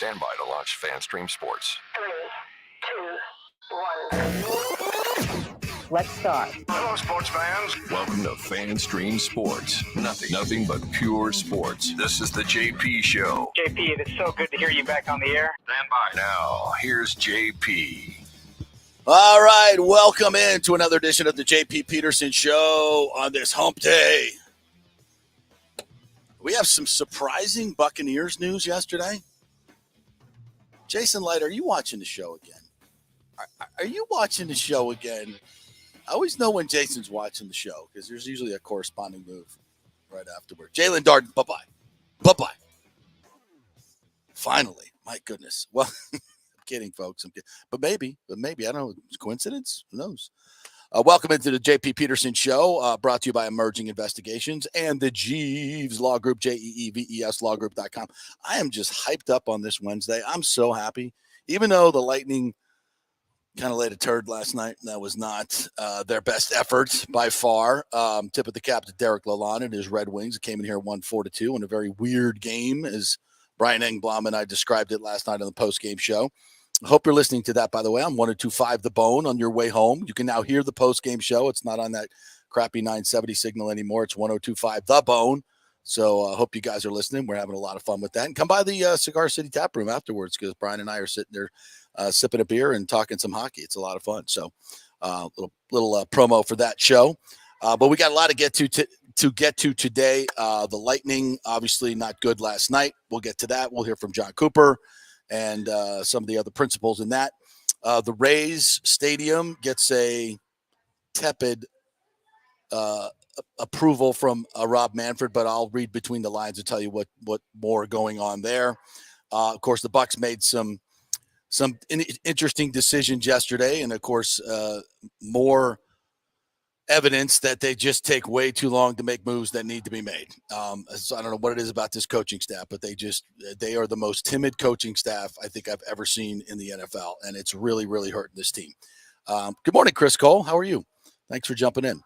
Stand by to launch FanStream Sports. 3, 2, 1. Let's start. Hello, sports fans. Welcome to FanStream Sports. Nothing but pure sports. This is the JP Show. JP, it's so good to hear you back on the air. Stand by. Now, here's JP. All right, welcome in to another edition of the JP Peterson Show on this hump day. We have some surprising Buccaneers news yesterday. Jason Light, are you watching the show again? Are you watching the show again? I always know when Jason's watching the show because there's usually a corresponding move right afterward. Jalen Darden, bye-bye. Bye-bye. Finally, my goodness. Well, I'm kidding, folks. I'm kidding. But maybe, I don't know. Coincidence? Who knows? Welcome into the JP Peterson Show, brought to you by Emerging Investigations and the Jeeves Law Group, JEEVES lawgroup.com. I am just hyped up on this Wednesday. I'm so happy. Even though the Lightning kind of laid a turd last night, that was not their best effort by far. Tip of the cap to Derek Lalonde and his Red Wings. It came in here 1-4-2 in a very weird game, as Brian Engblom and I described it last night on the post-game show. I hope you're listening to that, by the way. I'm 102.5 The Bone on your way home. You can now hear the post-game show. It's not on that crappy 970 signal anymore. It's 102.5 The Bone. So I hope you guys are listening. We're having a lot of fun with that. And come by the Cigar City Tap Room afterwards because Brian and I are sitting there sipping a beer and talking some hockey. It's a lot of fun. So little promo for that show. But we got a lot to get to today. The Lightning, obviously not good last night. We'll get to that. We'll hear from John Cooper and some of the other principals in that. The Rays Stadium gets a tepid approval from Rob Manfred, but I'll read between the lines and tell you what more going on there. Of course, the Bucs made some interesting decisions yesterday, and of course, more evidence that they just take way too long to make moves that need to be made. So I don't know what it is about this coaching staff, but they are the most timid coaching staff I think I've ever seen in the NFL, and it's really, really hurting this team. Good morning, Chris Cole. How are you? Thanks for jumping in.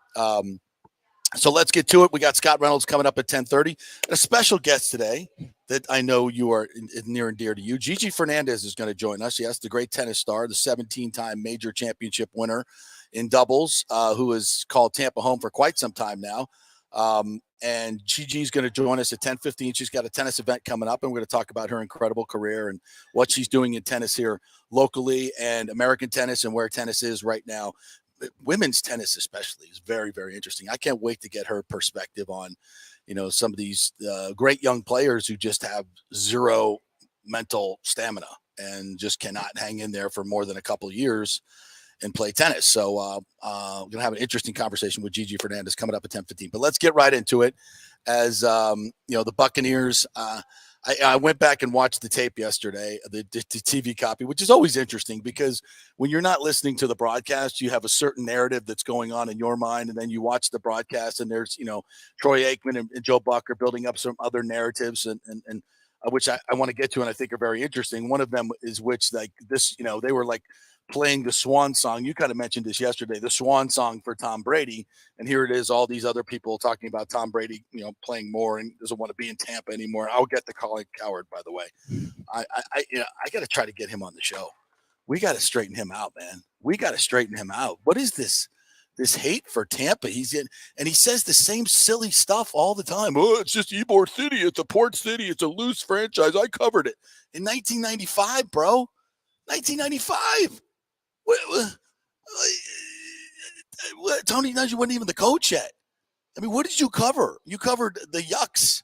So let's get to it. We got Scott Reynolds coming up at 10:30. And a special guest today that I know you are near and dear to you. Gigi Fernandez is going to join us. Yes, the great tennis star, the 17-time major championship winner in doubles, who has called Tampa home for quite some time now. And Gigi's going to join us at 10:15. She's got a tennis event coming up, and we're going to talk about her incredible career and what she's doing in tennis here locally and American tennis and where tennis is right now. Women's tennis especially is very, very interesting. I can't wait to get her perspective on, some of these great young players who just have zero mental stamina and just cannot hang in there for more than a couple of years and play tennis. So we're going to have an interesting conversation with Gigi Fernandez coming up at 10:15. But let's get right into it. As the Buccaneers, I went back and watched the tape yesterday, the TV copy, which is always interesting because when you're not listening to the broadcast, you have a certain narrative that's going on in your mind, and then you watch the broadcast, and there's Troy Aikman and Joe Buck are building up some other narratives, and which I want to get to, and I think are very interesting. One of them is which like this, they were like playing the swan song. You kind of mentioned this yesterday, the swan song for Tom Brady. And here it is, all these other people talking about Tom Brady, playing more and doesn't want to be in Tampa anymore. I'll get the Colin Cowherd, by the way. I got to try to get him on the show. We got to straighten him out, man. We got to straighten him out. What is this hate for Tampa? He's in, and he says the same silly stuff all the time. Oh, it's just Ybor City. It's a port city. It's a loose franchise. I covered it in 1995, bro. 1995. Tony Dungy wasn't even the coach yet. I mean, what did you cover? You covered the Yucks.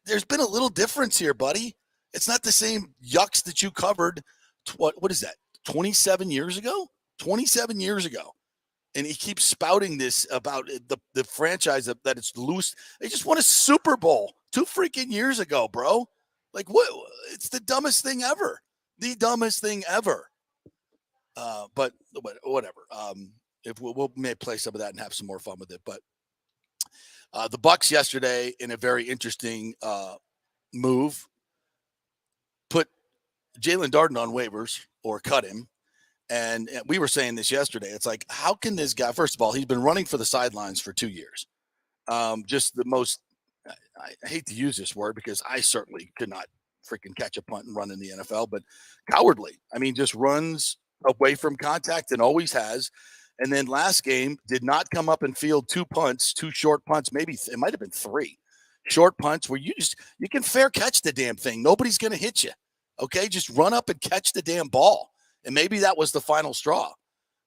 There's been a little difference here, buddy. It's not the same Yucks that you covered. What is that? 27 years ago? 27 years ago. And he keeps spouting this about the franchise that it's loose. They just won a Super Bowl 2 freaking years ago, bro. Like, what? It's the dumbest thing ever. The dumbest thing ever. But whatever. If we may play some of that and have some more fun with it. But the Bucs yesterday, in a very interesting move, put Jalen Darden on waivers or cut him. And we were saying this yesterday. It's like, how can this guy? First of all, he's been running for the sidelines for 2 years. Just the most. I hate to use this word because I certainly could not freaking catch a punt and run in the NFL, but cowardly. I mean, just runs away from contact and always has. And then last game did not come up and field 2 punts, 2 short punts, maybe it might have been 3 short punts where you can fair catch the damn thing. Nobody's going to hit you. Okay, just run up and catch the damn ball. And maybe that was the final straw.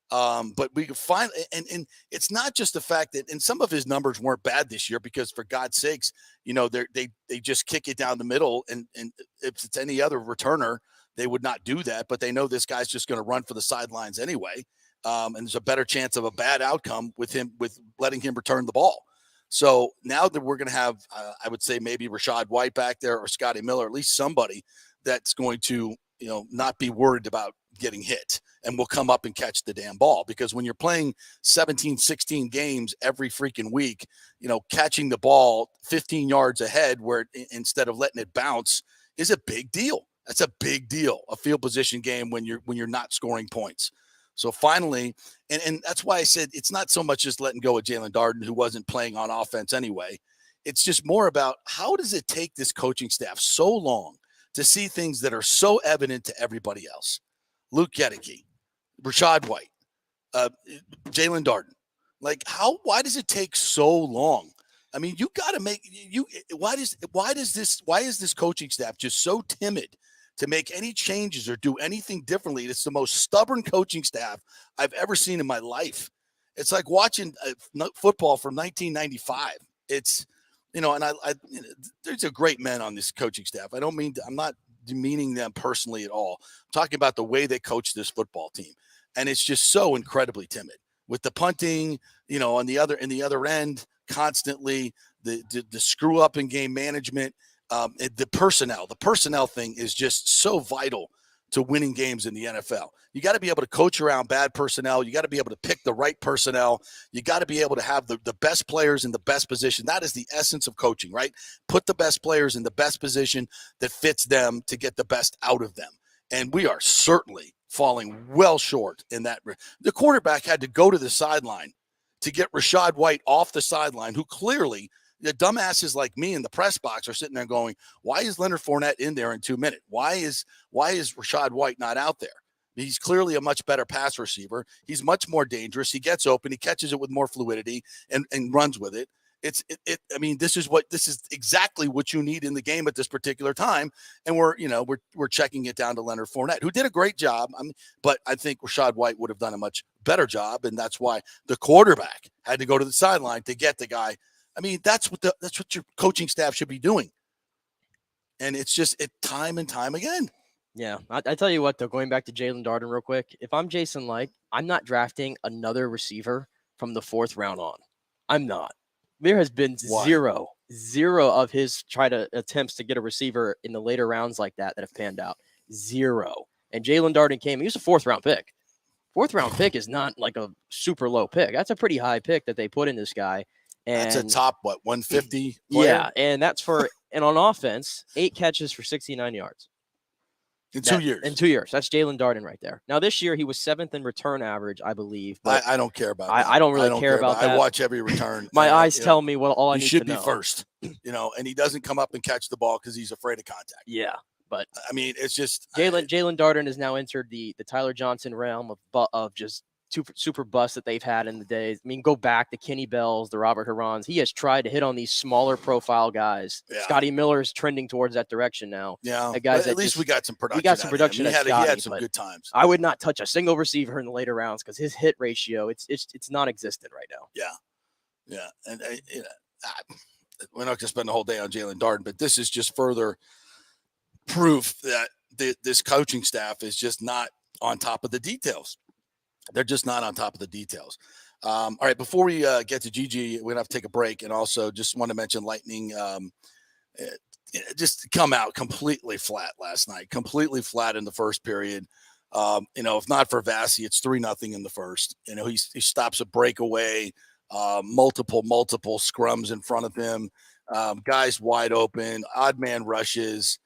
But we could find, and it's not just the fact that, and some of his numbers weren't bad this year because, for God's sakes, they just kick it down the middle, and if it's any other returner, they would not do that. But they know this guy's just going to run for the sidelines anyway, and there's a better chance of a bad outcome with letting him return the ball. So now that we're going to have, I would say maybe Rachaad White back there or Scotty Miller, at least somebody that's going to, not be worried about getting hit and will come up and catch the damn ball. Because when you're playing 17, 16 games every freaking week, catching the ball 15 yards ahead instead of letting it bounce is a big deal. That's a big deal, a field position game when you're not scoring points. So finally, and that's why I said it's not so much just letting go of Jalen Darden, who wasn't playing on offense anyway. It's just more about, how does it take this coaching staff so long to see things that are so evident to everybody else? Luke Gedeke, Rachaad White, Jalen Darden. Why does it take so long? I mean, you got to why is this coaching staff just so timid to make any changes or do anything differently? It's the most stubborn coaching staff I've ever seen in my life. It's like watching football from 1995. It's, and there's a great men on this coaching staff. I'm not demeaning them personally at all. I'm talking about the way they coach this football team. And it's just so incredibly timid with the punting, on the other end, constantly the screw up in game management. The personnel thing is just so vital to winning games in the NFL. You got to be able to coach around bad personnel. You got to be able to pick the right personnel. You got to be able to have the best players in the best position. That is the essence of coaching, right? Put the best players in the best position that fits them to get the best out of them. And we are certainly falling well short in that. The quarterback had to go to the sideline to get Rachaad White off the sideline, who clearly, the dumbasses like me in the press box are sitting there going, why is Leonard Fournette in there in 2 minutes? Why is Rachaad White not out there? He's clearly a much better pass receiver. He's much more dangerous. He gets open. He catches it with more fluidity and runs with it. This is exactly what you need in the game at this particular time. And we're checking it down to Leonard Fournette, who did a great job. But I think Rachaad White would have done a much better job. And that's why the quarterback had to go to the sideline to get the guy. That's what your coaching staff should be doing. And it's just time and time again. Yeah, I tell you what, though, going back to Jalen Darden real quick, if I'm Jason Licht, I'm not drafting another receiver from the 4th round on. I'm not. There has been zero of his attempts to get a receiver in the later rounds like that have panned out. Zero. And Jalen Darden he was a 4th round pick. 4th round pick is not like a super low pick. That's a pretty high pick that they put in this guy. And that's a top, 150 player? Yeah, and that's and on offense, 8 catches for 69 yards. In 2 years. In 2 years. That's Jalen Darden right there. Now, this year, he was 7th in return average, I believe. But I don't care about that. I don't really care about that. I watch every return. My eyes tell me all I need to know. He should be first, and he doesn't come up and catch the ball because he's afraid of contact. Yeah, but it's just Jalen Darden has now entered the Tyler Johnson realm of just super busts that they've had in the days. Go back to Kenny Bells, the Robert Herons. He has tried to hit on these smaller profile guys. Yeah. Scotty Miller is trending towards that direction now. Yeah, at least we got some production. We got some production. He had some good times. I would not touch a single receiver in the later rounds because his hit ratio it's non-existent right now. Yeah, and we're not going to spend the whole day on Jalen Darden, but this is just further proof that this coaching staff is just not on top of the details. They're just not on top of the details. All right, before we get to Gigi, we're going to have to take a break. And also just want to mention Lightning just come out completely flat last night, completely flat in the first period. If not for Vassie, it's 3-0 in the first. He stops a breakaway, multiple scrums in front of him, guys wide open, odd man rushes.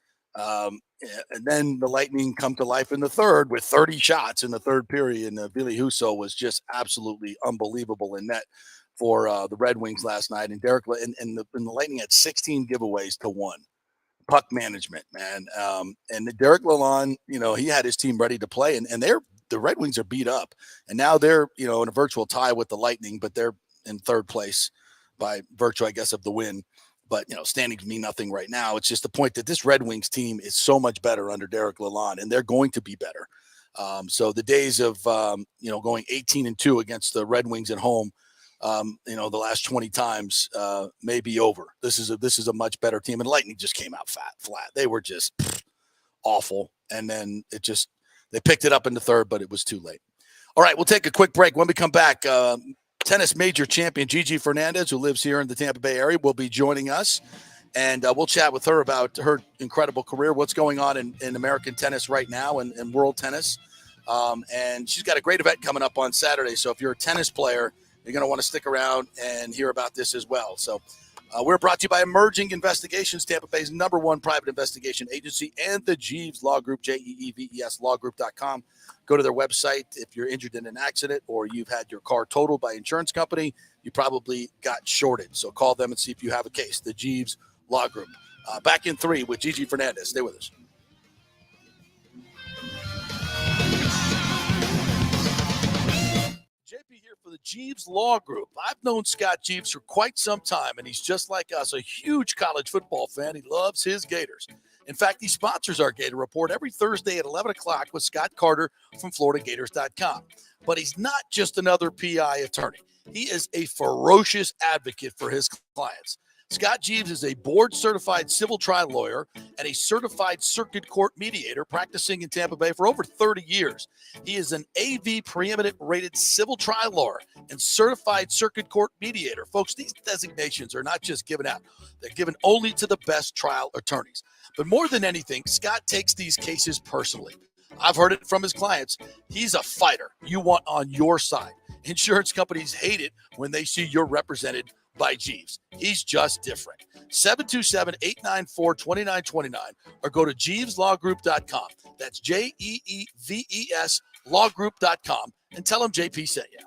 And then the Lightning come to life in the third with 30 shots in the third period. And Billy Husso was just absolutely unbelievable in net for the Red Wings last night. And Derek and the Lightning had 16 giveaways to 1. puck management, man. And Derek Lalonde, he had his team ready to play, and the Red Wings are beat up, and now they're in a virtual tie with the Lightning, but they're in third place by virtue, I guess, of the win. But standings mean nothing right now. It's just the point that this Red Wings team is so much better under Derek Lalonde, and they're going to be better. So the days of going 18-2 against the Red Wings at home, the last 20 times may be over. This is a much better team, and Lightning just came out flat. They were just awful, and then they picked it up in the third, but it was too late. All right, we'll take a quick break. When we come back, tennis major champion Gigi Fernandez, who lives here in the Tampa Bay area, will be joining us, and we'll chat with her about her incredible career, what's going on in American tennis right now and world tennis. And she's got a great event coming up on Saturday, so if you're a tennis player, you're going to want to stick around and hear about this as well. So we're brought to you by Emerging Investigations, Tampa Bay's #1 private investigation agency, and the Jeeves Law Group, JEEVES lawgroup.com. Go to their website. If you're injured in an accident or you've had your car totaled by insurance company, you probably got shorted. So call them and see if you have a case. The Jeeves Law Group. Back in 3 with Gigi Fernandez. Stay with us. JP here for the Jeeves Law Group. I've known Scott Jeeves for quite some time, and he's just like us, a huge college football fan. He loves his Gators. In fact, he sponsors our Gator Report every Thursday at 11 o'clock with Scott Carter from FloridaGators.com. But he's not just another PI attorney. He is a ferocious advocate for his clients. Scott Jeeves is a board-certified civil trial lawyer and a certified circuit court mediator practicing in Tampa Bay for over 30 years. He is an AV preeminent rated civil trial lawyer and certified circuit court mediator. Folks, these designations are not just given out. They're given only to the best trial attorneys. But more than anything, Scott takes these cases personally. I've heard it from his clients. He's a fighter you want on your side. Insurance companies hate it when they see you're represented by Jeeves. He's just different. 727-894-2929 or go to JeevesLawGroup.com. That's JEEVES lawgroup.com and tell him JP sent you.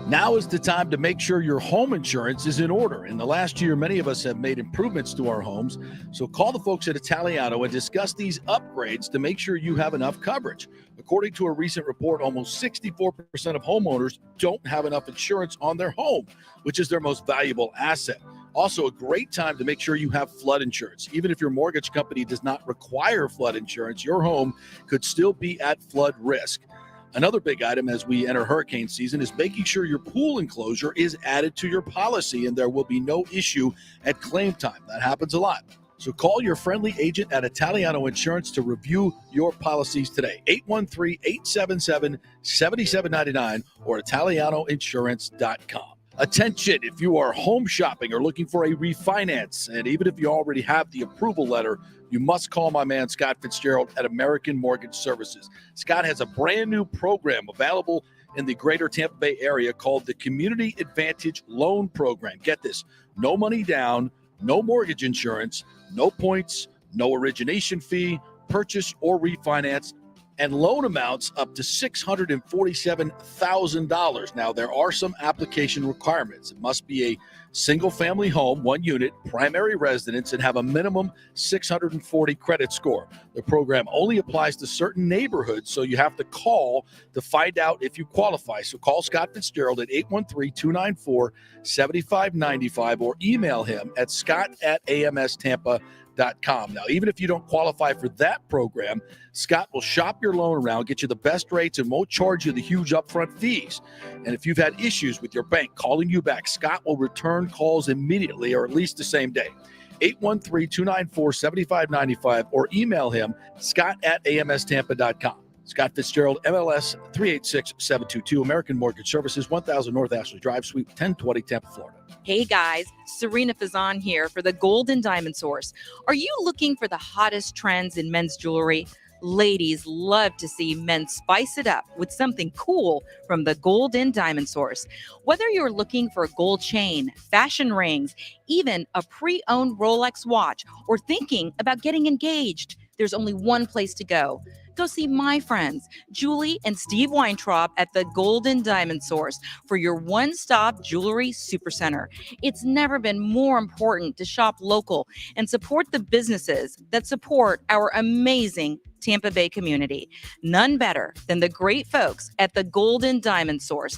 Now is the time to make sure your home insurance is in order. In the last year, many of us have made improvements to our homes. So call the folks at Italiano and discuss these upgrades to make sure you have enough coverage. According to a recent report, almost 64% of homeowners don't have enough insurance on their home, which is their most valuable asset. Also, a great time to make sure you have flood insurance. Even if your mortgage company does not require flood insurance, your home could still be at flood risk. Another big item as we enter hurricane season is making sure your pool enclosure is added to your policy and there will be no issue at claim time. That happens a lot. So call your friendly agent at Italiano Insurance to review your policies today. 813-877-7799 or ItalianoInsurance.com. Attention, if you are home shopping or looking for a refinance, and even if you already have the approval letter, you must call my man Scott Fitzgerald at American Mortgage Services. Scott has a brand new program available in the greater Tampa Bay area called the Community Advantage Loan Program. Get this, no money down, no mortgage insurance, no points, no origination fee, purchase or refinance, and loan amounts up to $647,000. Now, there are some application requirements. It must be a single-family home, 1 unit, primary residence, and have a minimum 640 credit score. The program only applies to certain neighborhoods, so you have to call to find out if you qualify. So call Scott Fitzgerald at 813-294-7595 or email him at scott@amstampa.com. Now, even if you don't qualify for that program, Scott will shop your loan around, get you the best rates, and won't charge you the huge upfront fees. And if you've had issues with your bank calling you back, Scott will return calls immediately or at least the same day. 813-294-7595 or email him, scott@amstampa.com. Scott Fitzgerald, MLS 386722, American Mortgage Services, 1000 North Ashley Drive, Suite 1020, Tampa, Florida. Hey guys, Serena Fazan here for the Gold and Diamond Source. Are you looking for the hottest trends in men's jewelry? Ladies love to see men spice it up with something cool from the Gold and Diamond Source. Whether you're looking for a gold chain, fashion rings, even a pre-owned Rolex watch, or thinking about getting engaged, there's only one place to go. Go see my friends, Julie and Steve Weintraub at the Golden Diamond Source for your one-stop jewelry supercenter. It's never been more important to shop local and support the businesses that support our amazing Tampa Bay community. None better than the great folks at the Golden Diamond Source,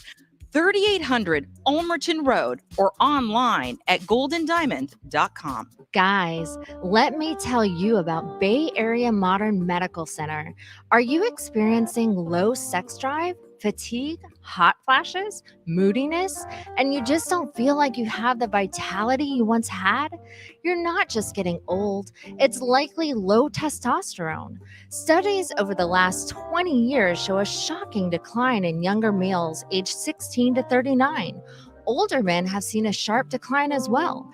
3800 Ulmerton Road, or online at goldendiamond.com. Guys, let me tell you about Bay Area Modern Medical Center. Are you experiencing low sex drive, fatigue, hot flashes, moodiness, and you just don't feel like you have the vitality you once had? You're not just getting old, it's likely low testosterone. Studies over the last 20 years show a shocking decline in younger males aged 16 to 39. Older men have seen a sharp decline as well.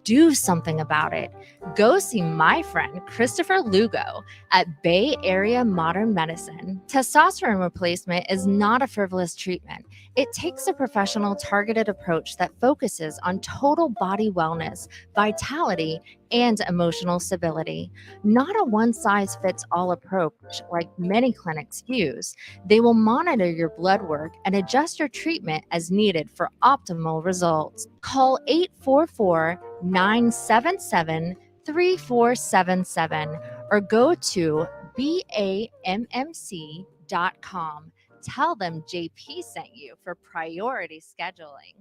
Do something about it. Go see my friend Christopher Lugo at Bay Area Modern Medicine. Testosterone replacement is not a frivolous treatment. It takes a professional, targeted approach that focuses on total body wellness, vitality, and emotional stability. Not a one-size-fits-all approach like many clinics use. They will monitor your blood work and adjust your treatment as needed for optimal results. Call 844-977-3477 or go to BAMMC.com. Tell them JP sent you for priority scheduling.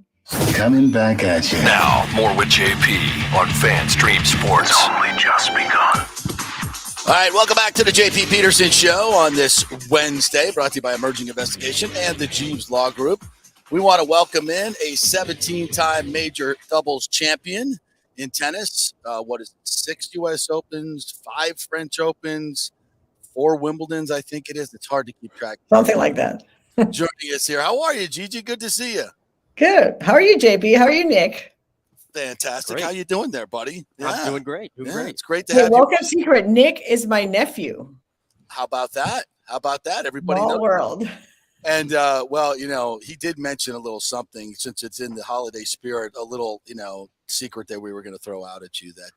Coming back at you. Now, more with JP on FanStream Sports. It's only just begun. All right, welcome back to the JP Peterson Show on this Wednesday, brought to you by Emerging Investigation and the Jeeves Law Group. We want to welcome in a 17-time major doubles champion in tennis. 6 U.S. Opens, 5 French Opens, 4 Wimbledons, I think it is. It's hard to keep track. Something like that. Joining us here. How are you, Gigi? Good to see you. Good. How are you, JP? How are you, Nick? Fantastic. Great. How you doing there, buddy? I'm doing great. It's great to Hey, have you. welcome secret. Nick is my nephew. How about that? Everybody Small knows. world. And, he did mention a little something, since it's in the holiday spirit, a little, secret that we were going to throw out at you that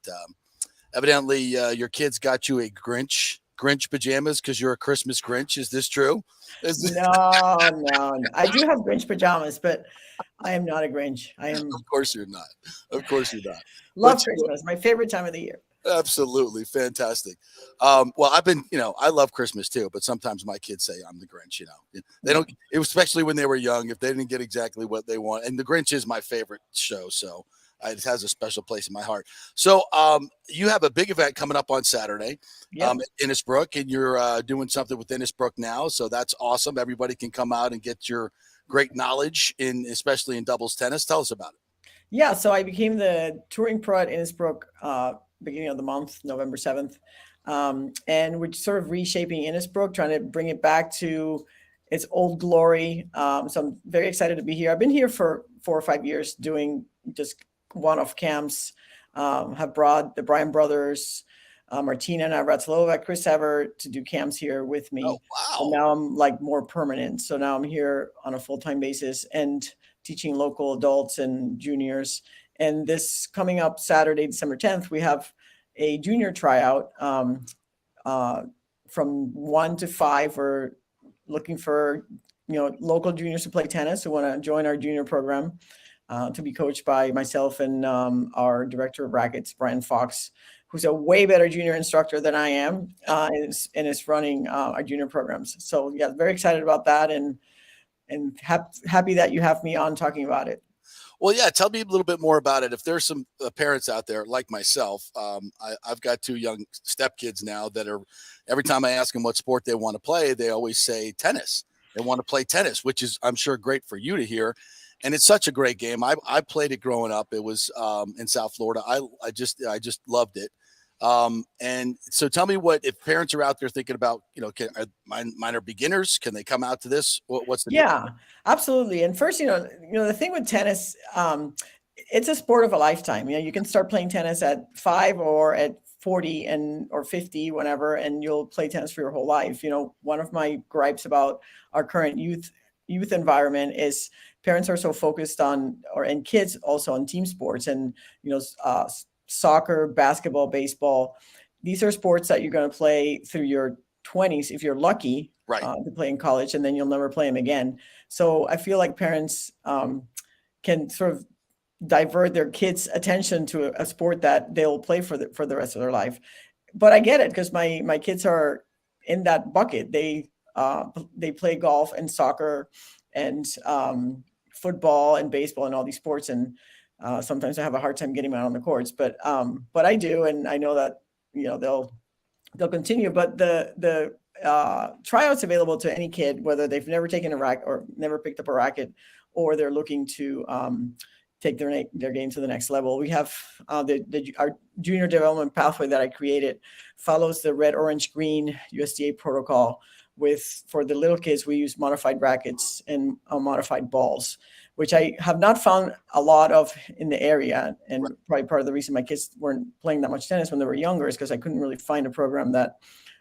evidently your kids got you a Grinch pajamas because you're a Christmas Grinch. Is this true? No. I do have Grinch pajamas, but I am not a Grinch. I am. Of course you're not. Love Christmas. My favorite time of the year. Absolutely. Fantastic. I love Christmas too, but sometimes my kids say I'm the Grinch, they don't, especially when they were young, if they didn't get exactly what they want. And the Grinch is my favorite show. So it has a special place in my heart. So you have a big event coming up on Saturday at Innisbrook, and you're doing something with Innisbrook now. So that's awesome. Everybody can come out and get your great knowledge especially in doubles tennis. Tell us about it. Yeah. So I became the touring pro at Innisbrook beginning of the month, November 7th. And we're sort of reshaping Innisbrook, trying to bring it back to its old glory. So I'm very excited to be here. I've been here for 4 or 5 years doing just one-off camps. Have brought the Bryan brothers, Martina Navratilova, Chris Evert to do camps here with me. Oh, wow. So now I'm like more permanent. So now I'm here on a full-time basis and teaching local adults and juniors. And this coming up Saturday, December 10th, we have a junior tryout from 1 to 5. We're looking for local juniors to play tennis who want to join our junior program to be coached by myself and our director of rackets, Brian Fox, who's a way better junior instructor than I am and is running our junior programs. So yeah, very excited about that and happy that you have me on talking about it. Well, yeah, tell me a little bit more about it. If there's some parents out there like myself, I've got 2 young stepkids now that are, every time I ask them what sport they want to play, they always say tennis. They want to play tennis, which is, I'm sure, great for you to hear. And it's such a great game. I played it growing up. It was in South Florida. I just loved it. And so tell me if parents are out there thinking about, mine are beginners, can they come out to this? What's the deal? Absolutely. And first, the thing with tennis, it's a sport of a lifetime. You can start playing tennis at 5 or at 40 or 50, whenever, and you'll play tennis for your whole life. One of my gripes about our current youth environment is parents are so focused on, and kids also on team sports and, soccer, basketball, baseball. These are sports that you're going to play through your 20s if you're lucky Right. to play in college, and then you'll never play them again. So I feel like parents can sort of divert their kids' attention to a sport that they'll play for the rest of their life. But I get it, because my kids are in that bucket. They play golf and soccer and football and baseball and all these sports, and sometimes I have a hard time getting them out on the courts, but I do, and I know that they'll continue. But the tryouts available to any kid, whether they've never taken a racket or never picked up a racket, or they're looking to take their game to the next level. We have our junior development pathway that I created follows the red, orange, green USDA protocol. For the little kids, we use modified rackets and modified balls, which I have not found a lot of in the area. And probably part of the reason my kids weren't playing that much tennis when they were younger is because I couldn't really find a program that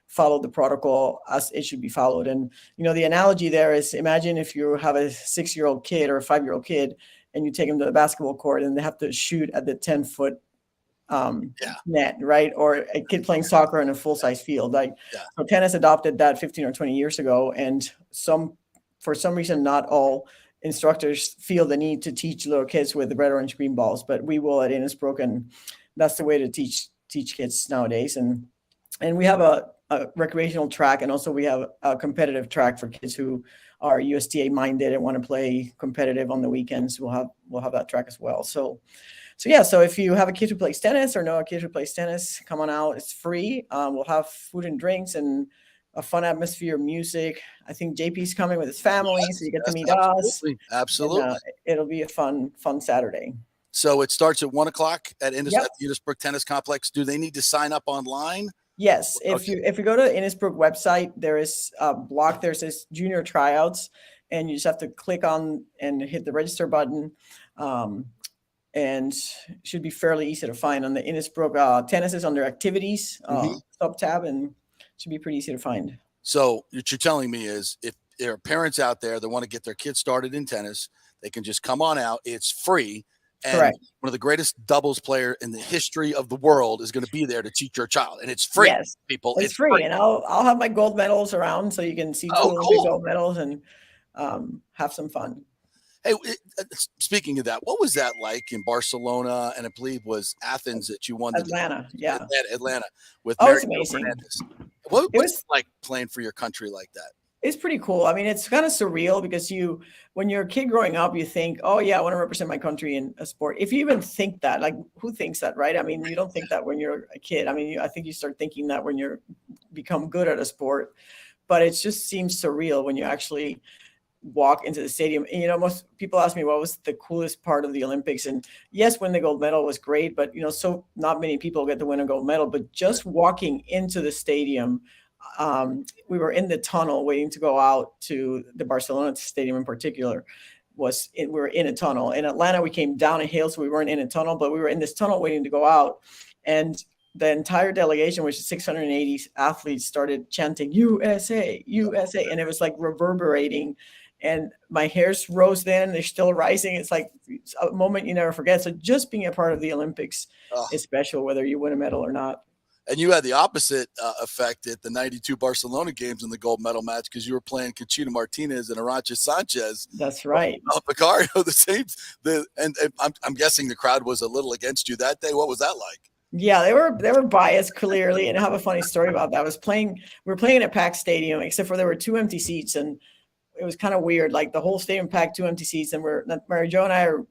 followed the protocol as it should be followed. And, the analogy there is, imagine if you have a 6-year-old kid or a 5-year-old kid, and you take them to the basketball court and they have to shoot at the 10-foot net, right? Or a kid playing soccer in a full-size field. So tennis adopted that 15 or 20 years ago, and for some reason, not all instructors feel the need to teach little kids with the red, orange, green balls, but we will at Innisbrook, and that's the way to teach kids nowadays. And we have a recreational track, and also we have a competitive track for kids who are USDA minded and want to play competitive on the weekends. We'll have that track as well. So if you have a kid who plays tennis or know a kid who plays tennis, come on out. It's free. We'll have food and drinks and a fun atmosphere, music. I think JP's coming with his family, so you get to meet us. Absolutely. And, it'll be a fun Saturday. So it starts at 1:00 at the Innisbrook Tennis Complex. Do they need to sign up online? Yes. If you go to Innisbrook website, there is a block there says junior tryouts, and you just have to click on and hit the register button. And it should be fairly easy to find on the Innisbrook tennis is under activities sub tab, and should be pretty easy to find. So what you're telling me is, if there are parents out there that want to get their kids started in tennis, they can just come on out. It's free. And Correct. One of the greatest doubles player in the history of the world is going to be there to teach your child, and it's free. Yes, people. It's free, and I'll have my gold medals around so you can see two Olympic gold medals and have some fun. Hey, speaking of that, what was that like in Barcelona, and I believe was Athens that you won? Atlanta, Atlanta with it's amazing. Fernandez. What was it like playing for your country like that? It's pretty cool. I mean, it's kind of surreal because when you're a kid growing up, you think, oh yeah, I want to represent my country in a sport. If you even think that, like, who thinks that, right? I mean, you don't think that when you're a kid. I mean, I think you start thinking that when you become good at a sport, but it just seems surreal when you actually walk into the stadium. And, most people ask me what was the coolest part of the Olympics. And yes, winning the gold medal was great, but, so not many people get to win a gold medal, but just walking into the stadium, we were in the tunnel waiting to go out to the Barcelona stadium in particular. We were in a tunnel. In Atlanta, we came down a hill, so we weren't in a tunnel, but we were in this tunnel waiting to go out. And the entire delegation, which is 680 athletes, started chanting USA, USA, and it was like reverberating. And my hairs rose then. They're still rising. It's like a moment you never forget. So just being a part of the Olympics is special, whether you win a medal or not. And you had the opposite effect at the 92 Barcelona games in the gold medal match, because you were playing Conchita Martinez and Arantxa Sanchez. That's right. Picario, and I'm guessing the crowd was a little against you that day. What was that like? Yeah, they were biased clearly, and I have a funny story about that. We were playing in a packed stadium, except for there were 2 empty seats, and it was kind of weird. Like the whole stadium packed, 2 empty seats, and Mary Jo and I are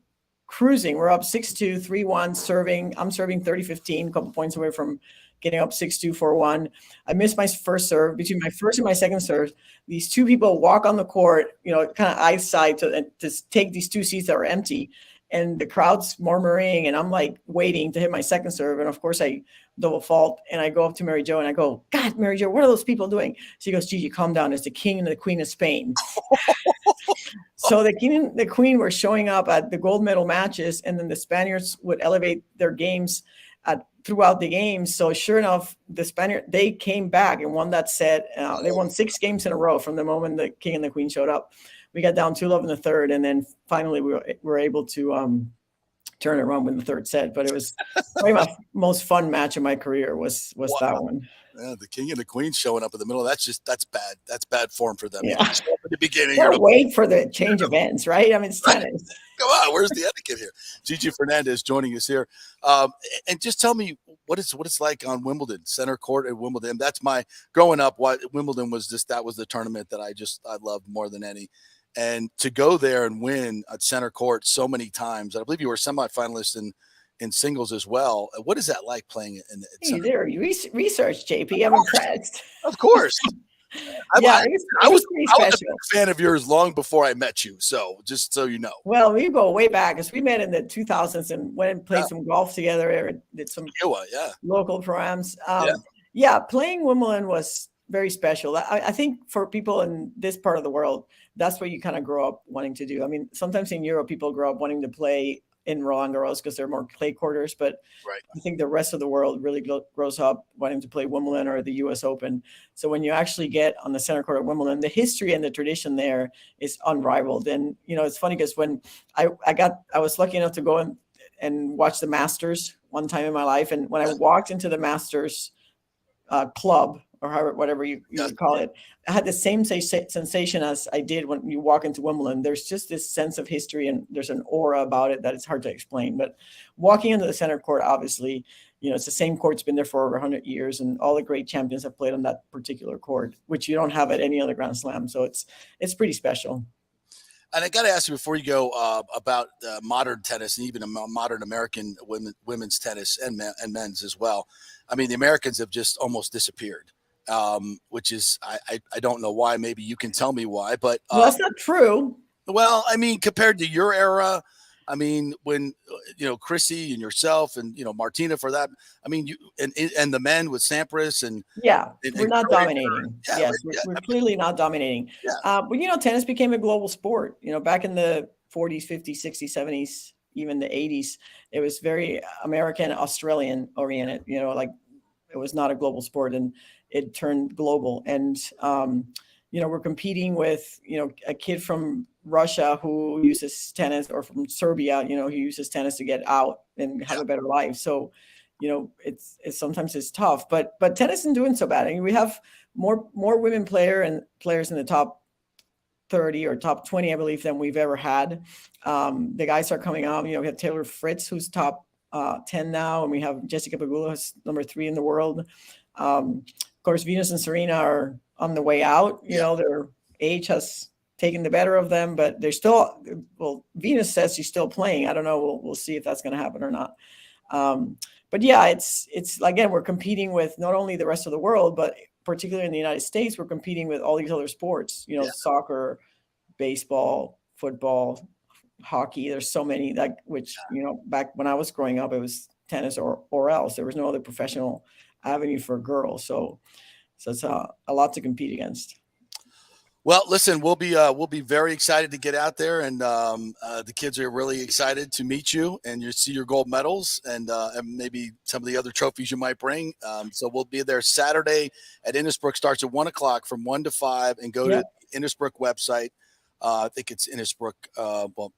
cruising. We're up 6-2, 3-1, serving. I'm serving 30-15, a couple points away from getting up 6-2, 4-1. I missed my first serve. Between my first and my second serve, these 2 people walk on the court, kind of eyesight to take these 2 seats that were empty. And the crowd's murmuring, and I'm like waiting to hit my second serve. And of course I double fault, and I go up to Mary Jo and I go, God, Mary Jo, what are those people doing? She goes, Gigi, calm down. It's the king and the queen of Spain. So the king and the queen were showing up at the gold medal matches, and then the Spaniards would elevate their games throughout the games. So sure enough, they came back and won that set. They won 6 games in a row from the moment the king and the queen showed up. We got down 2-love in the third, and then finally we were able to turn it around with the third set. But it was probably my most fun match of my career was Wow. that one. Yeah, the king and the queen showing up in the middle. That's bad. That's bad form for them. Yeah. You show up at the beginning. Gotta wait for the change of ends, right? I mean, it's tennis. Come on, where's the etiquette here? Gigi Fernandez joining us here, and just tell me what it's like on Wimbledon, center court at Wimbledon. That's my growing up. What Wimbledon was that was the tournament that I loved more than any, and to go there and win at center court so many times. I believe you were semifinalist in singles as well. What is that like playing in center? There, you research, JP. I'm impressed. Of course. I was a big fan of yours long before I met you. So just so you know. Well, we go way back because we met in the 2000s and went and played some golf together. Did some local programs. Playing Wimbledon was very special. I think for people in this part of the world, that's what you kind of grow up wanting to do. I mean, sometimes in Europe, people grow up wanting to play in Roland Garros because they're more clay quarters, but I think the rest of the world really grows up wanting to play Wimbledon or the US Open. So when you actually get on the center court at Wimbledon, the history and the tradition there is unrivaled. And, it's funny because when I was lucky enough to go and watch the Masters one time in my life. And when I walked into the Masters club, or whatever you would call it, I had the same sensation as I did when you walk into Wimbledon. There's just this sense of history and there's an aura about it that it's hard to explain. But walking into the center court, obviously, it's the same court. It's been there for over 100 years, and all the great champions have played on that particular court, which you don't have at any other Grand Slam. So it's pretty special. And I got to ask you before you go about modern tennis and even modern American women's tennis and men's as well. I mean, the Americans have just almost disappeared. Which is I don't know why. Maybe you can tell me why, but that's not true. Well, I mean, compared to your era, I mean, when Chrissy and yourself and Martina for that. I mean, you and the men with Sampras and we're not dominating. Yeah, we're clearly not dominating. Yeah. But tennis became a global sport. Back in the 40s, 50s, 60s, 70s, even the 80s, it was very American, Australian oriented. Like it was not a global sport, and it turned global. And, we're competing with, a kid from Russia who uses tennis, or from Serbia, who uses tennis to get out and have a better life. So, it's sometimes it's tough, but tennis isn't doing so bad. I mean, we have more women players in the top 30 or top 20, I believe, than we've ever had. The guys are coming out. We have Taylor Fritz, who's top 10 now, and we have Jessica Pegula, who's number 3 in the world. Of course, Venus and Serena are on the way out. Their age has taken the better of them, but they're still. Well, Venus says she's still playing. I don't know. We'll see if that's going to happen or not. But yeah, it's again, we're competing with not only the rest of the world, but particularly in the United States, we're competing with all these other sports. Soccer, baseball, football, hockey. There's so many back when I was growing up, it was tennis or else. There was no other professional avenue for girls. So it's a lot to compete against. Well, listen, we'll be very excited to get out there, and the kids are really excited to meet you and you see your gold medals and maybe some of the other trophies you might bring. So we'll be there Saturday at Innisbrook. Starts at 1:00 from 1 to 5, and go to the Innisbrook website. I think it's Innisbrook.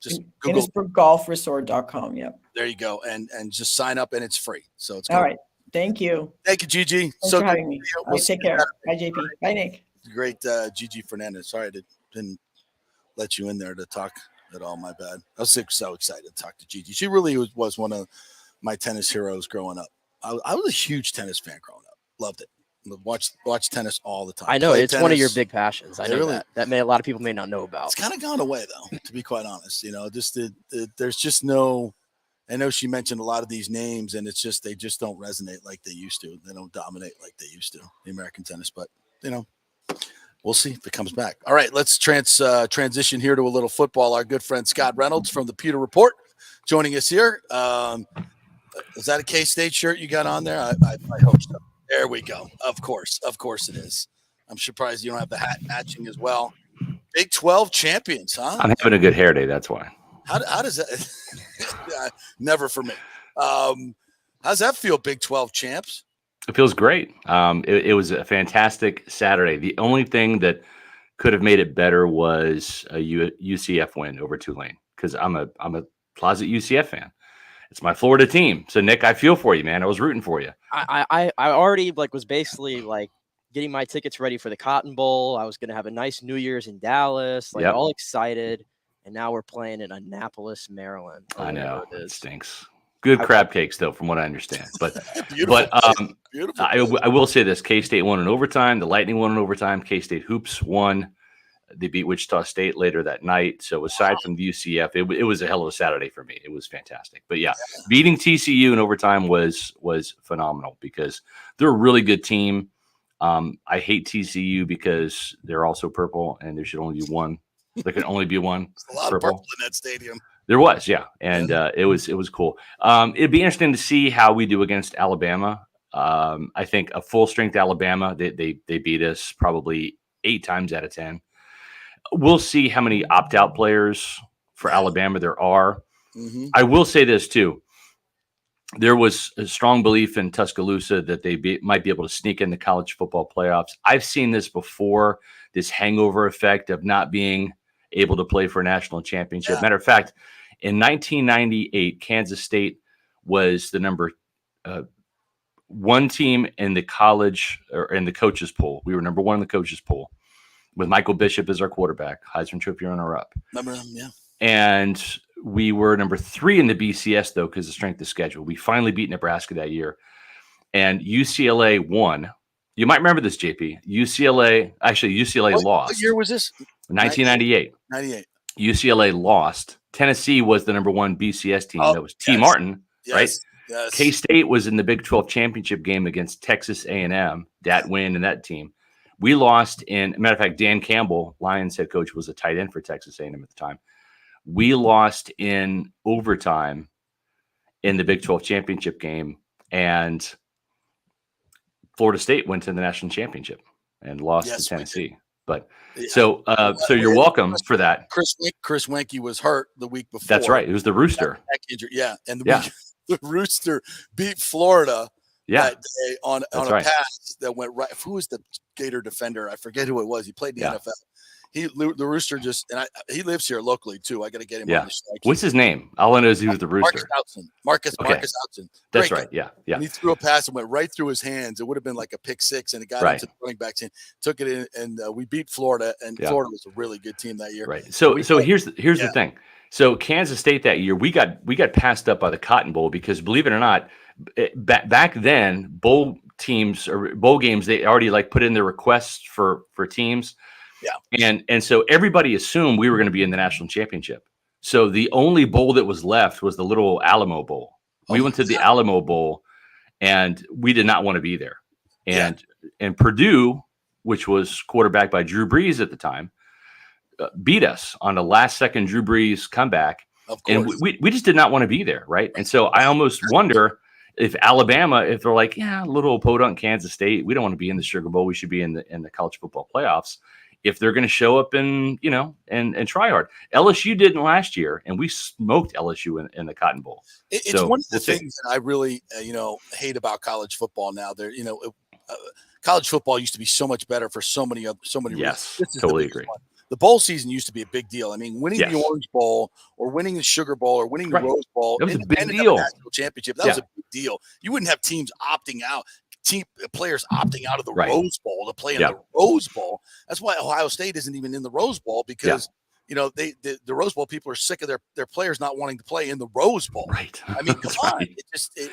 Just Google InnisbrookGolfResort.com. Yep. There you go, and just sign up, and it's free. So it's all right. Thank you. Thank you, Gigi. Thanks for having me. We'll take care. Bye, JP. Bye, Nick. Great, Gigi Fernandez. Sorry I didn't let you in there to talk at all. My bad. I was so excited to talk to Gigi. She really was one of my tennis heroes growing up. I was a huge tennis fan growing up. Loved it. Watch tennis all the time. I know it's one of your big passions. I know really, that a lot of people may not know about. It's kind of gone away though, to be quite honest. There's just no. I know she mentioned a lot of these names, and it's just they just don't resonate like they used to. They don't dominate like they used to, the American tennis. But we'll see if it comes back. All right, let's transition here to a little football. Our good friend Scott Reynolds from the Pewter Report joining us here. Is that a K-State shirt you got on there? I hope so. There we go. Of course it is. I'm surprised you don't have the hat matching as well. Big 12 champions, huh? I'm having a good hair day. That's why. How does that? Never for me. How's that feel, Big 12 champs? It feels great. It was a fantastic Saturday. The only thing that could have made it better was a UCF win over Tulane, because I'm a closet UCF fan. It's my Florida team. So Nick, I feel for you, man. I was rooting for you. I already was basically getting my tickets ready for the Cotton Bowl. I was going to have a nice New Year's in Dallas, Yep. all excited. And now we're playing in Annapolis, Maryland. I know it it is. stinks. Good crab cakes, though, from what I understand. But Beautiful. I will say this: K-State won in overtime. The Lightning won in overtime. K-State hoops won. They beat Wichita State later that night. So aside from the UCF, it was a hell of a Saturday for me. It was fantastic. But yeah, beating TCU in overtime was phenomenal because they're a really good team. I hate TCU because they're also purple, and there should only be one. There can only be one. A lot purple of purple in that stadium. There was, yeah, and it was cool. It'd be interesting to see how we do against Alabama. I think a full strength Alabama, they beat us probably 8 times out of 10. We'll see how many opt out players for Alabama there are. Mm-hmm. I will say this too. There was a strong belief in Tuscaloosa that they might be able to sneak in the college football playoffs. I've seen this before, this hangover effect of not being able to play for a national championship. Matter of fact, in 1998, Kansas State was the number 1 team in the college or in the coaches poll. We were number 1 in the coaches poll with Michael Bishop as our quarterback, Heisman Trophy runner-up. Remember him, yeah. And we were number 3 in the BCS, though, because of strength of schedule. We finally beat Nebraska that year. And UCLA won. You might remember this, JP. UCLA lost. What year was this? 1998. 98. UCLA lost. Tennessee was the number 1 BCS team. That was T. Martin, right? Yes. K-State was in the Big 12 championship game against Texas A&M. That win and that team. We lost in, matter of fact, Dan Campbell, Lions head coach, was a tight end for Texas A&M at the time. We lost in overtime in the Big 12 championship game, and Florida State went to the national championship and lost to Tennessee. But so you're welcome for that. Chris Wenke was hurt the week before. That's right. It was the Rooster. Yeah, and the Rooster beat Florida that day on a pass that went right. Who was the Gator defender? I forget who it was. He played in the NFL. The Rooster he lives here locally too. I got to get him on the show. What's his name? All I know is he was the Rooster. Marcus Outzen. That's right. Yeah. And he threw a pass and went right through his hands. It would have been like a pick six, and it got into the running backs and took it in. And we beat Florida, and Florida was a really good team that year. Right. So here's the thing. So Kansas State that year, we got passed up by the Cotton Bowl because, believe it or not, back then bowl teams or bowl games, they already put in their requests for teams. Yeah. And so everybody assumed we were going to be in the national championship. So the only bowl that was left was the little Alamo Bowl. We went to the Alamo Bowl, and we did not want to be there. And Purdue, which was quarterbacked by Drew Brees at the time, beat us on the last second Drew Brees comeback. Of course. And we just did not want to be there, right? And so I almost wonder if Alabama, if they're like, little podunk Kansas State, we don't want to be in the Sugar Bowl. We should be in the college football playoffs. If they're going to show up and try hard. LSU didn't last year, and we smoked LSU in the Cotton Bowl. It's one of the things that I really hate about college football now. College football used to be so much better for so many yes, reasons. Totally agree. The bowl season used to be a big deal. I mean, winning the Orange Bowl or winning the Sugar Bowl or winning the Rose Bowl, that was a big deal. National championship, that was a big deal. You wouldn't have teams opting out. Players opting out of the Rose Bowl to play in the Rose Bowl. That's why Ohio State isn't even in the Rose Bowl because the Rose Bowl people are sick of their players not wanting to play in the Rose Bowl. Right. I mean, come on.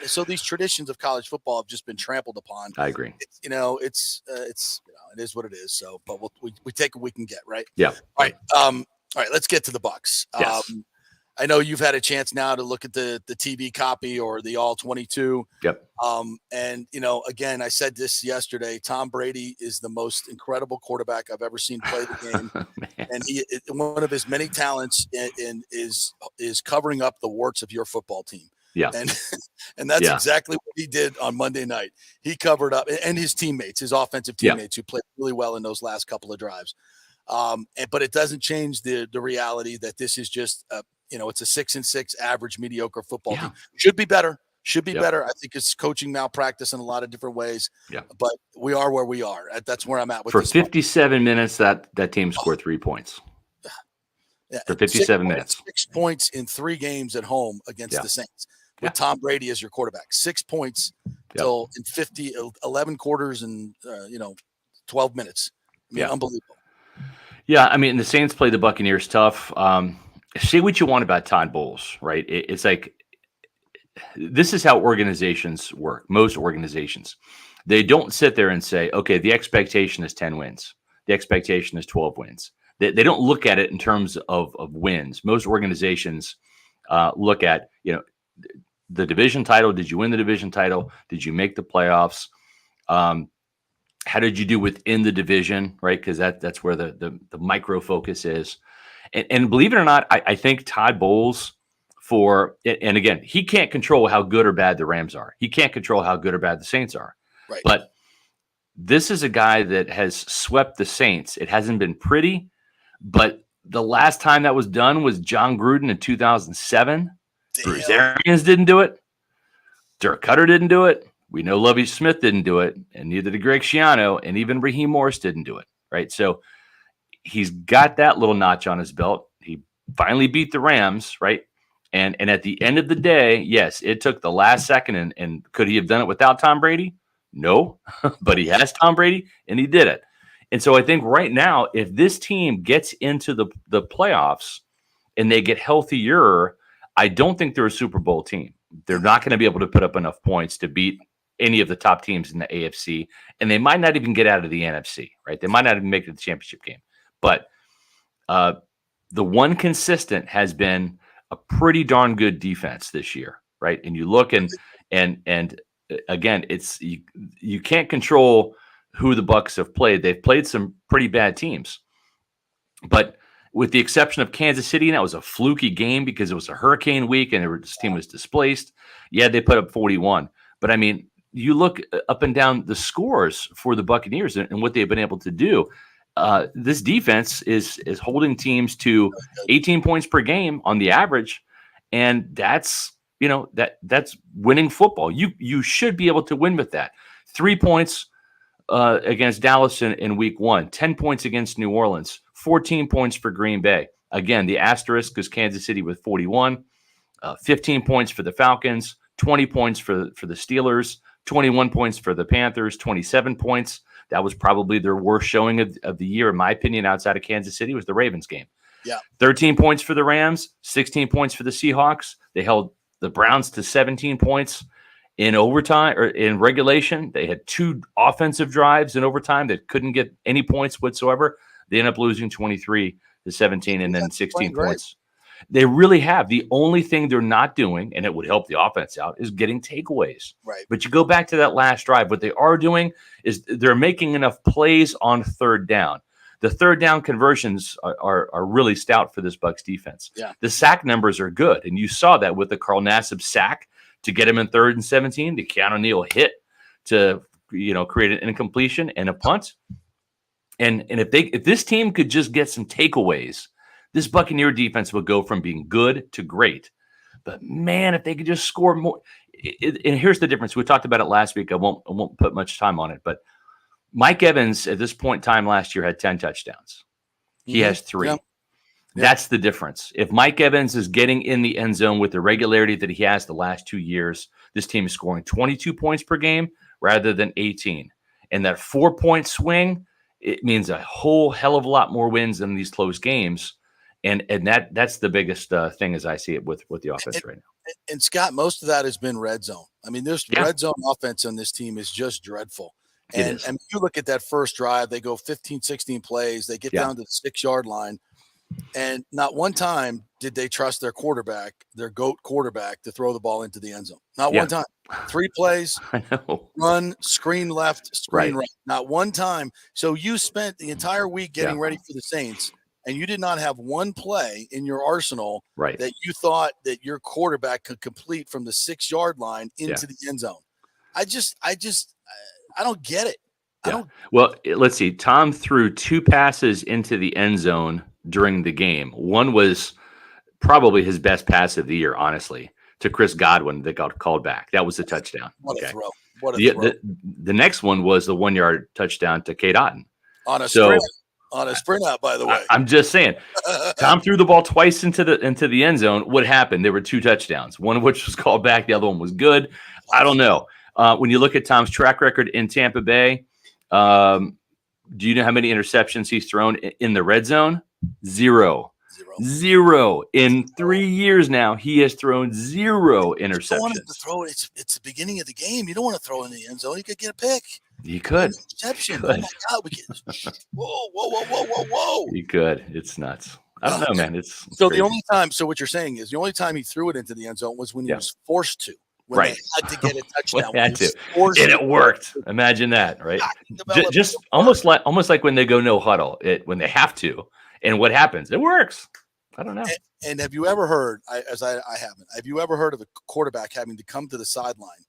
So these traditions of college football have just been trampled upon. I agree. It is what it is. So, but we take what we can get, right? Yeah. All right. All right. Let's get to the Bucs. Yes. I know you've had a chance now to look at the TV copy or the all 22. Yep. And again, I said this yesterday, Tom Brady is the most incredible quarterback I've ever seen play the game. And one of his many talents is covering up the warts of your football team. Yeah. And that's exactly what he did on Monday night. He covered up, and his teammates, his offensive teammates who played really well in those last couple of drives. But it doesn't change the reality that this is just it's a 6-6 average mediocre football team. Should be better. Better. I think it's coaching malpractice in a lot of different ways. Yeah. But we are where we are. That's where I'm at with this. For 57 minutes, that team scored 3 points. Yeah. For 57 minutes. 6 points in 3 games at home against the Saints. with Tom Brady as your quarterback. 6 points till in 11 quarters and 12 minutes. I mean, unbelievable. Yeah, I mean, the Saints played the Buccaneers tough. Say what you want about Todd Bowles, right? It's like this is how organizations work. Most organizations, they don't sit there and say, okay, the expectation is 10 wins. The expectation is 12 wins. They don't look at it in terms of wins. Most organizations look at, the division title. Did you win the division title? Did you make the playoffs? How did you do within the division, right? Because that's where the micro focus is. And believe it or not, I think Todd Bowles and again, he can't control how good or bad the Rams are. He can't control how good or bad the Saints are. Right. But this is a guy that has swept the Saints. It hasn't been pretty, but the last time that was done was John Gruden in 2007. Damn. Bruce Arians didn't do it. Dirk Cutter didn't do it. We know Lovie Smith didn't do it, and neither did Greg Schiano, and even Raheem Morris didn't do it, right? So he's got that little notch on his belt. He finally beat the Rams, right? And at the end of the day, yes, it took the last second, and could he have done it without Tom Brady? No, but he has Tom Brady, and he did it. And so I think right now, if this team gets into the playoffs and they get healthier, I don't think they're a Super Bowl team. They're not going to be able to put up enough points to beat any of the top teams in the AFC, and they might not even get out of the NFC, right? They might not even make it to the championship game. But the one consistent has been a pretty darn good defense this year, right? And you look and again, it's you can't control who the Bucs have played. They've played some pretty bad teams, but with the exception of Kansas City, and that was a fluky game because it was a hurricane week and this team was displaced. Yeah, they put up 41, but I mean, you look up and down the scores for the Buccaneers and what they've been able to do. This defense is holding teams to 18 points per game on the average, and that's that's winning football. You should be able to win with that. 3 points against Dallas in week 1, 10 points against New Orleans, 14 points for Green Bay. Again, the asterisk is Kansas City with 41, 15 points for the Falcons, 20 points for the Steelers, 21 points for the Panthers, 27 points. That was probably their worst showing of the year, in my opinion, outside of Kansas City, was the Ravens game. Yeah. 13 points for the Rams, 16 points for the Seahawks. They held the Browns to 17 points in overtime or in regulation. They had 2 offensive drives in overtime that couldn't get any points whatsoever. They ended up losing 23-17 and then 16 points. They really have. The only thing they're not doing, and it would help the offense out, is getting takeaways. Right. But you go back to that last drive. What they are doing is they're making enough plays on third down. The third down conversions are really stout for this Bucs defense. Yeah. The sack numbers are good, and you saw that with the Carl Nassib sack to get him in 3rd and 17. The Keanu Neal hit to create an incompletion and a punt. And if this team could just get some takeaways, this Buccaneer defense would go from being good to great. But man, if they could just score more, and here's the difference. We talked about it last week. I won't put much time on it, but Mike Evans at this point in time last year had 10 touchdowns. He has 3. Yeah. That's the difference. If Mike Evans is getting in the end zone with the regularity that he has the last 2 years, this team is scoring 22 points per game rather than 18. And that 4-point swing, it means a whole hell of a lot more wins in these close games. And that's the biggest thing as I see it with the offense right now. And Scott, most of that has been red zone. I mean, this red zone offense on this team is just dreadful. And you look at that first drive, they go 15, 16 plays. They get down to the 6-yard line. And not one time did they trust their quarterback, their GOAT quarterback, to throw the ball into the end zone. Not one time. 3 plays, I know. Run, screen left, screen right. Not one time. So you spent the entire week getting ready for the Saints, and you did not have one play in your arsenal that you thought that your quarterback could complete from the 6-yard line into the end zone. I don't get it. Well, let's see. Tom threw 2 passes into the end zone during the game. One was probably his best pass of the year, honestly, to Chris Godwin that got called back. That was a touchdown. What a throw. What a throw. The next one was the 1-yard touchdown to Kate Otten. On a scramble. on a sprint out, by the way. I'm just saying. Tom threw the ball twice into the end zone. What happened? There were 2 touchdowns, one of which was called back. The other one was good. I don't know. When you look at Tom's track record in Tampa Bay, do you know how many interceptions he's thrown in the red zone? Zero. In 3 years now, he has thrown 0 interceptions. You don't want him to throw it. It's the beginning of the game. You don't want to throw in the end zone. You could get a pick. He could. Interception. Oh my God! Whoa! He could. It's nuts. I don't know, man. It's so crazy. the only time. So what you're saying is the only time he threw it into the end zone was when he was forced to. When right. They had to get a touchdown. Had to. And it worked. Imagine that, right? Just almost like when they go no huddle. When they have to, and what happens? It works. I don't know. And have you ever heard? I haven't. Have you ever heard of a quarterback having to come to the sideline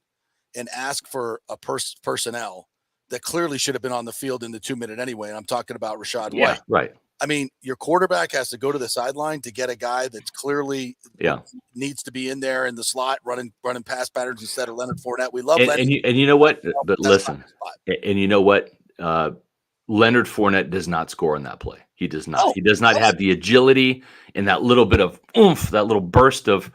and ask for a personnel that clearly should have been on the field in the 2-minute anyway? And I'm talking about Rachaad White. Right. I mean, your quarterback has to go to the sideline to get a guy that's clearly needs to be in there in the slot, running pass patterns instead of Leonard Fournette. We love Leonard. And you know what? But listen, and you know what? Leonard Fournette does not score on that play. He does not. He does not have the agility and that little bit of oomph, that little burst of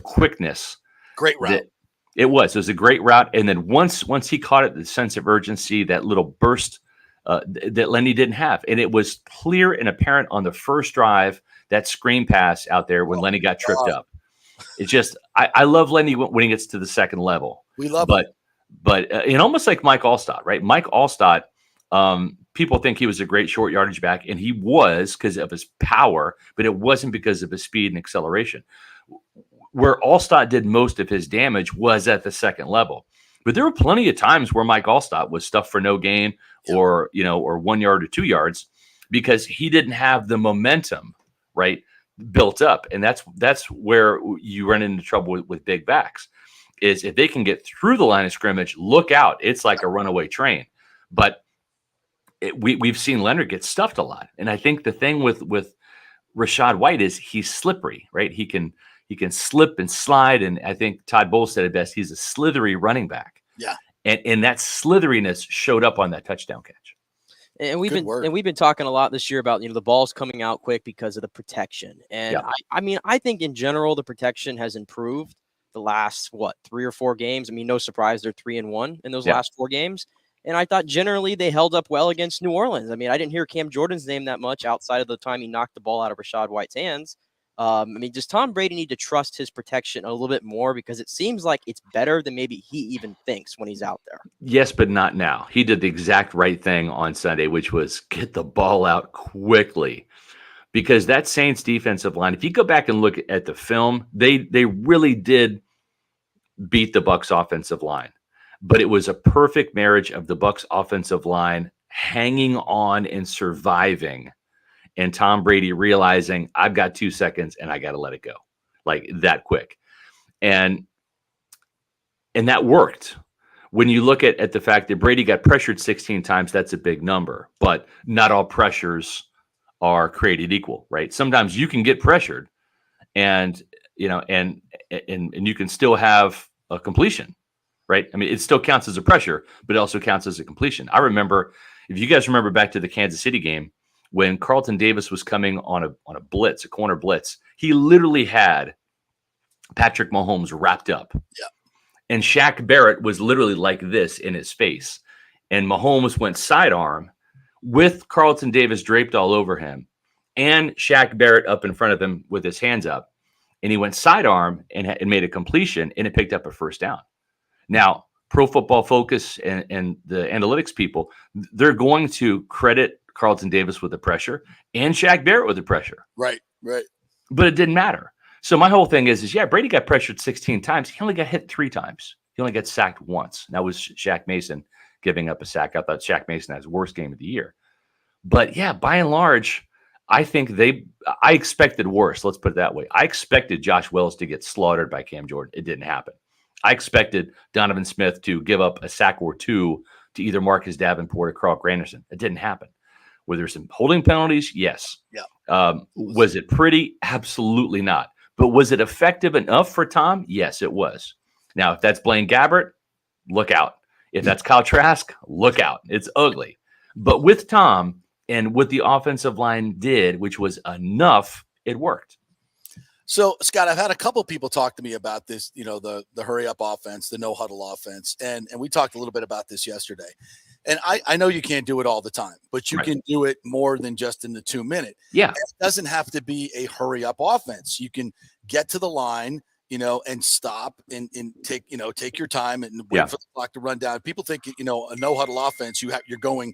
quickness. Great route. It was a great route. And then once he caught it, the sense of urgency, that little burst that Lenny didn't have. And it was clear and apparent on the first drive, that screen pass out there when Lenny got tripped up. It's just, I love Lenny when he gets to the second level. We love him. But and almost like Mike Allstott, right? Mike Allstott, people think he was a great short yardage back, and he was because of his power, but it wasn't because of his speed and acceleration. Where Allstott did most of his damage was at the second level. But there were plenty of times where Mike Allstott was stuffed for no gain or 1 yard or 2 yards because he didn't have the momentum, right, built up. And that's where you run into trouble with big backs, is if they can get through the line of scrimmage, look out. It's like a runaway train. But we've seen Leonard get stuffed a lot. And I think the thing with Rachaad White is he's slippery, right? He can slip and slide. And I think Todd Bowles said it best. He's a slithery running back. Yeah. And that slitheriness showed up on that touchdown catch. And we've been talking a lot this year about, the balls coming out quick because of the protection. And I think in general, the protection has improved the last 3 or 4 games. I mean, no surprise, they're 3-1 in those last 4 games. And I thought generally they held up well against New Orleans. I mean, I didn't hear Cam Jordan's name that much outside of the time he knocked the ball out of Rachaad White's hands. Does Tom Brady need to trust his protection a little bit more? Because it seems like it's better than maybe he even thinks when he's out there. Yes, but not now. He did the exact right thing on Sunday, which was get the ball out quickly. Because that Saints defensive line, if you go back and look at the film, they really did beat the Bucs offensive line. But it was a perfect marriage of the Bucs offensive line hanging on and surviving, and Tom Brady realizing I've got 2 seconds and I got to let it go like that quick. And that worked. When you look at the fact that Brady got pressured 16 times, that's a big number, but not all pressures are created equal, right? Sometimes you can get pressured and you can still have a completion, right? I mean, it still counts as a pressure, but it also counts as a completion. I remember, if you guys remember back to the Kansas City game, when Carlton Davis was coming on a blitz, a corner blitz, he literally had Patrick Mahomes wrapped up. Yeah. And Shaq Barrett was literally like this in his face. And Mahomes went sidearm with Carlton Davis draped all over him and Shaq Barrett up in front of him with his hands up. And he went sidearm and made a completion, and it picked up a first down. Now, Pro Football Focus and the analytics people, they're going to credit Carlton Davis with the pressure and Shaq Barrett with the pressure. Right. But it didn't matter. So my whole thing is Brady got pressured 16 times. He only got hit 3 times. He only got sacked once. That was Shaq Mason giving up a sack. I thought Shaq Mason had his worst game of the year. But yeah, by and large, I think I expected worse. Let's put it that way. I expected Josh Wells to get slaughtered by Cam Jordan. It didn't happen. I expected Donovan Smith to give up a sack or 2 to either Marcus Davenport or Carl Granderson. It didn't happen. Were there some holding penalties? Yes. Yeah. Was it pretty? Absolutely not. But was it effective enough for Tom? Yes, it was. Now, if that's Blaine Gabbert, look out. If that's Kyle Trask, look out. It's ugly. But with Tom, And what the offensive line did, which was enough, it worked. So, Scott, I've had a couple people talk to me about this, the hurry up offense, the no huddle offense. And we talked a little bit about this yesterday. And I know you can't do it all the time, but you can do it more than just in the 2 minute. Yeah. And it doesn't have to be a hurry up offense. You can get to the line, and stop and take your time and wait for the clock to run down. People think, a no huddle offense, you're going,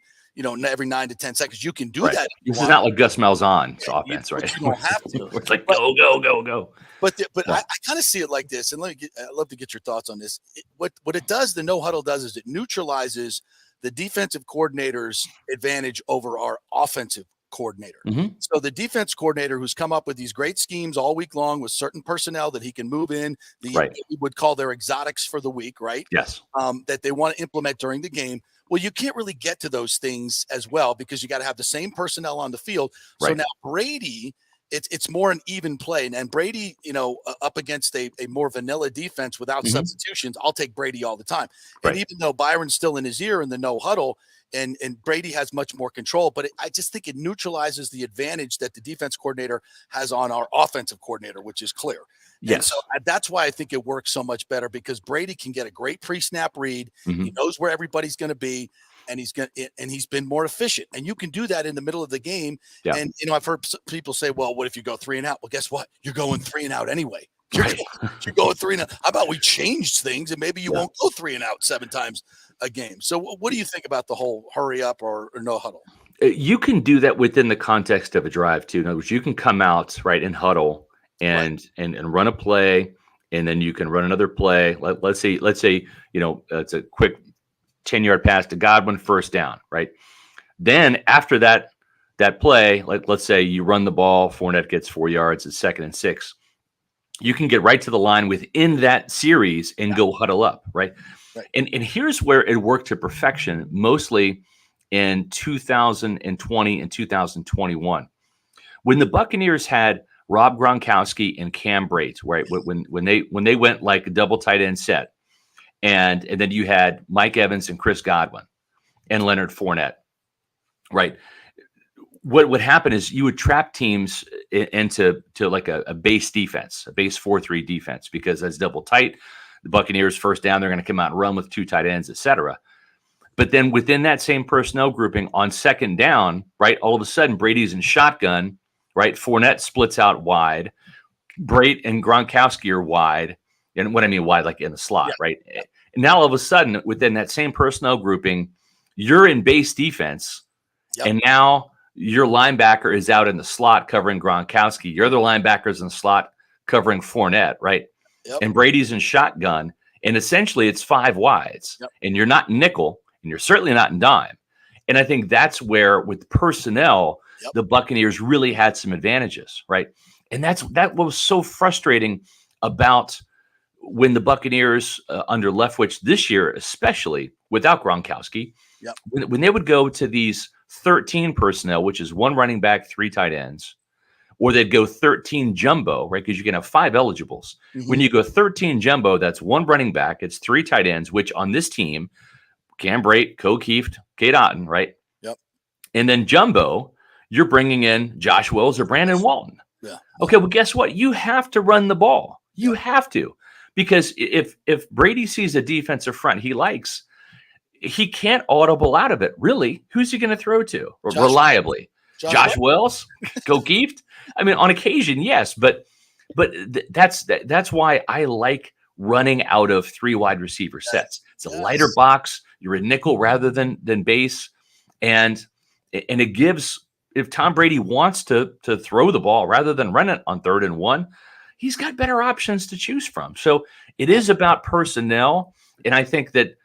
every 9 to 10 seconds. You can do that. This is not like Gus Malzahn's offense, right? You don't have to. It's like go, go, go, go. But I kind of see it like this, and I'd love to get your thoughts on this. What it does, the no huddle does, is it neutralizes the defensive coordinator's advantage over our offensive coordinator. Mm-hmm. So the defense coordinator, who's come up with these great schemes all week long with certain personnel that he can move in, we would call their exotics for the week, right? Yes. That they want to implement during the game. Well, you can't really get to those things as well because you got to have the same personnel on the field. So now Brady, it's more an even play. And Brady, up against a more vanilla defense without substitutions, I'll take Brady all the time. And even though Byron's still in his ear in the no huddle, and Brady has much more control, but I just think it neutralizes the advantage that the defense coordinator has on our offensive coordinator, which is clear. Yes. And so that's why I think it works so much better, because Brady can get a great pre-snap read. He knows where everybody's going to be, and he's been more efficient. And you can do that in the middle of the game. Yeah. And I've heard people say, "Well, what if you go 3 and out?" Well, guess what? You're going 3 and out anyway. You're going 3 and out. How about we change things and maybe you won't go 3 and out 7 times a game? So, what do you think about the whole hurry up or no huddle? You can do that within the context of a drive too. In other words, you can come out and huddle and run a play, and then you can run another play. Let's say it's a quick 10-yard pass to Godwin, first down, right? Then after that play, let's say you run the ball, Fournette gets 4 yards, it's 2nd and 6. You can get right to the line within that series and go huddle up, right? And here's where it worked to perfection, mostly in 2020 and 2021. When the Buccaneers had Rob Gronkowski and Cam Brate, right? When they went like a double tight end set, and then you had Mike Evans and Chris Godwin and Leonard Fournette, right? What would happen is you would trap teams into like a base defense, a base 4-3 defense, because that's double tight. The Buccaneers first down, they're going to come out and run with 2 tight ends, etc. But then within that same personnel grouping on 2nd down, right, all of a sudden Brady's in shotgun, right? Fournette splits out wide. Brate and Gronkowski are wide. And what I mean wide, like in the slot, right? And now all of a sudden within that same personnel grouping, you're in base defense. And now your linebacker is out in the slot covering Gronkowski. Your other linebacker's in the slot covering Fournette, right? And Brady's in shotgun. And essentially it's 5 wides. And you're not in nickel, and you're certainly not in dime. And I think that's where, with personnel, the Buccaneers really had some advantages, right? And that was so frustrating about when the Buccaneers under Leftwich this year, especially without Gronkowski, when they would go to these 13 personnel, which is 1 running back, 3 tight ends, or they'd go 13 jumbo, right? Because you can have 5 eligibles. When you go 13 jumbo, that's 1 running back, it's 3 tight ends, which on this team, Cam Brate, Kieft, Cade Otton, right? And then jumbo, you're bringing in Josh Wells or Brandon Walton. Okay, well, guess what? You have to run the ball. You have to. Because if Brady sees a defensive front he likes, he can't audible out of it. Really, who's he going to throw to reliably? Josh Wells, Kieft. I mean, on occasion, yes, but that's why I like running out of 3 wide receiver sets. It's a lighter box. You're a nickel rather than base, and it gives, if Tom Brady wants to throw the ball rather than run it on 3rd and 1, he's got better options to choose from. So it is about personnel, and I think that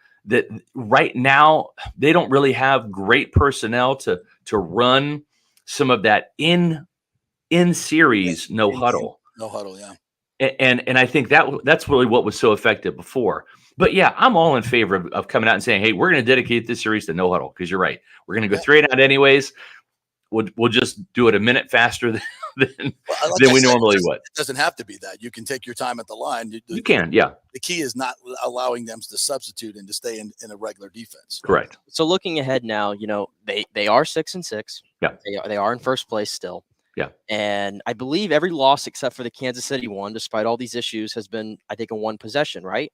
right now they don't really have great personnel to run some of that in series no huddle. No huddle, And I think that's really what was so effective before. But yeah, I'm all in favor of coming out and saying, hey, we're going to dedicate this series to no huddle, because you're right. We're going to go 3 and out anyways. We'll just do it a minute faster than we normally would. It doesn't have to be that. You can take your time at the line. You can, yeah. The key is not allowing them to substitute and to stay in a regular defense. Correct. So looking ahead now, they are 6 and 6. Yeah. They are in first place still. Yeah. And I believe every loss except for the Kansas City one, despite all these issues, has been, I think, a one possession, right?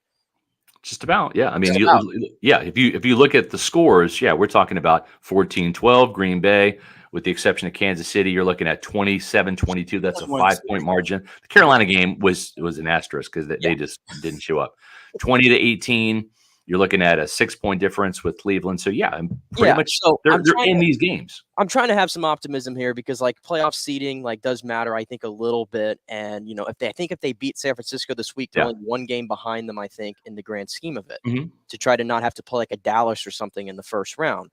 Just about. Yeah. I mean, Just about. if you look at the scores, yeah, we're talking about 14-12 Green Bay, with the exception of Kansas City. You're looking at 27-22. That's a 5-point margin. The Carolina game was an asterisk because they just didn't show up. 20-18. You're looking at a 6-point difference with Cleveland. So yeah, pretty much they're in these games. I'm trying to have some optimism here because like playoff seeding like does matter, I think, a little bit. And if they beat San Francisco this week, they're only one game behind them, I think, in the grand scheme of it, to try to not have to play like a Dallas or something in the first round.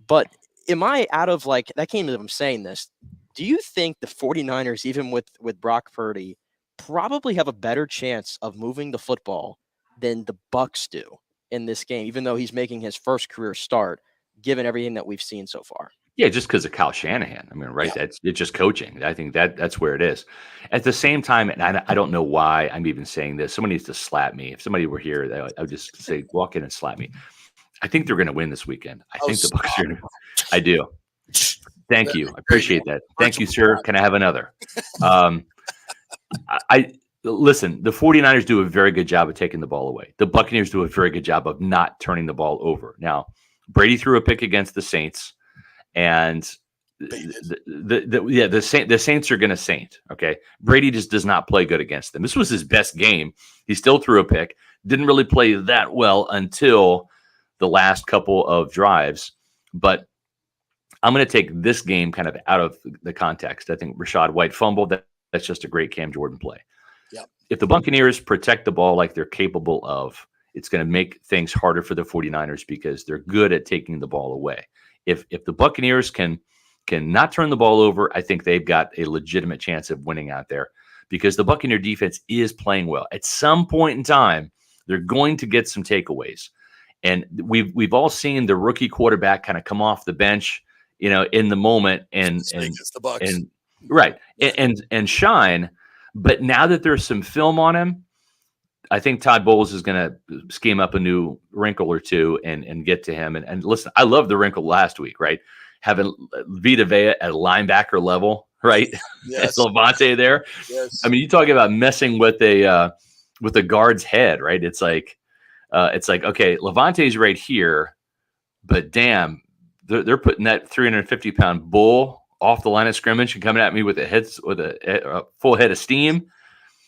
But am I out of like that game that I'm saying this? Do you think the 49ers, even with Brock Purdy, probably have a better chance of moving the football than the Bucs do in this game, even though he's making his first career start, given everything that we've seen so far? Yeah, just because of Kyle Shanahan. I mean, right? Yeah. It's just coaching. I think that's where it is. At the same time, and I don't know why I'm even saying this. Someone needs to slap me. If somebody were here, I would just say, walk in and slap me. I think they're going to win this weekend. I think the Bucs are going to. I do. Thank you. I appreciate that. Thank you, sir. Can I have another? Listen, the 49ers do a very good job of taking the ball away. The Buccaneers do a very good job of not turning the ball over. Now, Brady threw a pick against the Saints, and the Saints are going to Saint. Okay, Brady just does not play good against them. This was his best game. He still threw a pick. Didn't really play that well until the last couple of drives. But I'm going to take this game kind of out of the context. I think Rachaad White fumbled. That's just a great Cam Jordan play. Yep. If the Buccaneers protect the ball like they're capable of, it's going to make things harder for the 49ers because they're good at taking the ball away. If the Buccaneers can not turn the ball over, I think they've got a legitimate chance of winning out there because the Buccaneer defense is playing well. At some point in time, they're going to get some takeaways. And we've all seen the rookie quarterback kind of come off the bench, in the moment and the Bucs. And right and shine. But now that there's some film on him, I think Todd Bowles is going to scheme up a new wrinkle or two and get to him. And listen, I love the wrinkle last week, right? Having Vita Vea at a linebacker level, right? Yes. Levante there. Yes. I mean, you talk about messing with a guard's head, right? It's like, okay, Levante's right here, but damn, they're putting that 350-pound bull off the line of scrimmage and coming at me with a full head of steam.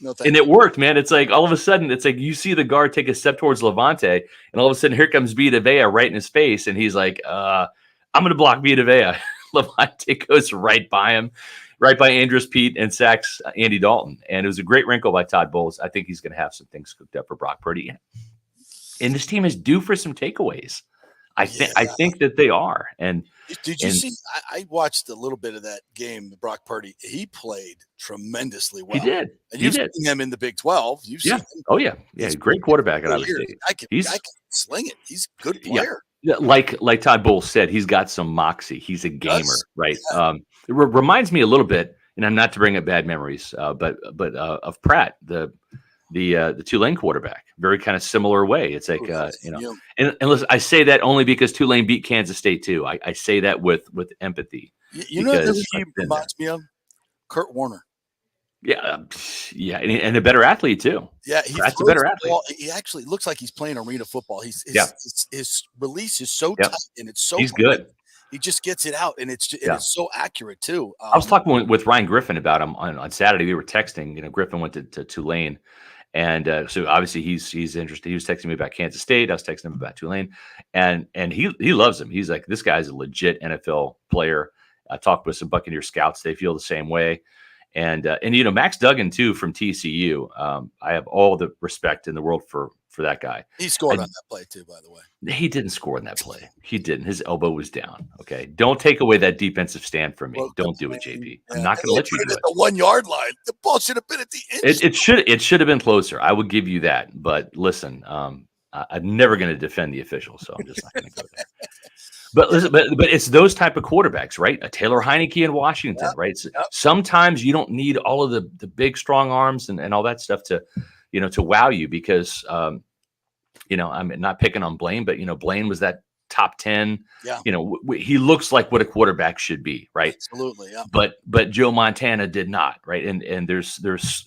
No, and it worked, man. It's like all of a sudden, it's like you see the guard take a step towards Levante, and all of a sudden, here comes Vita Vea right in his face, and he's like, "I'm going to block Vita Vea." Levante goes right by him, right by Andrus Peat, and sacks Andy Dalton. And it was a great wrinkle by Todd Bowles. I think he's going to have some things cooked up for Brock Purdy, and this team is due for some takeaways. I think that they are. And did you see? I watched a little bit of that game. Brock Purdy, he played tremendously well. He did. And you've seen him in the Big 12. You've seen him. Oh yeah. He's a great quarterback at Iowa State. I can sling it. He's a good player. Yeah. Like Todd Bowles said, he's got some moxie. He's a gamer, right? Yeah. It reminds me a little bit, and I'm not to bring up bad memories, but of Pratt, the Tulane quarterback, very kind of similar way. It's like, and listen, I say that only because Tulane beat Kansas State too. I say that with empathy. You know who he reminds me of? Kurt Warner. Yeah. And a better athlete too. Yeah. That's a better athlete. He actually looks like he's playing arena football. His release is so tight and it's so he's good. He just gets it out, and it's so accurate too. I was talking with Ryan Griffin about him on Saturday. We were texting. Griffin went to Tulane. And so obviously he's interested. He was texting me about Kansas State. I was texting him about Tulane, and he loves him. He's like, this guy's a legit NFL player. I talked with some Buccaneer scouts; they feel the same way. And Max Duggan too from TCU. I have all the respect in the world for that guy. He scored on that play too, by the way. He didn't score on that play. He didn't. His elbow was down. Okay, don't take away that defensive stand from me. Don't do it, JP. I'm not going to let you do it. At the 1 yard line, the ball should have been at the end. It should have been closer. I would give you that. But listen, I'm never going to defend the officials, so I'm just not going to go there. But listen, but it's those type of quarterbacks, right? A Taylor Heineke in Washington, right? So sometimes you don't need all of the big strong arms and all that stuff to wow you because I'm not picking on Blaine, but Blaine was that top 10. Yeah. He looks like what a quarterback should be, right? Absolutely, yeah. But Joe Montana did not, right? And there's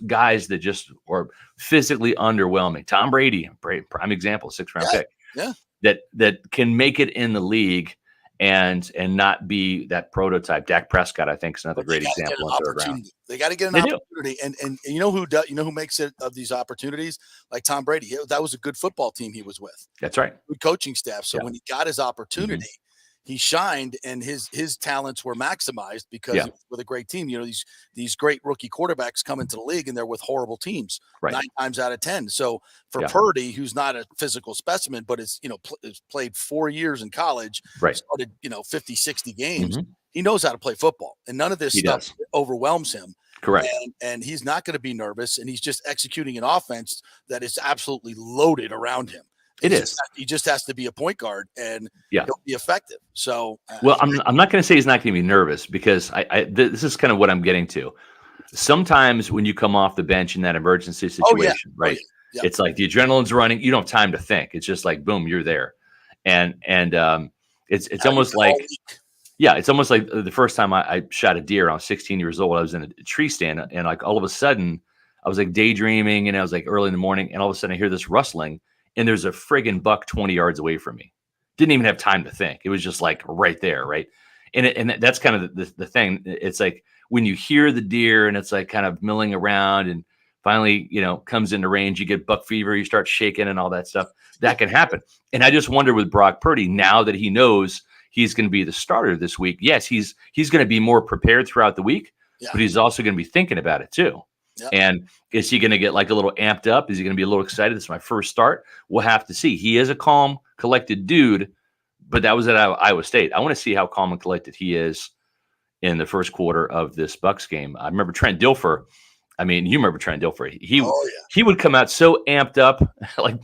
guys that just are physically underwhelming. Tom Brady, prime example, 6th-round pick. Yeah. That can make it in the league and not be that prototype. Dak Prescott, I think, is another great example in 3rd round. They got to get an opportunity, and you know who does? You know who makes it of these opportunities? Like Tom Brady. That was a good football team he was with. That's right. Good coaching staff. So when he got his opportunity, he shined, and his talents were maximized because he was with a great team. These great rookie quarterbacks come into the league, and they're with horrible teams 9 times out of 10. So for Purdy, who's not a physical specimen, but is played 4 years in college, started 50, 60 games. He knows how to play football, and none of this stuff overwhelms him. Correct. And he's not going to be nervous, and he's just executing an offense that is absolutely loaded around him. He just has to be a point guard, and he'll be effective. So, I'm not going to say he's not going to be nervous, because this is kind of what I'm getting to. Sometimes when you come off the bench in that emergency situation, right? Yeah. It's like the adrenaline's running. You don't have time to think. It's just like, boom, you're there. And it's almost like, it's almost like the first time I shot a deer. I was 16 years old. I was in a tree stand, and like all of a sudden I was like daydreaming, and I was like early in the morning, and all of a sudden I hear this rustling, and there's a friggin' buck 20 yards away from me. Didn't even have time to think. It was just like right there, right? And that's kind of the thing. It's like when you hear the deer and it's like kind of milling around, and finally, comes into range, you get buck fever, you start shaking and all that stuff. That can happen. And I just wonder with Brock Purdy, now that he knows he's going to be the starter this week, yes, he's going to be more prepared throughout the week, but he's also going to be thinking about it too. Yep. And is he going to get like a little amped up? Is he going to be a little excited? This is my first start. We'll have to see. He is a calm, collected dude, but that was at Iowa State. I want to see how calm and collected he is in the first quarter of this Bucs game. I remember Trent Dilfer. I mean, you remember Trent Dilfer. He would come out so amped up, like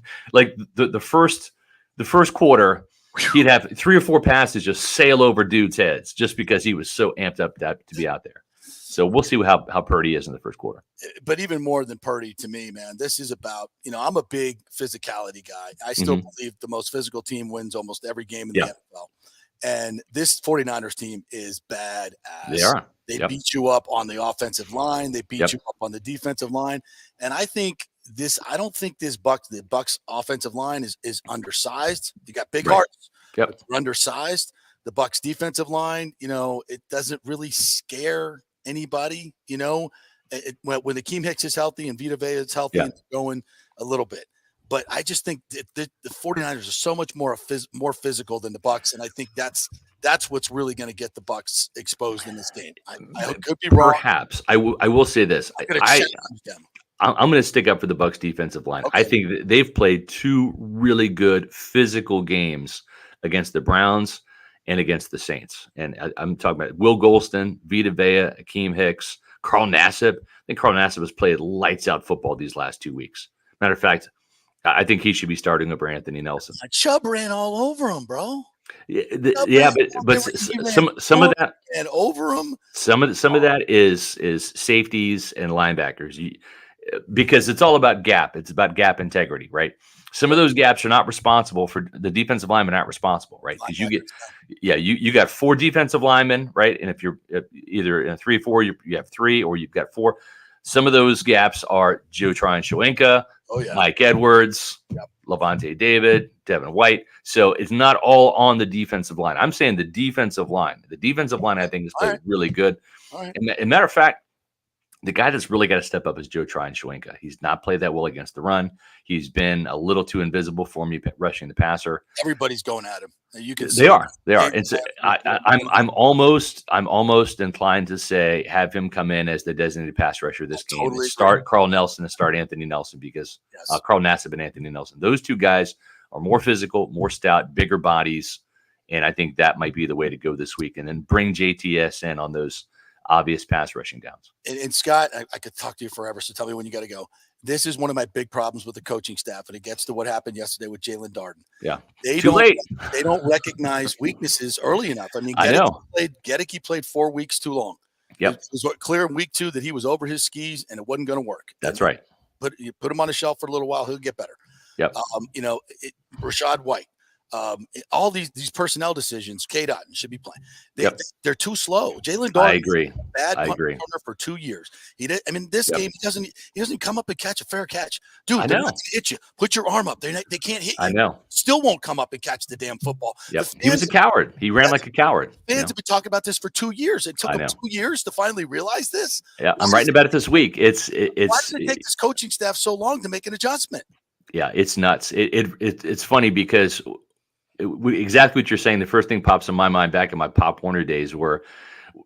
the first quarter, he'd have 3 or 4 passes just sail over dudes' heads just because he was so amped up to be out there. So we'll see how Purdy is in the first quarter. But even more than Purdy, to me, man, this is about, I'm a big physicality guy. I still believe the most physical team wins almost every game in the NFL. And this 49ers team is badass. They are. They beat you up on the offensive line. They beat you up on the defensive line. And I don't think the Bucs offensive line is undersized. You got big hearts. Yep. They're undersized. The Bucs defensive line, it doesn't really scare anybody, when Akeem Hicks is healthy and Vita Vea is healthy, and going a little bit. But I just think the 49ers are so much more physical than the Bucs, and I think that's what's really going to get the Bucs exposed in this game. I could be wrong. Perhaps. I will say this. I'm going to stick up for the Bucs defensive line. Okay. I think that they've played 2 really good physical games against the Browns and against the Saints. And I'm talking about Will Golston, Vita Vea, Akeem Hicks, Carl Nassib. I think Carl Nassib has played lights out football these last 2 weeks. Matter of fact, I think he should be starting over Anthony Nelson. Chubb ran all over him, bro. But some of that and over him. Some of that is safeties and linebackers, because it's all about gap. It's about gap integrity, right? Some of those gaps are not responsible for the defensive linemen. Not responsible, right? Because you got 4 defensive linemen, right? And if you're either in a 3-4, you have 3, or you've got 4. Some of those gaps are Joe Tryon-Shoyinka, Mike Edwards, Levante David, Devin White. So it's not all on the defensive line. I'm saying the defensive line. The defensive line, I think, is played really good. And as a matter of fact, the guy that's really got to step up is Joe Tryon-Shoyinka. He's not played that well against the run. He's been a little too invisible for me rushing the passer. Everybody's going at him. You can They are. And so I'm almost inclined to say have him come in as the designated pass rusher this game. Totally start Carl Nelson and start Anthony Nelson, because Carl Nassib and Anthony Nelson. Those 2 guys are more physical, more stout, bigger bodies, and I think that might be the way to go this week. And then bring JTS in on those obvious pass rushing downs. And Scott, I could talk to you forever, so tell me when you got to go. This is one of my big problems with the coaching staff, and it gets to what happened yesterday with Jalen Darden. Yeah, They don't recognize weaknesses early enough. I mean, Gedeke played 4 weeks too long. Yep. It was clear in week 2 that he was over his skis and it wasn't going to work. That's right. But you put him on the shelf for a little while, he'll get better. Yep. Rashad White. All these personnel decisions, K-Dot should be playing. They're too slow. Jalen Darden, I agree. Bad I punt agree. returner for 2 years. He did. I mean, this game he doesn't come up and catch a fair catch, dude. I They're know. not gonna hit you. Put your arm up. They can't hit you. I know. Still won't come up and catch the damn football. Yep. He was a coward. He ran like a coward. Fans have been talking about this for 2 years. It took I them know. 2 years to finally realize this. Yeah, I'm writing about it this week. Why did it take this coaching staff so long to make an adjustment? Yeah, it's nuts. It's funny because exactly what you're saying. The first thing pops in my mind back in my Pop Warner days were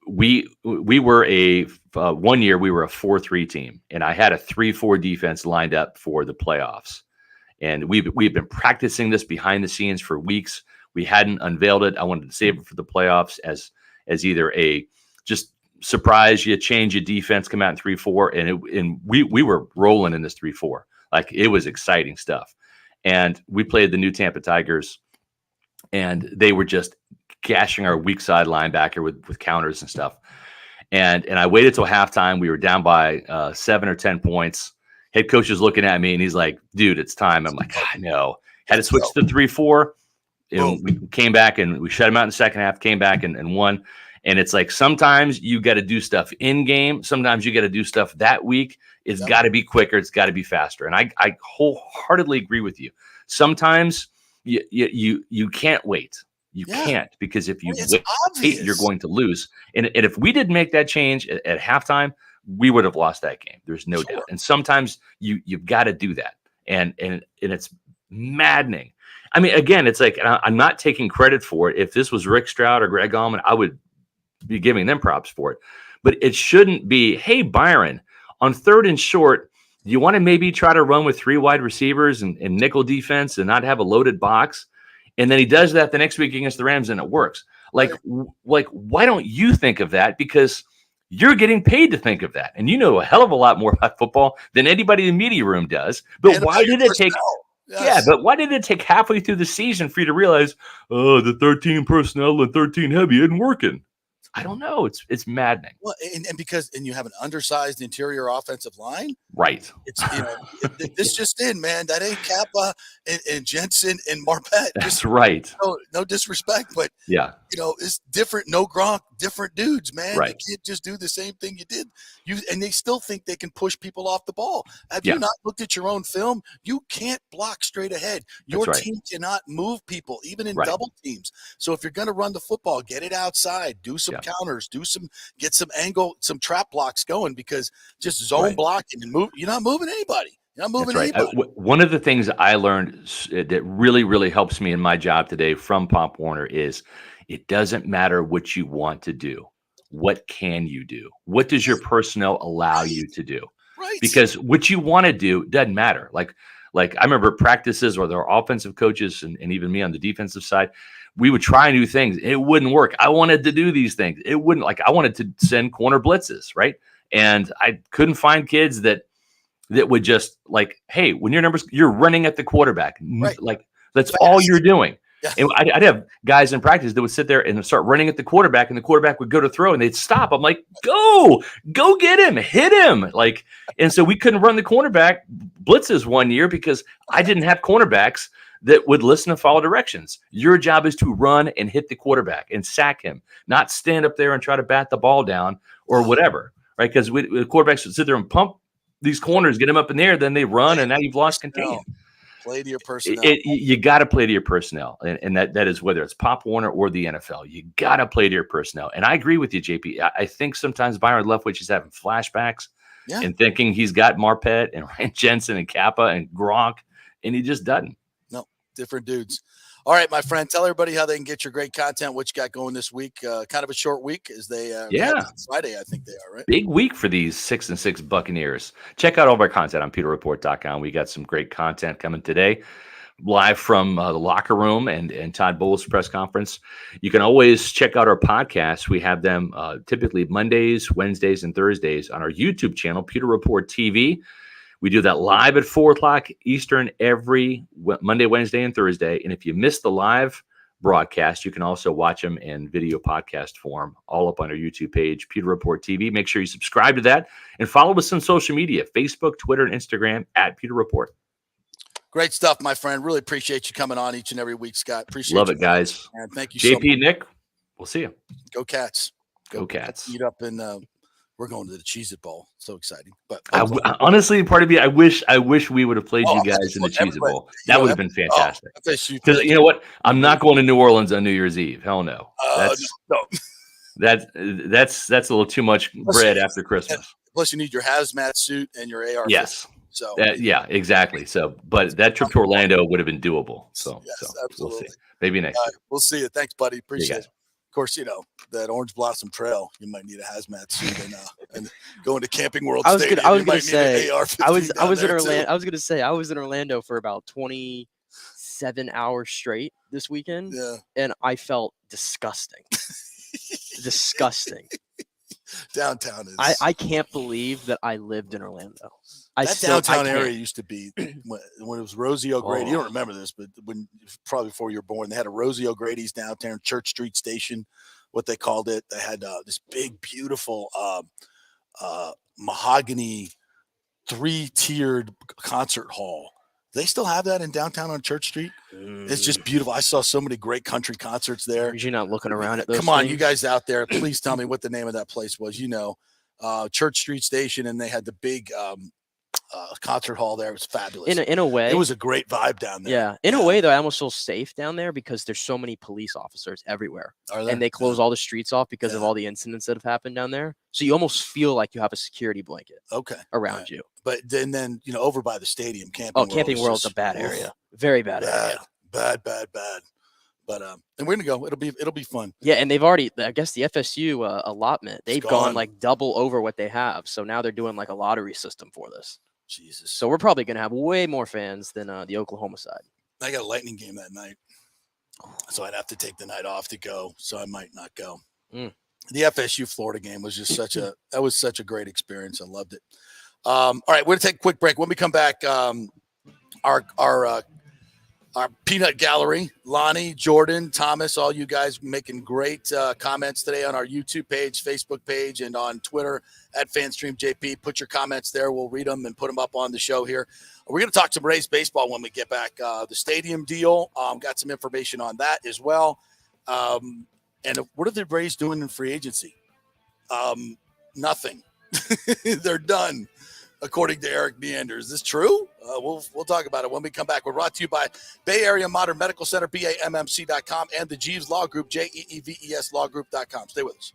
we were a 1 year we were a 4-3 team, and I had a 3-4 defense lined up for the playoffs, and we've been practicing this behind the scenes for weeks. We hadn't unveiled it. I wanted to save it for the playoffs as either a just surprise, you change your defense, come out in 3-4, and we were rolling in this 3-4. Like, it was exciting stuff. And we played the new Tampa Tigers, and they were just gashing our weak side linebacker with counters and stuff. And I waited till halftime. We were down by 7 or 10 points. Head coach is looking at me, and he's like, dude, it's time. I'm like, I know. Had to switch to 3-4. And we came back, and we shut them out in the second half, came back and won. And it's like, sometimes you got to do stuff in game. Sometimes you got to do stuff that week. It's got to be quicker. It's got to be faster. And I wholeheartedly agree with you. Sometimes you can't wait. You can't, because if you wait, you're going to lose. And if we didn't make that change at halftime, we would have lost that game. There's no doubt. And sometimes you've got to do that. And it's maddening. I mean, again, it's like, I'm not taking credit for it. If this was Rick Stroud or Greg Allman, I would be giving them props for it. But it shouldn't be, hey, Byron, on 3rd and short, you want to maybe try to run with 3 wide receivers and nickel defense and not have a loaded box. And then he does that the next week against the Rams, and it works. Like, why don't you think of that? Because you're getting paid to think of that. And you know a hell of a lot more about football than anybody in the media room does. But why did it take... Yes. Yeah, but why did it take halfway through the season for you to realize, the 13 personnel and 13 heavy isn't working? I don't know. It's maddening. Well, and because you have an undersized interior offensive line, right? It's this just in, man. That ain't Kappa and Jensen and Marpet. That's right. No disrespect, but yeah, it's different. No Gronk, different dudes, man. Right. You can't just do the same thing you did. And they still think they can push people off the ball. Have you not looked at your own film? You can't block straight ahead. Your team cannot move people, even in double teams. So if you're going to run the football, get it outside. Do some counters. Get some angle, some trap blocks going, because just zone blocking and move. You're not moving anybody. You're not moving anybody. One of the things I learned that really, really helps me in my job today from Pop Warner is it doesn't matter what you want to do. What can you do? What does your personnel allow you to do? Right. Because what you want to do doesn't matter. Like I remember practices where there are offensive coaches and even me on the defensive side, we would try new things. It wouldn't work. I wanted to do these things. It wouldn't. Like, I wanted to send corner blitzes, right? And I couldn't find kids that would just like, hey, when you're running at the quarterback. Right. Like, that's all you're doing. Yeah. And I'd have guys in practice that would sit there and start running at the quarterback, and the quarterback would go to throw, and they'd stop. I'm like, go get him, hit him. Like, and so we couldn't run the cornerback blitzes 1 year because I didn't have cornerbacks that would listen and follow directions. Your job is to run and hit the quarterback and sack him, not stand up there and try to bat the ball down or whatever, right? Because the quarterbacks would sit there and pump these corners, get them up in the air, then they run, and now you've lost contain. Play to your personnel. You got to play to your personnel, and that is whether it's Pop Warner or the NFL. You got to play to your personnel. And I agree with you, JP. I think sometimes Byron Leftwich is having flashbacks and thinking he's got Marpet and Ryan Jensen and Kappa and Gronk, and he just doesn't. No, different dudes. All right, my friend, tell everybody how they can get your great content, what you got going this week. Kind of a short week as they Friday, I think they are, right? Big week for these 6-6 Buccaneers. Check out all of our content on PeterReport.com. We got some great content coming today, live from the locker room and Todd Bowles' press conference. You can always check out our podcasts. We have them typically Mondays, Wednesdays, and Thursdays on our YouTube channel, Peter Report TV. We do that live at 4 o'clock Eastern every Monday, Wednesday, and Thursday. And if you miss the live broadcast, you can also watch them in video podcast form, all up on our YouTube page, Peter Report TV. Make sure you subscribe to that and follow us on social media, Facebook, Twitter, and Instagram at Peter Report. Great stuff, my friend. Really appreciate you coming on each and every week, Scott. Appreciate Love you, it, guys. And thank you JP, so much. Nick, we'll see you. Go Cats. Go Cats. Meet up in we're going to the Cheez-It Bowl. So exciting. But honestly, part of me, I wish we would have played you guys in the Cheez-It Bowl. That would have been fantastic. Because you know what? I'm not going to New Orleans on New Year's Eve. Hell no. That's a little too much bread after Christmas. Plus, you need your hazmat suit and your AR. Yes. So yeah, exactly. So, but that trip to Orlando would have been doable. So, yes, we'll see. Maybe next year. We'll see you. Thanks, buddy. Appreciate it. Of course, that Orange Blossom Trail, you might need a hazmat suit and going to Camping World Stadium. I was going to say, I was in Orlando for about 27 hours straight this weekend. Yeah. And I felt disgusting. Disgusting. Downtown is. I can't believe that I lived in Orlando. Downtown area used to be when it was Rosie O'Grady. You don't remember this, but probably before you were born, they had a Rosie O'Grady's downtown Church Street Station, what they called it. They had this big, beautiful mahogany 3-tiered concert hall. They still have that in downtown on Church Street. It's just beautiful. I saw so many great country concerts there. You're not looking around at those. Come on, you guys out there, please tell me what the name of that place was. Church Street Station, and they had the big concert hall there. It was fabulous. In a way, it was a great vibe down there. Yeah. In a way, though, I almost feel safe down there because there's so many police officers everywhere. Are there? And they close all the streets off because of all the incidents that have happened down there. So you almost feel like you have a security blanket around you. But then over by the stadium, Camping World's a bad area. Very bad area. Bad. But and we're gonna go. It'll be fun. Yeah, and they've already, I guess, the FSU allotment. They've gone like double over what they have. So now they're doing like a lottery system for this. Jesus. So we're probably gonna have way more fans than the Oklahoma side. I got a Lightning game that night, so I'd have to take the night off to go. So I might not go. The FSU Florida game was just such a great experience. I loved it. All right, we're gonna take a quick break. When we come back, our peanut gallery, Lonnie, Jordan, Thomas, all you guys making great comments today on our YouTube page, Facebook page, and on Twitter at FanstreamJP. Put your comments there. We'll read them and put them up on the show here. We're going to talk some Rays baseball when we get back. The stadium deal, got some information on that as well. And what are the Rays doing in free agency? Nothing. They're done, according to Eric Neander. Is this true? We'll talk about it when we come back. We're brought to you by Bay Area Modern Medical Center, BAMMC.com, and the Jeeves Law Group, JEEVES Lawgroup.com. Stay with us.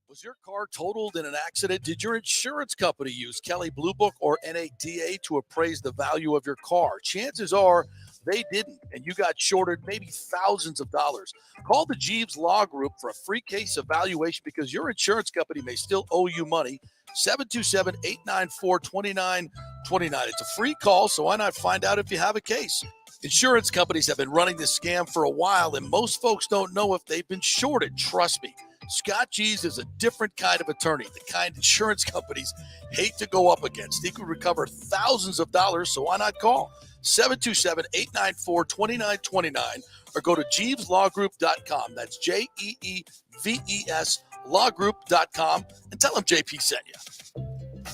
Was your car totaled in an accident? Did your insurance company use Kelley Blue Book or NADA to appraise the value of your car? Chances are they didn't, and you got shorted maybe thousands of dollars. Call the Jeeves Law Group for a free case evaluation because your insurance company may still owe you money. 727-894-2929. It's a free call, so why not find out if you have a case? Insurance companies have been running this scam for a while, and most folks don't know if they've been shorted. Trust me. Scott Jeeves is a different kind of attorney, the kind insurance companies hate to go up against. He could recover thousands of dollars, so why not call? 727-894-2929 or go to JeevesLawGroup.com. That's JEEVES Lawgroup.com and tell them JP sent you.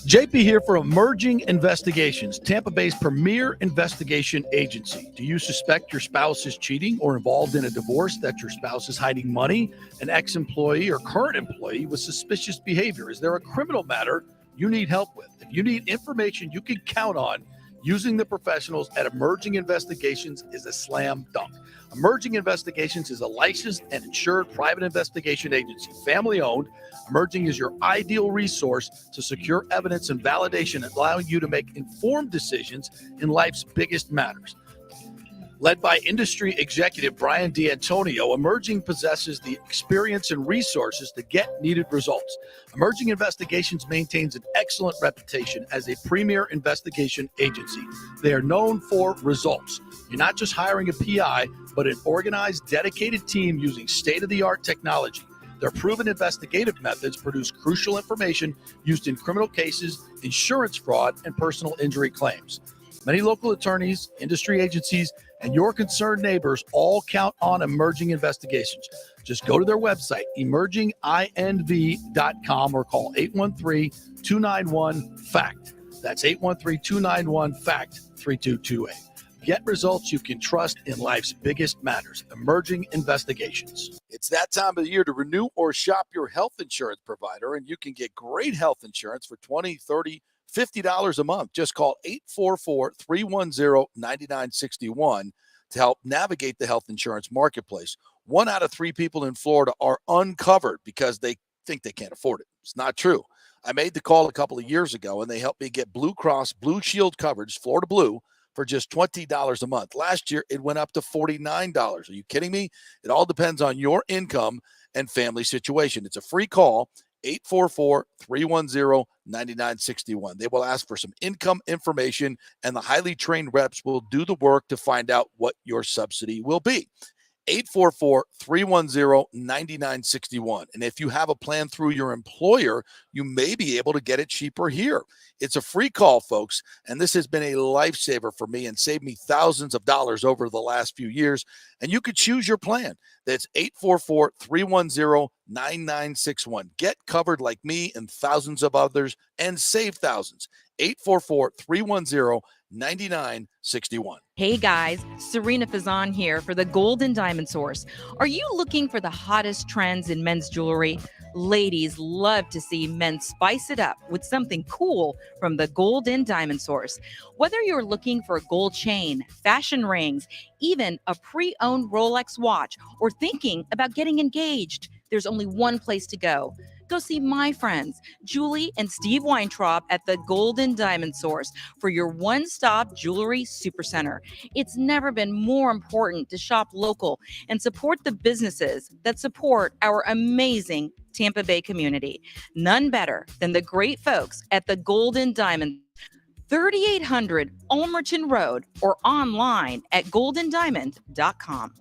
JP here for Emerging Investigations, Tampa Bay's premier investigation agency. Do you suspect your spouse is cheating or involved in a divorce, that your spouse is hiding money, an ex-employee or current employee with suspicious behavior? Is there a criminal matter you need help with? If you need information you can count on, using the professionals at Emerging Investigations is a slam dunk. Emerging Investigations is a licensed and insured private investigation agency, family-owned. Emerging is your ideal resource to secure evidence and validation, allowing you to make informed decisions in life's biggest matters. Led by industry executive Brian D'Antonio, Emerging possesses the experience and resources to get needed results. Emerging Investigations maintains an excellent reputation as a premier investigation agency. They are known for results. You're not just hiring a PI, but an organized, dedicated team using state-of-the-art technology. Their proven investigative methods produce crucial information used in criminal cases, insurance fraud, and personal injury claims. Many local attorneys, industry agencies, and your concerned neighbors all count on Emerging Investigations. Just go to their website, emerginginv.com, or call 813-291-FACT. That's 813-291-FACT-3228. Get results you can trust in life's biggest matters. Emerging Investigations. It's that time of the year to renew or shop your health insurance provider, and you can get great health insurance for $20, $30, $50 a month. Just call 844-310-9961 to help navigate the health insurance marketplace. 1 out of 3 people in Florida are uncovered because they think they can't afford it. It's not true. I made the call a couple of years ago, and they helped me get Blue Cross Blue Shield coverage, Florida Blue, for just $20 a month. Last year, it went up to $49. Are you kidding me? It all depends on your income and family situation. It's a free call, 844-310-9961. They will ask for some income information, and the highly trained reps will do the work to find out what your subsidy will be. 844-310-9961. And if you have a plan through your employer, you may be able to get it cheaper here. It's a free call, folks, and this has been a lifesaver for me and saved me thousands of dollars over the last few years. And you could choose your plan. That's 844-310-9961. Get covered like me and thousands of others and save thousands. 844-310-9961. Hey guys, Serena Fazan here for the Gold and Diamond Source. Are you looking for the hottest trends in men's jewelry? Ladies love to see men spice it up with something cool from the Gold and Diamond Source. Whether you're looking for a gold chain, fashion rings, even a pre-owned Rolex watch, or thinking about getting engaged, there's only one place to go. Go see my friends, Julie and Steve Weintraub at the Gold and Diamond Source for your one-stop jewelry supercenter. It's never been more important to shop local and support the businesses that support our amazing Tampa Bay community. None better than the great folks at the Gold and Diamond, 3800 Ulmerton Road, or online at goldendiamond.com.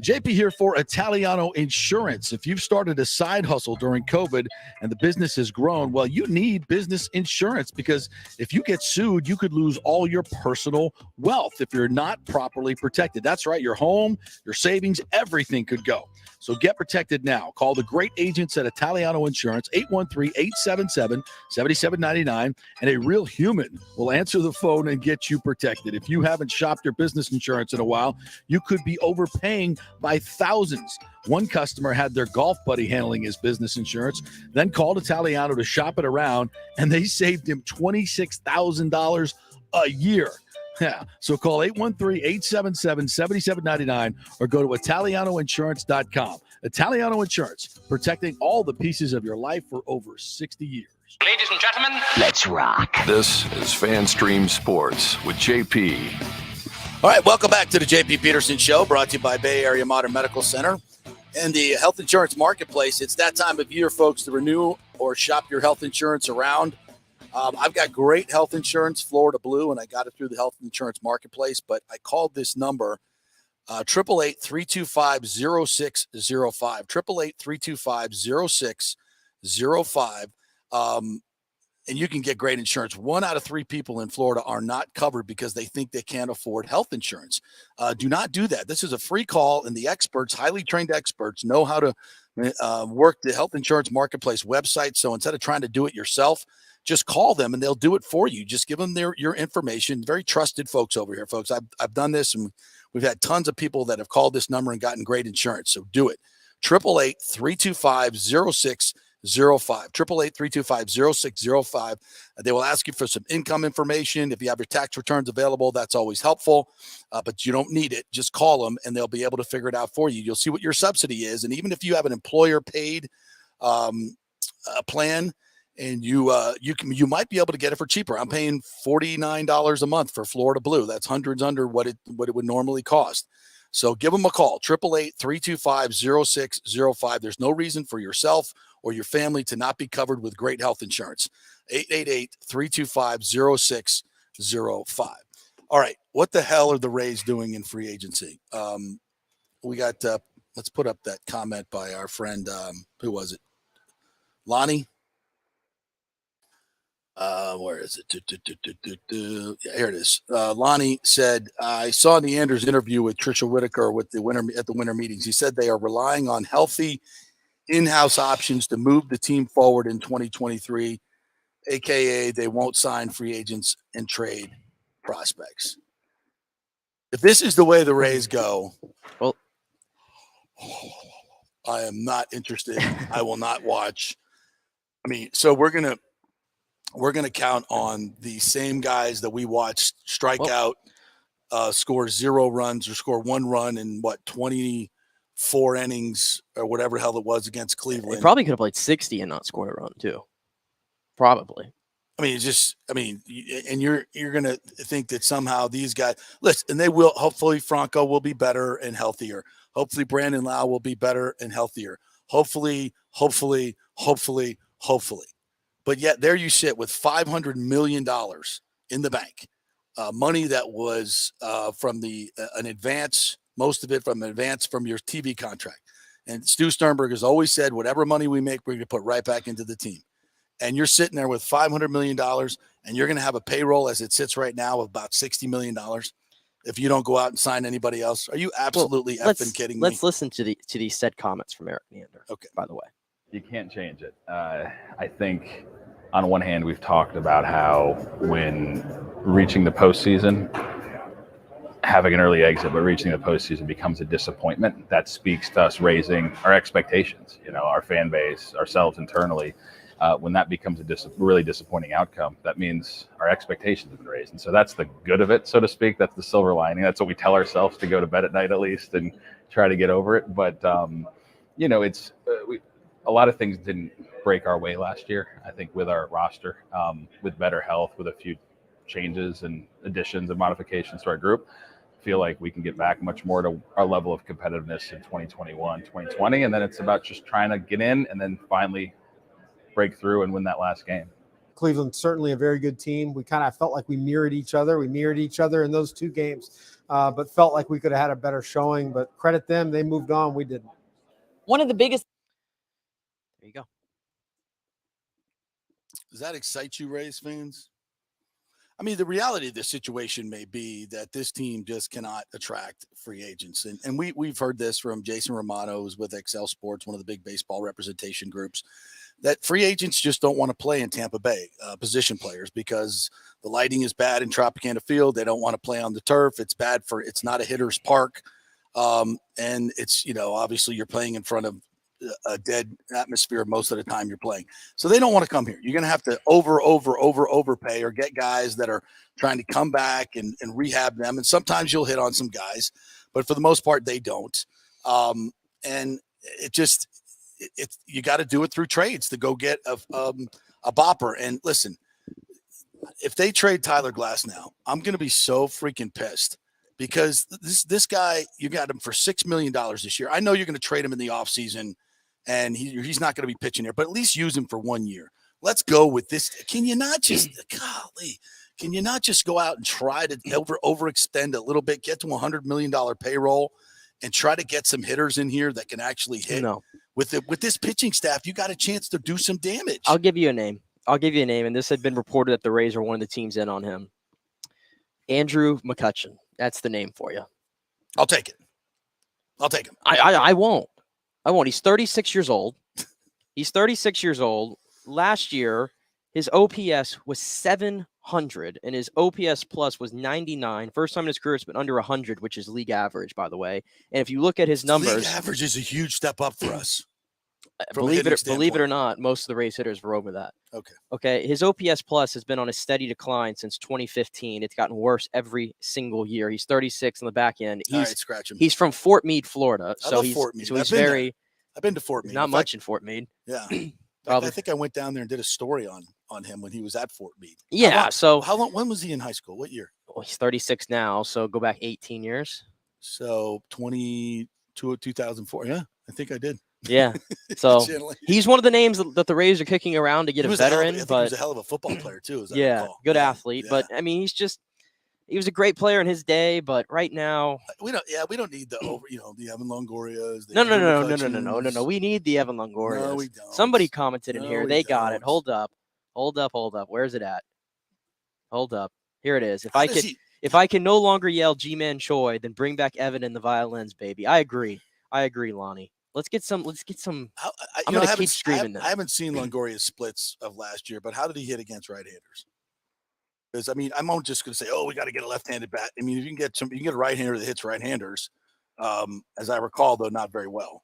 JP here for Italiano Insurance. If you've started a side hustle during COVID and the business has grown, well, you need business insurance, because if you get sued, you could lose all your personal wealth if you're not properly protected. That's right. Your home, your savings, everything could go. So get protected now. Call the great agents at Italiano Insurance, 813-877-7799, and a real human will answer the phone and get you protected. If you haven't shopped your business insurance in a while, you could be overpaying by thousands. One customer had their golf buddy handling his business insurance, then called Italiano to shop it around, and they saved him $26,000 a year. Yeah. So call 813-877-7799 or go to ItalianoInsurance.com. Italiano Insurance, protecting all the pieces of your life for over 60 years. Ladies and gentlemen, Let's rock. This is FanStream Sports with JP. All right, welcome back to the JP Peterson Show, brought to you by Bay Area Modern Medical Center and the health insurance marketplace. It's that time of year, folks, to renew or shop your health insurance around. I've got great health insurance, Florida Blue, and I got it through the health insurance marketplace, but I called this number, 888-325-0605, 888-325-0605, and you can get great insurance. 1 out of 3 people in Florida are not covered because they think they can't afford health insurance. Do not do that. This is a free call, and the experts, highly trained experts, know how to work the health insurance marketplace website. So instead of trying to do it yourself, just call them and they'll do it for you. Just give them your information. Very trusted folks over here, folks. I've done this, and we've had tons of people that have called this number and gotten great insurance. So do it. 888-325-0605. 888-325-0605. They will ask you for some income information. If you have your tax returns available, that's always helpful, but you don't need it. Just call them and they'll be able to figure it out for you. You'll see what your subsidy is. And even if you have an employer paid plan, and you might be able to get it for cheaper. I'm paying $49 a month for Florida Blue. That's hundreds under what it would normally cost. So give them a call, 888-325-0605. There's no reason for yourself or your family to not be covered with great health insurance. 888-325-0605. All right, what the hell are the Rays doing in free agency? We got, let's put up that comment by our friend, who was it? Lonnie? Where is it? Yeah, here it is. Lonnie said, I saw Neander's interview with Trisha Whitaker at the winter meetings. He said they are relying on healthy in-house options to move the team forward in 2023. AKA they won't sign free agents and trade prospects. If this is the way the Rays go, well, I am not interested. I will not watch. I mean, so we're gonna count on the same guys that we watched strike out, score 0 runs or score 1 run in 24 innings or whatever the hell it was against Cleveland. They probably could have played 60 and not scored a run too. Probably. I mean, and you're going to think that somehow these guys, listen, and they will, hopefully Franco will be better and healthier. Hopefully Brandon Lau will be better and healthier. Hopefully. But yet there you sit with $500 million in the bank, money that was from an advance, most of it from an advance from your TV contract. And Stu Sternberg has always said, whatever money we make, we're going to put right back into the team. And you're sitting there with $500 million, and you're going to have a payroll as it sits right now of about $60 million if you don't go out and sign anybody else. Are you absolutely effing kidding me? Let's listen to these said comments from Eric Neander. Okay. By the way. You can't change it. I think on one hand, we've talked about how when reaching the postseason, having an early exit, but reaching the postseason becomes a disappointment. That speaks to us raising our expectations, our fan base, ourselves internally. When that becomes a really disappointing outcome, that means our expectations have been raised. And so that's the good of it, so to speak. That's the silver lining. That's what we tell ourselves to go to bed at night, at least, and try to get over it. But, it's a lot of things didn't break our way last year, I think, with our roster, with better health, with a few changes and additions and modifications to our group. I feel like we can get back much more to our level of competitiveness in 2021, 2020. And then it's about just trying to get in and then finally break through and win that last game. Cleveland's certainly a very good team. We kind of felt like we mirrored each other. We mirrored each other in those 2 games, but felt like we could have had a better showing. But credit them. They moved on. We didn't. One of the biggest. There you go. Does that excite you, Rays fans? I mean, the reality of the situation may be that this team just cannot attract free agents. And we've heard this from Jason Romano, who's with XL Sports, one of the big baseball representation groups, that free agents just don't want to play in Tampa Bay, position players, because the lighting is bad in Tropicana Field. They don't want to play on the turf. It's not a hitter's park. And it's, obviously you're playing in front of a dead atmosphere most of the time you're playing. So they don't want to come here. You're going to have to overpay or get guys that are trying to come back and rehab them. And sometimes you'll hit on some guys, but for the most part, they don't. And you got to do it through trades to go get a bopper. And listen, if they trade Tyler Glass now, I'm going to be so freaking pissed, because this guy, you got him for $6 million this year. I know you're going to trade him in the offseason, and he's not going to be pitching here, but at least use him for 1 year. Let's go with this. Can you not just go out and try to overextend a little bit, get to $100 million payroll, and try to get some hitters in here that can actually hit? No. With this pitching staff, you got a chance to do some damage. I'll give you a name. And this had been reported that the Rays are one of the teams in on him. Andrew McCutchen. That's the name for you. I'll take it. I'll take him. I won't. He's 36 years old. Last year, his OPS was 700, and his OPS plus was 99. First time in his career it's been under 100, which is league average, by the way. And if you look at his numbers, league average is a huge step up for us. Believe it or not, most of the Rays hitters were over that. Okay. His OPS plus has been on a steady decline since 2015. It's gotten worse every single year. He's 36 on the back end. Scratch him. He's from Fort Meade, Florida. I love Fort Meade. I've been to Fort Meade. Not much in Fort Meade. Yeah. I think I went down there and did a story on him when he was at Fort Meade. Yeah. How long? When was he in high school? What year? Well, he's 36 now, so go back 18 years. So 2004. Yeah, I think I did. Yeah. So he's one of the names that the Rays are kicking around to get a veteran. He was a hell of a football player too. Good athlete. Yeah. But I mean, he was a great player in his day, but right now we don't need the Evan Longorias. No. We need the Evan Longorias. No, we don't. Somebody commented in here. They got it. Hold up. Where's it at? Hold up. Here it is. If I can no longer yell G-Man Choi, then bring back Evan and the violins, baby. I agree, Lonnie. Let's get some. I'm I going to keep streaming them. I haven't seen Longoria's splits of last year, but how did he hit against right-handers? Because I mean, I'm not just going to say, "Oh, we got to get a left-handed bat." I mean, if you can get a right-hander that hits right-handers. As I recall, though, not very well.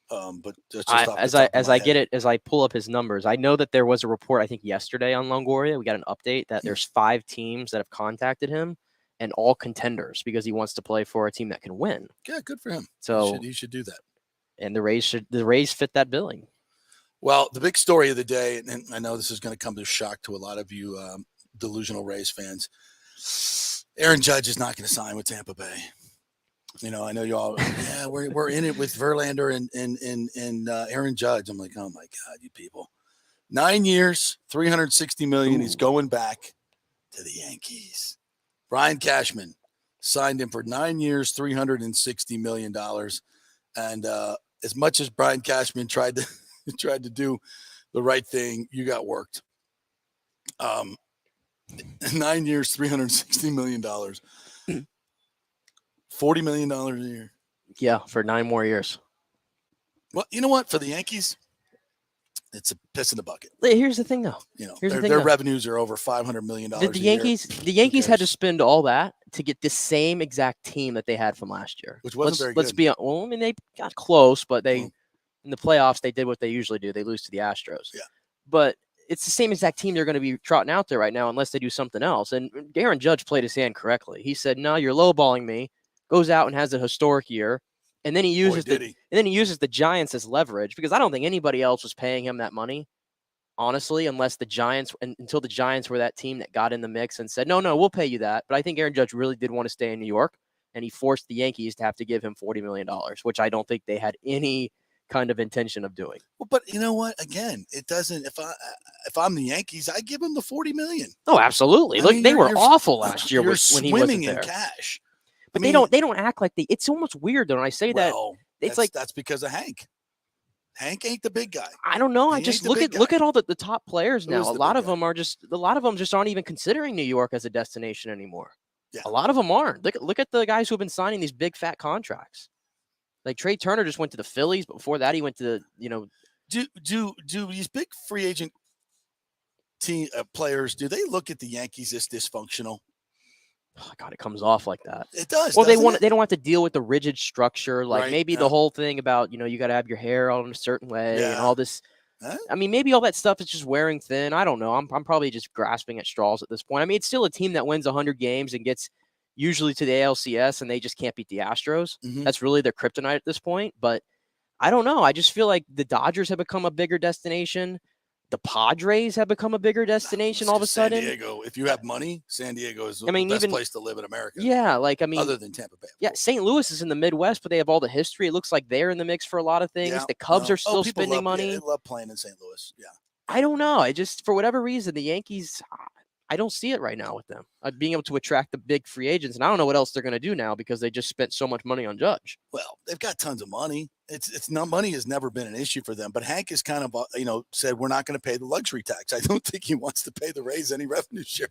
But just as I pull up his numbers, I know that there was a report I think yesterday on Longoria. We got an update that there's 5 teams that have contacted him, and all contenders because he wants to play for a team that can win. Yeah, good for him. So he should do that. And the Rays fit that billing. Well, the big story of the day, and I know this is going to come as a shock to a lot of you delusional Rays fans. Aaron Judge is not going to sign with Tampa Bay. You know, I know you all. Yeah, we're in it with Verlander and Aaron Judge. I'm like, oh my God, you people! 9 years, $360 million. He's going back to the Yankees. Brian Cashman signed him for 9 years, $360 million. And as much as Brian Cashman tried to do the right thing, you got worked. 9 years, $360 million. $40 million a year. Yeah, for 9 more years. Well, you know what? For the Yankees, it's a piss in the bucket. Here's the thing, though. You know, their revenues are over $500 million. The Yankees had to spend all that to get the same exact team that they had from last year, which wasn't very good. Let's be well. I mean, they got close, but in the playoffs they did what they usually do. They lose to the Astros. Yeah, but it's the same exact team they're going to be trotting out there right now, unless they do something else. And Aaron Judge played his hand correctly. He said, "No, you're lowballing me." Goes out and has a historic year, and then he uses the Giants as leverage because I don't think anybody else was paying him that money, honestly, until the Giants were that team that got in the mix and said, no, we'll pay you that. But I think Aaron Judge really did want to stay in New York, and he forced the Yankees to have to give him $40 million, which I don't think they had any kind of intention of doing. Well, but you know what? Again, it doesn't. If I'm the Yankees, I give them the $40 million. Oh, absolutely. Look, they were awful last year when he wasn't there. In cash. But they don't act like they. It's almost weird though when I say that. It's like that's because of Hank. Hank ain't the big guy. I don't know. I just look at all the top players now. A lot of them just aren't even considering New York as a destination anymore. Yeah. A lot of them aren't. Look at the guys who have been signing these big fat contracts. Like Trey Turner just went to the Phillies, but before that he went to Do these big free agent team players, do they look at the Yankees as dysfunctional? Oh God, it comes off like that. It does. Well, they don't have to deal with the rigid structure, like maybe Yeah. the whole thing about you got to have your hair on a certain way and Yeah. all this. Huh? I mean, maybe all that stuff is just wearing thin. I don't know. I'm probably just grasping at straws at this point. I mean, it's still a team that wins 100 games and gets usually to the ALCS, and they just can't beat the Astros. Mhm. That's really their kryptonite at this point. But I don't know. I just feel like the Dodgers have become a bigger destination. The Padres have become a bigger destination all of a sudden. San Diego, if you have money, San Diego is the mean, best even- place to live in America. Yeah, other than Tampa Bay. Yeah, St. Louis is in the Midwest, but they have all the history. It looks like they're in the mix for a lot of things. Yeah, The Cubs no. are still People spending love, money. Yeah, they love playing in St. Louis. Yeah. I don't know. I just, for whatever reason, the Yankees, I don't see it right now with them being able to attract the big free agents. And I don't know what else they're going to do now because they just spent so much money on Judge. Well, they've got tons of money. It's not, money has never been an issue for them. But Hank is kind of said we're not going to pay the luxury tax. I don't think he wants to pay the Rays any revenue share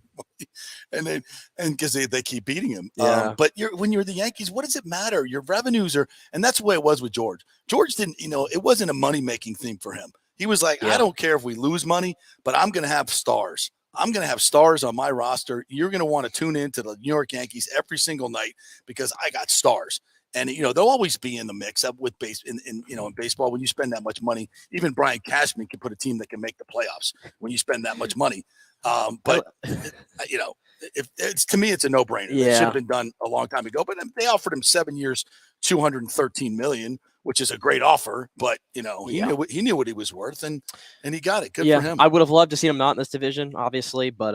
money, and because they keep beating him. Yeah. But when you're the Yankees, what does it matter? Your revenues are, and that's the way it was with George. George didn't, it wasn't a money making thing for him. He was like, I don't care if we lose money, but I'm going to have stars. I'm going to have stars on my roster. You're going to want to tune in to the New York Yankees every single night because I got stars. And, they'll always be in the mix up with in baseball. When you spend that much money, even Brian Cashman can put a team that can make the playoffs when you spend that much money. But if it's, to me, it's a no brainer. It should have been done a long time ago, but they offered him 7 years, $213 million, which is a great offer, but he knew what he was worth and he got it. Good for him. I would have loved to see him not in this division, obviously, but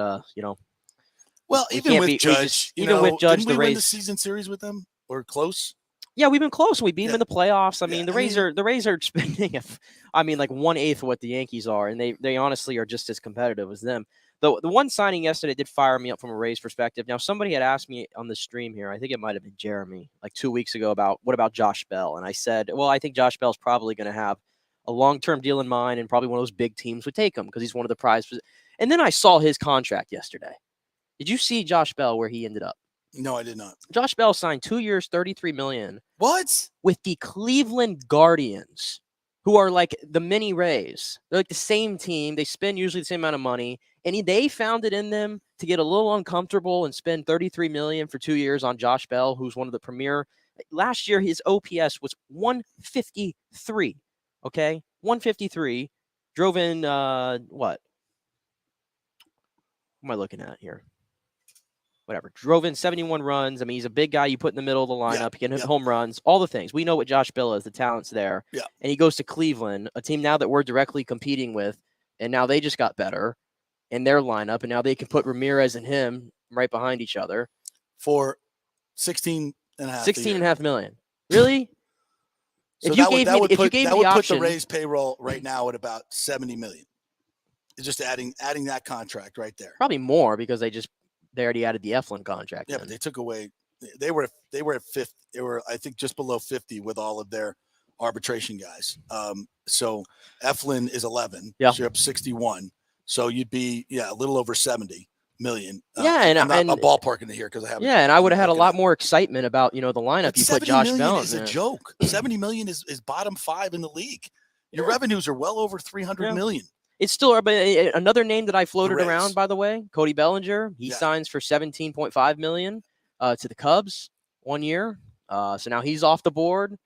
well, even with Judge, the Rays Rays win the season series with them or close. Yeah, we've been close. We beat them in the playoffs. I mean, the Rays are spending, like 1/8 of what the Yankees are, and they honestly are just as competitive as them. The one signing yesterday did fire me up from a Rays perspective. Now, somebody had asked me on the stream here, I think it might have been Jeremy, like 2 weeks ago, about what about Josh Bell? And I said, well, I think Josh Bell's probably going to have a long-term deal in mind, and probably one of those big teams would take him because he's one of the prized. And then I saw his contract yesterday. Did you see Josh Bell where he ended up? No, I did not. Josh Bell signed 2 years, $33 million. What? With the Cleveland Guardians, who are like the mini Rays. They're like the same team. They spend usually the same amount of money. And they found it in them to get a little uncomfortable and spend $33 million for 2 years on Josh Bell, who's one of the premier. Last year, his OPS was 153. Okay, 153. Drove in what? What am I looking at here? Whatever. Drove in 71 runs. I mean, he's a big guy you put in the middle of the lineup. He can hit home runs, all the things. We know what Josh Bell is. The talent's there. Yeah. And he goes to Cleveland, a team now that we're directly competing with, and now they just got better in their lineup, and now they can put Ramirez and him right behind each other. For 16.5 $16.5 million. Really? So if you that would put the option, the Rays payroll right now at about $70 million. It's just adding that contract right there. Probably more because they already added the Eflin contract. Yeah, but they took away. They were at 50. They were, I think, just below 50 with all of their arbitration guys. So Eflin is 11. Yeah, so you're up 61. So you'd be a little over 70 million. And I'm not ballparking it here because I haven't. Yeah, and I would have had a lot more excitement about the lineup. You put Josh Bell is a joke. 70 million is bottom 5 in the league. Your revenues are well over 300 million. It's still another name that I floated around, by the way, Cody Bellinger. He signs for $17.5 million to the Cubs 1 year. So now he's off the board.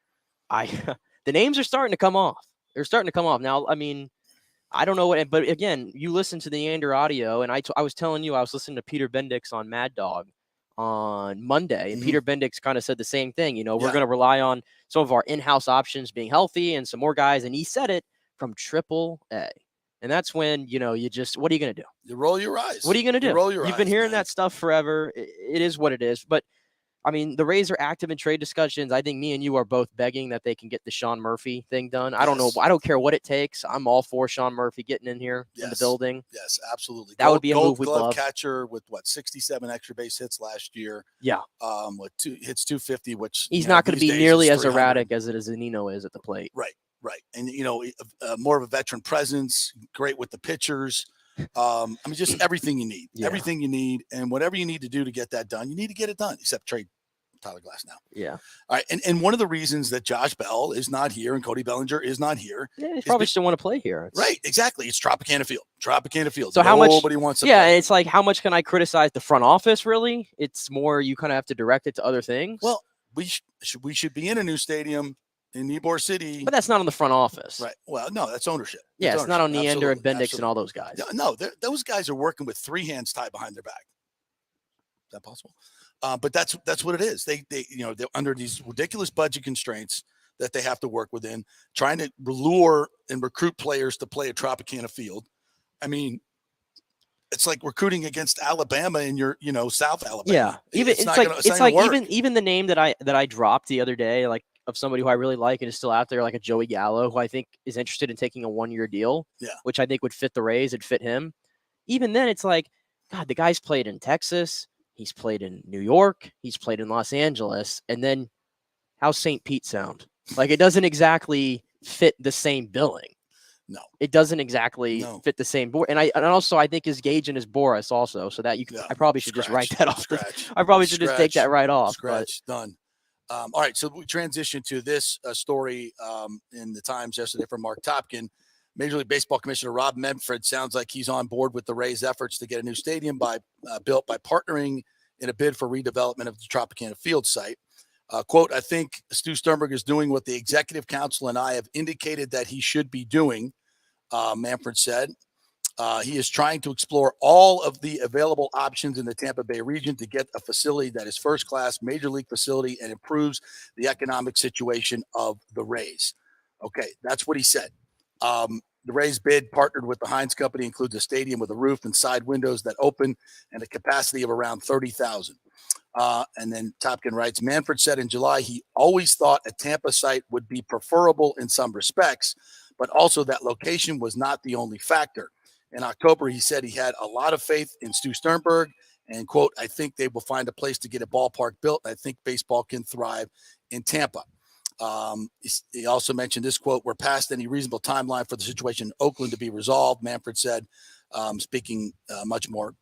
The names are starting to come off. They're starting to come off. Now, I mean, I don't know what, but again, you listen to the Neander audio, and I was telling you I was listening to Peter Bendix on Mad Dog on Monday, and Peter Bendix kind of said the same thing. We're going to rely on some of our in-house options being healthy and some more guys, and he said it from AAA. And that's when, you just, what are you going to do? You roll your eyes. What are you going to do? You roll your eyes. You've been hearing that stuff forever. It is what it is. But, I mean, the Rays are active in trade discussions. I think me and you are both begging that they can get the Sean Murphy thing done. I don't know. I don't care what it takes. I'm all for Sean Murphy getting in here in the building. Yes, absolutely. That would be a move we'd glove love. Catcher with 67 extra base hits last year. Yeah. Hits 250, which he's not going to be nearly as erratic as Nino is at the plate. Right. And, more of a veteran presence, great with the pitchers. I mean, just everything you need. Everything you need. And whatever you need to do to get that done, you need to get it done, except trade Tyler Glass now. Yeah. All right. And one of the reasons that Josh Bell is not here and Cody Bellinger is not here. Yeah, he probably still want to play here. Right. Exactly. It's Tropicana Field. So how much? Nobody wants to play. It's like, how much can I criticize the front office, really? It's more you kind of have to direct it to other things. Well, we should be in a new stadium in Ybor City. But that's not on the front office. Right. Well, no, that's ownership. Yeah, it's not on Neander and Bendix and all those guys. No, those guys are working with 3 hands tied behind their back. Is that possible? But that's what it is. They're under these ridiculous budget constraints that they have to work within, trying to lure and recruit players to play at Tropicana Field. I mean, it's like recruiting against Alabama in your, South Alabama. Yeah, even even the name that I dropped the other day, like of somebody who I really like and is still out there, like a Joey Gallo, who I think is interested in taking a 1-year deal. Yeah, which I think would fit the Rays. It'd fit him. Even then, it's like, God, the guy's played in Texas. He's played in New York. He's played in Los Angeles. And then how's St. Pete sound? Like, it doesn't exactly fit the same billing. No, it doesn't exactly fit the same board. And also I think his Gage and his Boris also, so that I probably should just write that off. I probably should just take that right off. Done. All right. So we transition to this story in the Times yesterday from Mark Topkin. Major League Baseball Commissioner Rob Manfred sounds like he's on board with the Rays' efforts to get a new stadium built by partnering in a bid for redevelopment of the Tropicana Field site. Quote, I think Stu Sternberg is doing what the executive council and I have indicated that he should be doing, Manfred said. He is trying to explore all of the available options in the Tampa Bay region to get a facility that is first-class major league facility and improves the economic situation of the Rays. Okay, that's what he said. The Rays bid, partnered with the Heinz Company, includes a stadium with a roof and side windows that open and a capacity of around 30,000. And then Topkin writes, Manfred said in July he always thought a Tampa site would be preferable in some respects, but also that location was not the only factor. In October, he said he had a lot of faith in Stu Sternberg and, quote, I think they will find a place to get a ballpark built. I think baseball can thrive in Tampa. He also mentioned this quote, we're past any reasonable timeline for the situation in Oakland to be resolved, Manfred said, speaking much more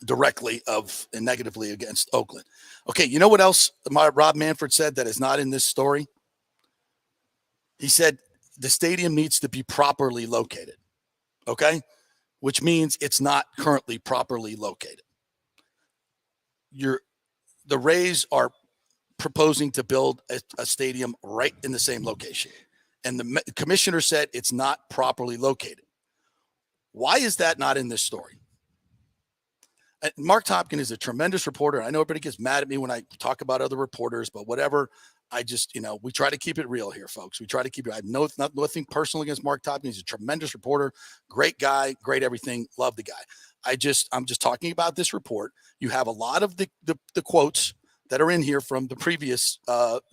directly and negatively against Oakland. Okay, you know what else Rob Manfred said that is not in this story? He said the stadium needs to be properly located, okay? Which means it's not currently properly located. The Rays are proposing to build a stadium right in the same location, and the commissioner said it's not properly located. Why is that not in this story? Mark Topkin is a tremendous reporter. I know everybody gets mad at me when I talk about other reporters, but whatever. I just, we try to keep it real here, folks. We try to keep it. I know nothing personal against Mark Topkin. He's a tremendous reporter, great guy, great everything. Love the guy. I'm just talking about this report. You have a lot of the quotes that are in here from the previous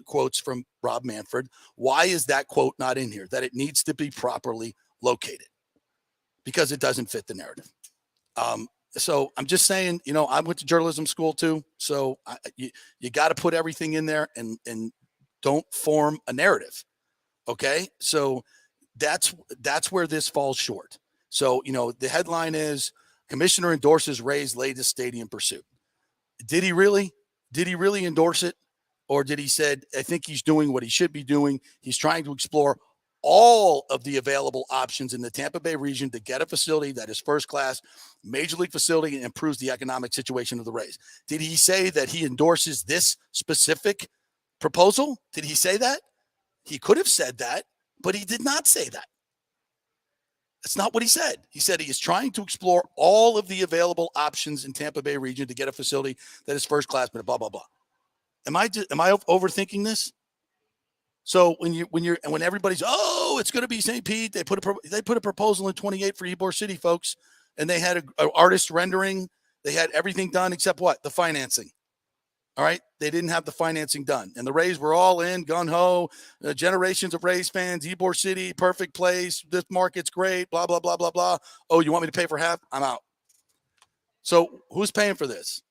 quotes from Rob Manfred. Why is that quote not in here? That it needs to be properly located because it doesn't fit the narrative. So I'm just saying, I went to journalism school too. So you got to put everything in there and don't form a narrative. Okay. So that's where this falls short. So, the headline is commissioner endorses Rays latest stadium pursuit. Did he really endorse it? Or did he said, I think he's doing what he should be doing. He's trying to explore all of the available options in the Tampa Bay region to get a facility that is first class, major league facility, and improves the economic situation of the Rays. Did he say that he endorses this specific proposal? Did he say that? He could have said that, but he did not say that. That's not what he said. He said he is trying to explore all of the available options in Tampa Bay region to get a facility that is first class, but blah, blah, blah. Am I overthinking this? So when everybody's, it's going to be St. Pete, they put a proposal in 28 for Ybor City, folks, and they had an artist rendering. They had everything done except what? The financing. All right, they didn't have the financing done, and the Rays were all in, gung ho. Generations of Rays fans, Ybor City, perfect place. This market's great. Blah blah blah blah blah. Oh, you want me to pay for half? I'm out. So who's paying for this?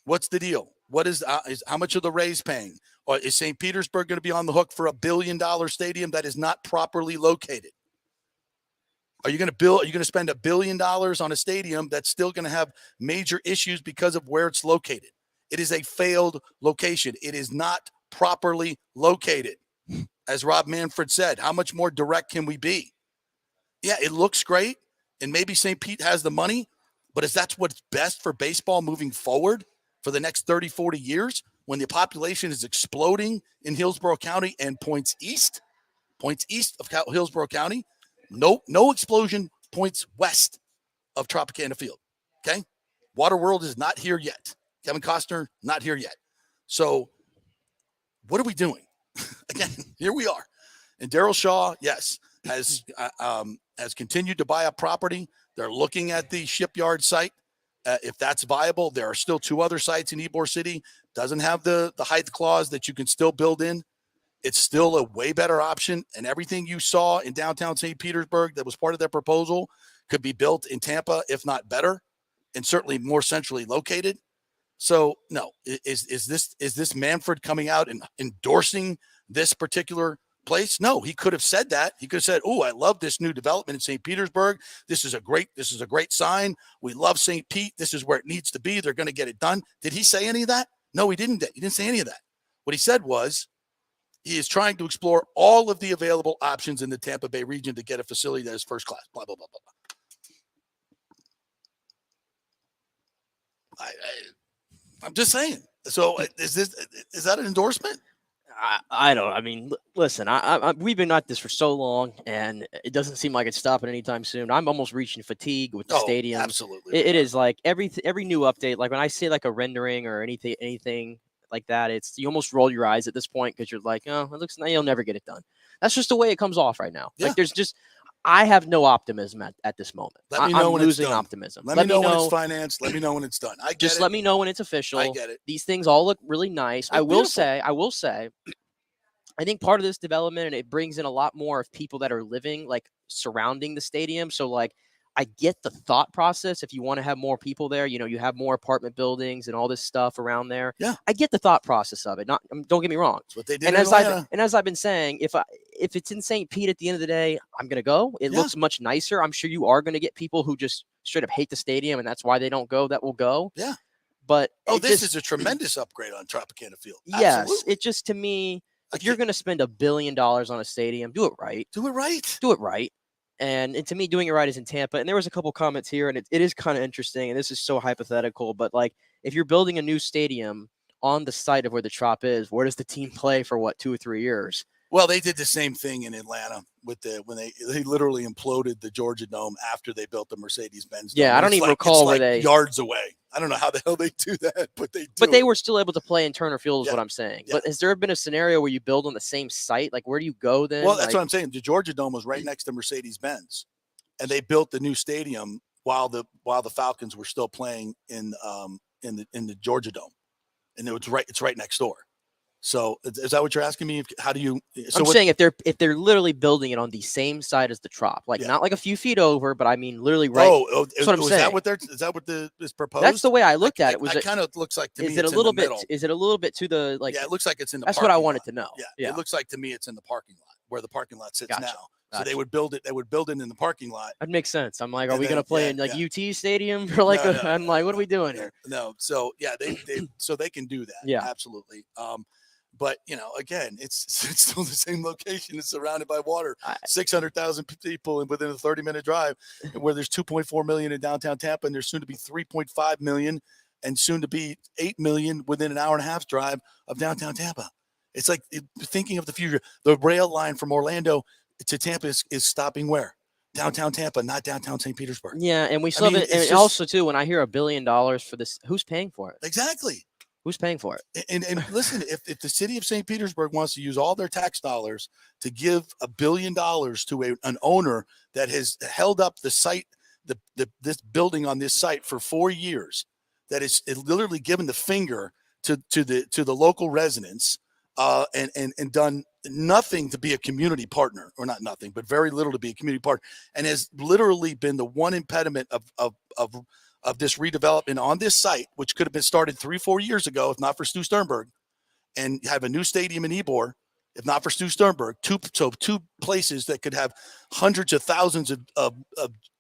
What's the deal? What is how much are the Rays paying? Or is St. Petersburg going to be on the hook for $1 billion stadium that is not properly located? Are you going to spend $1 billion on a stadium that's still going to have major issues because of where it's located? It is a failed location. It is not properly located. As Rob Manfred said, how much more direct can we be? Yeah, it looks great, and maybe St. Pete has the money, but is that what's best for baseball moving forward for the next 30, 40 years when the population is exploding in Hillsborough County and points east of Hillsborough County? No explosion points west of Tropicana Field, okay? Waterworld is not here yet. Kevin Costner, not here yet. So what are we doing? Again, here we are. And Daryl Shaw, yes, has continued to buy up property. They're looking at the shipyard site. If that's viable, there are still 2 other sites in Ybor City. Doesn't have the height clause that you can still build in. It's still a way better option. And everything you saw in downtown St. Petersburg that was part of their proposal could be built in Tampa, if not better, and certainly more centrally located. So no, is this Manfred coming out and endorsing this particular place? No, he could have said that. He could have said, "Oh, I love this new development in St. Petersburg. This is a great sign. We love St. Pete. This is where it needs to be. They're going to get it done." Did he say any of that? No, he didn't. He didn't say any of that. What he said was he is trying to explore all of the available options in the Tampa Bay region to get a facility that is first class. Blah blah blah blah blah. I'm just saying. So is that an endorsement? I don't. I mean, listen. We've been at this for so long, and it doesn't seem like it's stopping anytime soon. I'm almost reaching fatigue with the stadium. Absolutely, it is like every new update. Like when I see like a rendering or anything like that, you almost roll your eyes at this point because you're like, oh, it looks like you'll never get it done. That's just the way it comes off right now. Yeah. Like I have no optimism at this moment. Let me know when losing it's done. optimism. Let me know when it's financed. Let me know when it's done. Let me know when it's official. I get it. These things all look really nice. I will say, I think part of this development, and it brings in a lot more of people that are living like surrounding the stadium. So like, I get the thought process. If you want to have more people there, you have more apartment buildings and all this stuff around there. Yeah, I get the thought process of it. Don't get me wrong. That's what they did. And as I've been saying, if it's in St. Pete at the end of the day, I'm gonna go. It looks much nicer. I'm sure you are gonna get people who just straight up hate the stadium and that's why they don't go, that will go. Yeah. But this is a tremendous upgrade on Tropicana Field. Yes. Absolutely. It just, to me, if you're going to spend $1 billion on a stadium, do it right. Do it right. Do it right. And to me, doing it right is in Tampa. And there was a couple comments here, and it is kind of interesting. And this is so hypothetical, but like if you're building a new stadium on the site of where the Trop is, where does the team play for what, 2 or 3 years? Well, they did the same thing in Atlanta with when they literally imploded the Georgia Dome after they built the Mercedes-Benz Dome. Yeah, I don't even recall where they yards away. I don't know how the hell they do that, but they do. But they were still able to play in Turner Field, is what I'm saying. Yeah. But has there been a scenario where you build on the same site? Like, where do you go then? Well, that's what I'm saying. The Georgia Dome was right next to Mercedes-Benz, and they built the new stadium while the Falcons were still playing in the Georgia Dome, and it's right next door. So is that what you're asking me? How do you? I'm saying if they're literally building it on the same side as the Trop, like not like a few feet over, but I mean literally right. That's what I'm saying. Is that what is proposed? That's the way I looked at it. It kind of looks like to me. Is it a little bit? Is it a little bit to the like? Yeah, it looks like it's in the. That's what I wanted to know. Yeah, it looks like to me it's in the parking lot where the parking lot sits now. So Gotcha. they would build it. They would build it in the parking lot. That makes sense. I'm like, are we going to play in like UT Stadium or like? No. I'm like, what are we doing here? No. So yeah, they can do that. Yeah, absolutely. But again, it's still the same location. It's surrounded by water. 600,000 people within a 30-minute drive, where there's 2.4 million in downtown Tampa, and there's soon to be 3.5 million, and soon to be 8 million within an hour and a half drive of downtown Tampa. It's like thinking of the future. The rail line from Orlando to Tampa is stopping where? Downtown Tampa, not downtown St. Petersburg. Yeah, and we still have it. And also too, when I hear $1 billion for this, who's paying for it? Exactly. Who's paying for it? And listen, if the city of St. Petersburg wants to use all their tax dollars to give $1 billion to an owner that has held up the site, this building on this site for 4 years, that is literally given the finger to the local residents, and done nothing to be a community partner, or not nothing, but very little to be a community partner, and has literally been the one impediment of this redevelopment on this site, which could have been started 3-4 years ago, if not for Stu Sternberg, and have a new stadium in Ybor, if not for Stu Sternberg. Two places that could have hundreds of thousands of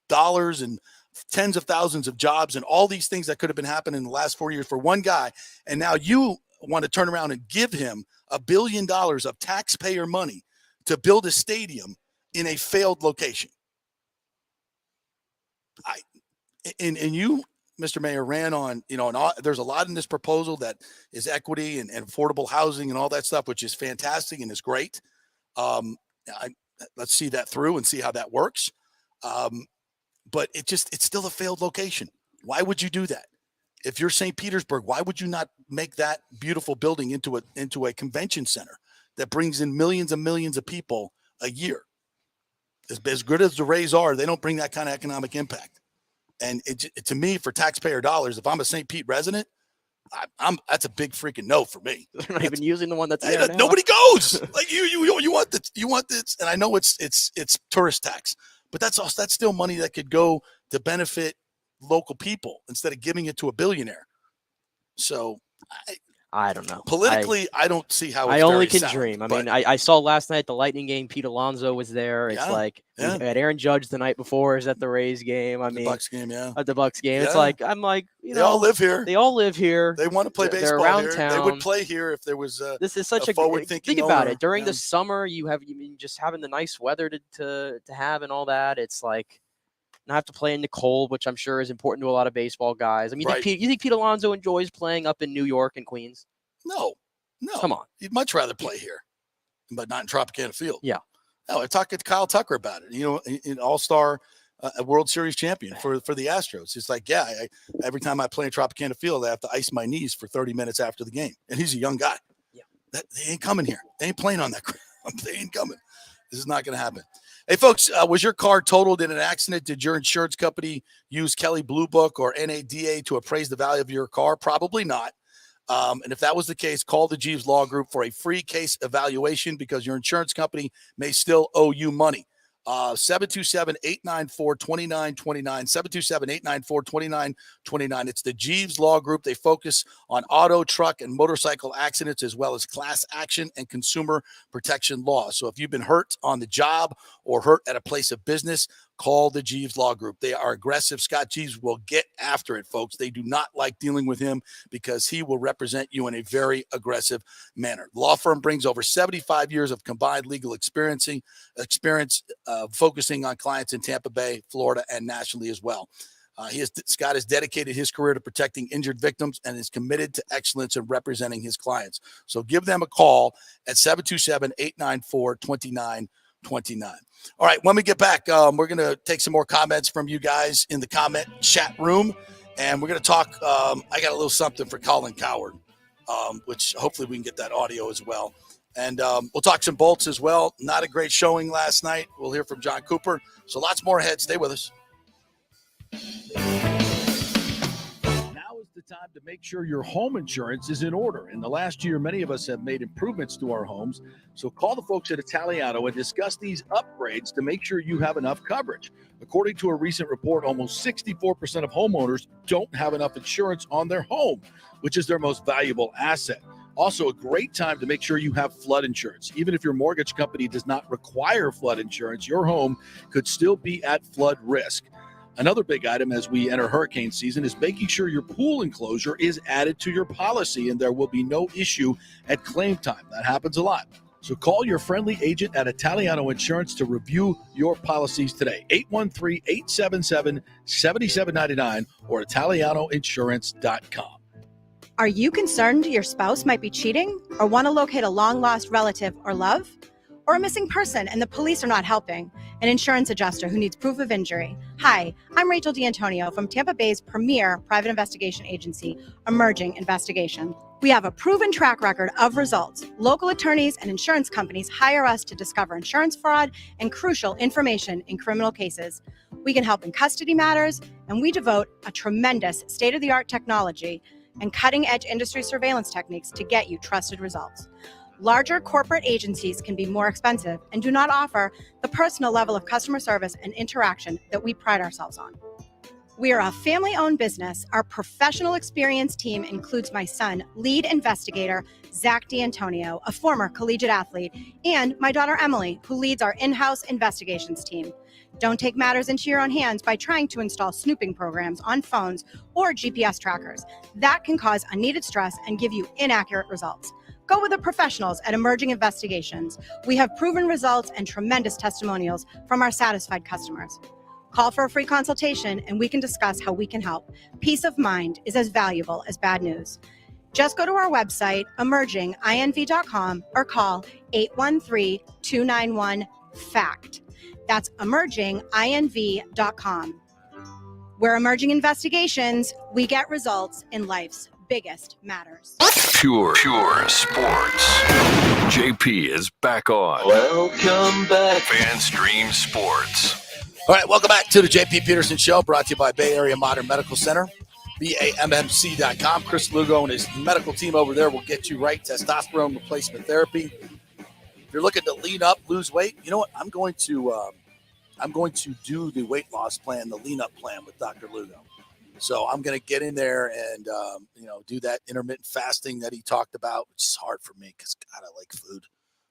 dollars and tens of thousands of jobs and all these things that could have been happening in the last 4 years for one guy. And now you want to turn around and give him $1 billion of taxpayer money to build a stadium in a failed location. And you, Mr. Mayor, ran on, and there's a lot in this proposal that is equity and affordable housing and all that stuff, which is fantastic and is great. Let's see that through and see how that works. But it's still a failed location. Why would you do that? If you're St. Petersburg, why would you not make that beautiful building into a convention center that brings in millions and millions of people a year? As good as the Rays are, they don't bring that kind of economic impact. And to me, for taxpayer dollars, if I'm a St. Pete resident, that's a big freaking no for me. They're not even using the one that's there now. Nobody goes. Like you want this, and I know it's tourist tax, but that's still money that could go to benefit local people instead of giving it to a billionaire. So I don't know. Politically, I don't see how it's I only can sound, dream. I mean, I saw last night the Lightning game. Pete Alonso was there. It's like we had Aaron Judge the night before is at the Rays game. I mean, Bucs game, at the Bucs game. Yeah. It's like I'm like they all live here. They all live here. They want to play baseball. They're around here. town. They would play here if there was this is such a forward-thinking. Think about owner. it. During the summer, you mean just having the nice weather to have and all that. It's like not have to play in the cold, which I'm sure is important to a lot of baseball guys. I mean, you think Pete Alonso enjoys playing up in New York and Queens? No. Come on. He'd much rather play here, but not in Tropicana Field. Yeah. No, I talked to Kyle Tucker about it. An all-star, a World Series champion for the Astros. It's like, every time I play in Tropicana Field, I have to ice my knees for 30 minutes after the game. And he's a young guy. Yeah. They ain't coming here. They ain't playing on that ground. They ain't coming. This is not going to happen. Hey, folks, was your car totaled in an accident? Did your insurance company use Kelley Blue Book or NADA to appraise the value of your car? Probably not. And if that was the case, call the Jeeves Law Group for a free case evaluation because your insurance company may still owe you money. 727-894-2929, 727-894-2929. It's the Jeeves Law Group. They focus on auto, truck, and motorcycle accidents as well as class action and consumer protection law. So if you've been hurt on the job or hurt at a place of business, call the Jeeves Law Group. They are aggressive. Scott Jeeves will get after it, folks. They do not like dealing with him because he will represent you in a very aggressive manner. The law firm brings over 75 years of combined legal experience focusing on clients in Tampa Bay, Florida, and nationally as well. Scott has dedicated his career to protecting injured victims and is committed to excellence in representing his clients. So give them a call at 727-894-2929. All right, when we get back, we're going to take some more comments from you guys in the comment chat room, and we're going to talk. I got a little something for Colin Cowherd, which hopefully we can get that audio as well. And we'll talk some Bolts as well. Not a great showing last night. We'll hear from John Cooper. So lots more ahead. Stay with us. Now is the time to make sure your home insurance is in order. In the last year, many of us have made improvements to our homes. So call the folks at Italiano and discuss these upgrades to make sure you have enough coverage. According to a recent report, almost 64% of homeowners don't have enough insurance on their home, which is their most valuable asset. Also, a great time to make sure you have flood insurance. Even if your mortgage company does not require flood insurance, your home could still be at flood risk. Another big item as we enter hurricane season is making sure your pool enclosure is added to your policy and there will be no issue at claim time. That happens a lot. So call your friendly agent at Italiano Insurance to review your policies today. 813-877-7799 or ItalianoInsurance.com. Are you concerned your spouse might be cheating or want to locate a long-lost relative or love? Or a missing person and the police are not helping? An insurance adjuster who needs proof of injury. Hi, I'm Rachel D'Antonio from Tampa Bay's premier private investigation agency, Emerging Investigation. We have a proven track record of results. Local attorneys and insurance companies hire us to discover insurance fraud and crucial information in criminal cases. We can help in custody matters, and we devote a tremendous state-of-the-art technology and cutting-edge industry surveillance techniques to get you trusted results. Larger corporate agencies can be more expensive and do not offer the personal level of customer service and interaction that we pride ourselves on. We are a family-owned business. Our professional experience team includes my son, lead investigator Zach D'Antonio, a former collegiate athlete, and my daughter Emily, who leads our in-house investigations team. Don't take matters into your own hands by trying to install snooping programs on phones or GPS trackers. That can cause unneeded stress and give you inaccurate results. Go with the professionals at Emerging Investigations. We have proven results and tremendous testimonials from our satisfied customers. Call for a free consultation and we can discuss how we can help. Peace of mind is as valuable as bad news. Just go to our website, emerginginv.com, or call 813-291-FACT. That's emerginginv.com. We're Emerging Investigations. We get results in life's biggest matters. Pure sports. JP is back on. Welcome back. FanStream Sports. All right, welcome back to the JP Peterson Show, brought to you by Bay Area Modern Medical Center, BAMMC.com. Chris Lugo and his medical team over there will get you right. Testosterone replacement therapy. If you're looking to lean up, lose weight, you know what? I'm going to do the weight loss plan, the lean up plan with Dr. Lugo. So I'm going to get in there and, do that intermittent fasting that he talked about, which is hard for me because, God, I like food.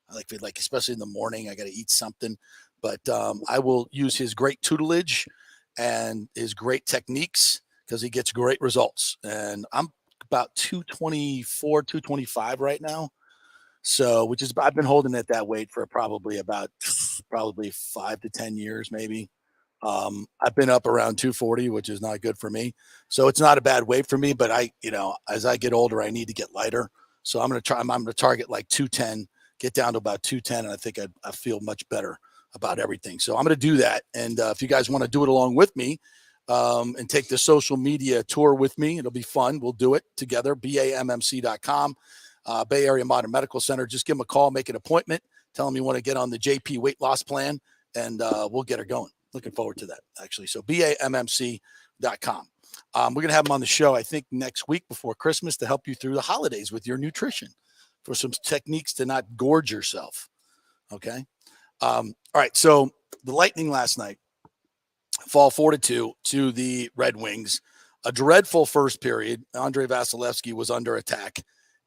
I like food, especially in the morning, I got to eat something. But I will use his great tutelage and his great techniques because he gets great results. And I'm about 224, 225 right now. So, I've been holding at that weight for probably 5 to 10 years, maybe. I've been up around 240, which is not good for me. So it's not a bad weight for me, but as I get older, I need to get lighter. So I'm going to target like 210, get down to about 210. And I think I feel much better about everything. So I'm going to do that. And if you guys want to do it along with me, and take the social media tour with me, it'll be fun. We'll do it together. BAMMC.com, Bay Area Modern Medical Center. Just give them a call, make an appointment, tell them you want to get on the JP weight loss plan, and we'll get her going. Looking forward to that, actually. So BAMMC.com. We're going to have them on the show, I think, next week before Christmas to help you through the holidays with your nutrition for some techniques to not gorge yourself. Okay. All right. So the Lightning last night fall 4-2 to the Red Wings. A dreadful first period. Andrei Vasilevsky was under attack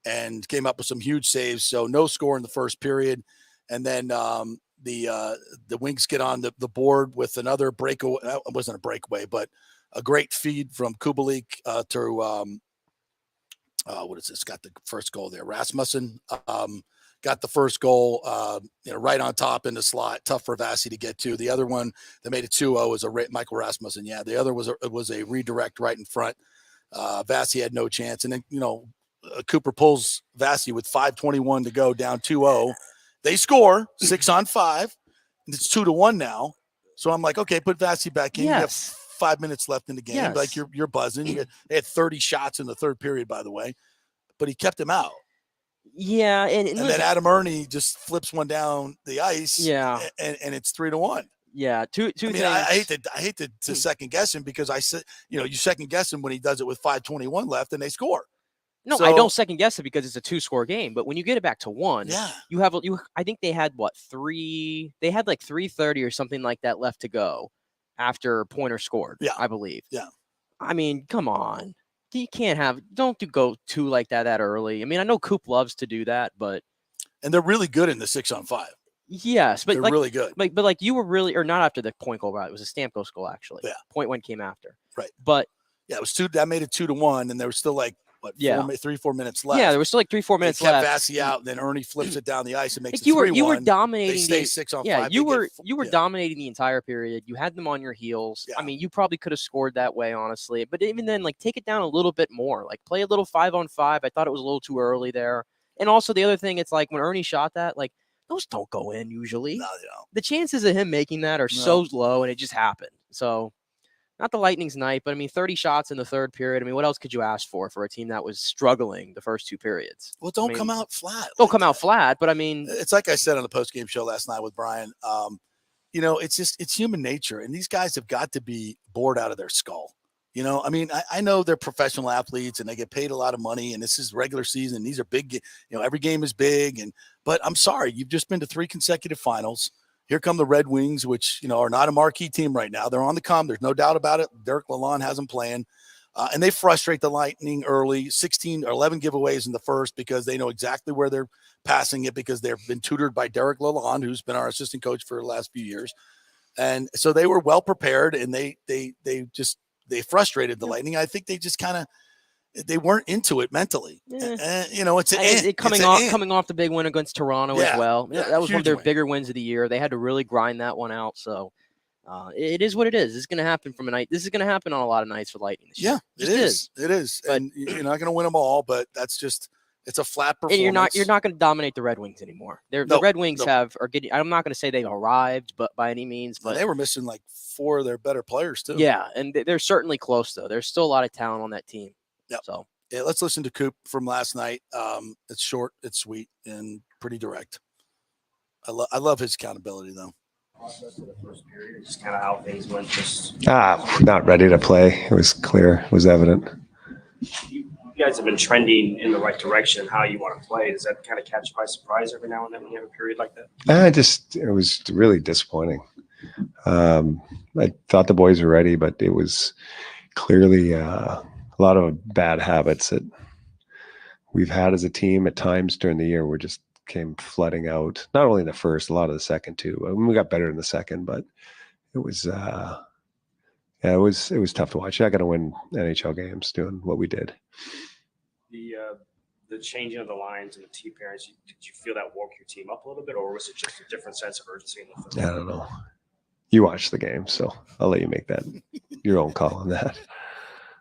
and came up with some huge saves. So no score in the first period. And then the Wings get on the board with another breakaway. It wasn't a breakaway, but a great feed from Kubalik to what is this? Got the first goal there. Rasmussen got the first goal, right on top in the slot. Tough for Vasi to get to. The other one that made it 2-0 was Michael Rasmussen. Yeah, the other was a redirect right in front. Vasi had no chance, and then Cooper pulls Vasi with 5:21 to go, down 2-0. They score 6-on-5, and it's 2-1 now. So I'm like, okay, put Vasi back in. Yes. You have 5 minutes left in the game. Yes. Like you're buzzing. They had 30 shots in the third period, by the way, but he kept him out. Yeah, and then Adam Ernie just flips one down the ice. Yeah, and it's 3-1. Yeah, two I mean, things. I hate to second guess him, because I said, you second guess him when he does it with 5:21 left and they score. No, So, I don't second guess it because it's a 2-score game. But when you get it back to 1, Yeah. I think they had They had like 3:30 or something like that left to go after Pointer scored. Yeah. I believe. Yeah. I mean, come on. You can't don't go 2 like that early. I mean, I know Coop loves to do that, but and they're really good in the 6-on-5. yes, but They're really good. But you were really, or not after the point goal, right? It was a Stamkos goal actually. Yeah. Point 1 came after. Right. But yeah, it was 2. That made it 2-1, and there was still like 3-4 minutes left. Yeah, there was still like 3-4 minutes They kept left. Vasi out, and then Ernie flips it down the ice and makes it 3-1. You were dominating. They stay 6-on-5. Yeah, you were dominating the entire period. You had them on your heels. Yeah. I mean, you probably could have scored that way, honestly. But even then, like, take it down a little bit more. Like, play a little 5-on-5. I thought it was a little too early there. And also the other thing, it's like when Ernie shot that, like, those don't go in usually. No, they don't. The chances of him making that are so low, and it just happened. So, not the Lightning's night, but I mean, 30 shots in the third period. I mean, what else could you ask for a team that was struggling the first 2 periods? Well, don't come out flat. Don't come out flat, but I mean, it's like I said on the post-game show last night with Brian. It's human nature, and these guys have got to be bored out of their skull. I mean, I know they're professional athletes and they get paid a lot of money, and this is regular season. These are big, every game is big. But I'm sorry, you've just been to 3 consecutive finals. Here come the Red Wings, which, are not a marquee team right now. They're on the come. There's no doubt about it. Derek Lalonde has them playing. And they frustrate the Lightning early, 16 or 11 giveaways in the first, because they know exactly where they're passing it, because they've been tutored by Derek Lalonde, who's been our assistant coach for the last few years. And so they were well prepared, and they frustrated the Lightning. I think they just they weren't into it mentally. Coming off the big win against Toronto as well. Yeah, that was one of their win. bigger wins of the year. They had to really grind that one out. So it is what it is. It's going to happen from a night. This is going to happen on a lot of nights for Lightning this year. It is. It is. But, and you're not going to win them all, but that's just it's a flat performance. And you're not going to dominate the Red Wings anymore. The Red Wings are getting. I'm not going to say they've arrived, but by any means. But they were missing like 4 of their better players too. Yeah, and they're certainly close though. There's still a lot of talent on that team. Yep. So. Yeah, let's listen to Coop from last night. It's short, it's sweet, and pretty direct. I love his accountability, though. Process of the first period, just kind of how things went. Not ready to play. It was clear. It was evident. You guys have been trending in the right direction. How you want to play? Does that kind of catch you by surprise every now and then when you have a period like that? It was really disappointing. I thought the boys were ready, but it was clearly a lot of bad habits that we've had as a team at times during the year. We just came flooding out, not only in the first, a lot of the second too. I mean, we got better in the second, but it was, it was tough to watch. You're not going to win NHL games doing what we did. The changing of the lines and the T pairings, did you feel that woke your team up a little bit, or was it just a different sense of urgency in the I don't know. You watched the game, so I'll let you make that your own call on that.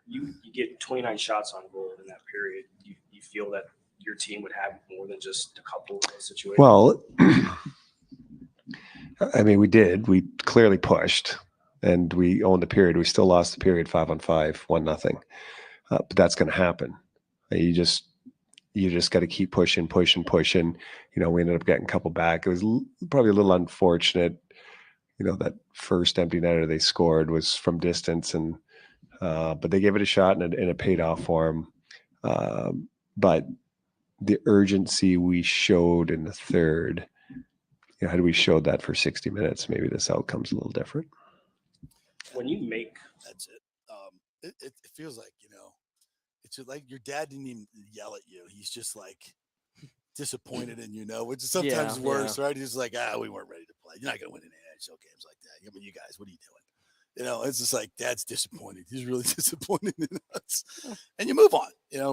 You get 29 shots on goal in that period. You feel that your team would have more than just a couple of those situations? Well, I mean, we did. We clearly pushed, and we owned the period. We still lost the period 5-on-5, 1-0. But that's going to happen. You just got to keep pushing. We ended up getting a couple back. It was probably a little unfortunate. That first empty netter they scored was from distance, and but they gave it a shot, and it paid off for them. But the urgency we showed in the third, had we showed that for 60 minutes, maybe this outcome's a little different. When you make that's it. It feels like it's like your dad didn't even yell at you. He's just like disappointed in which is sometimes worse, right? He's like, we weren't ready to play. You're not going to win in NHL games like that. I mean, you guys, what are you doing? It's just like, Dad's disappointed. He's really disappointed in us. And you move on.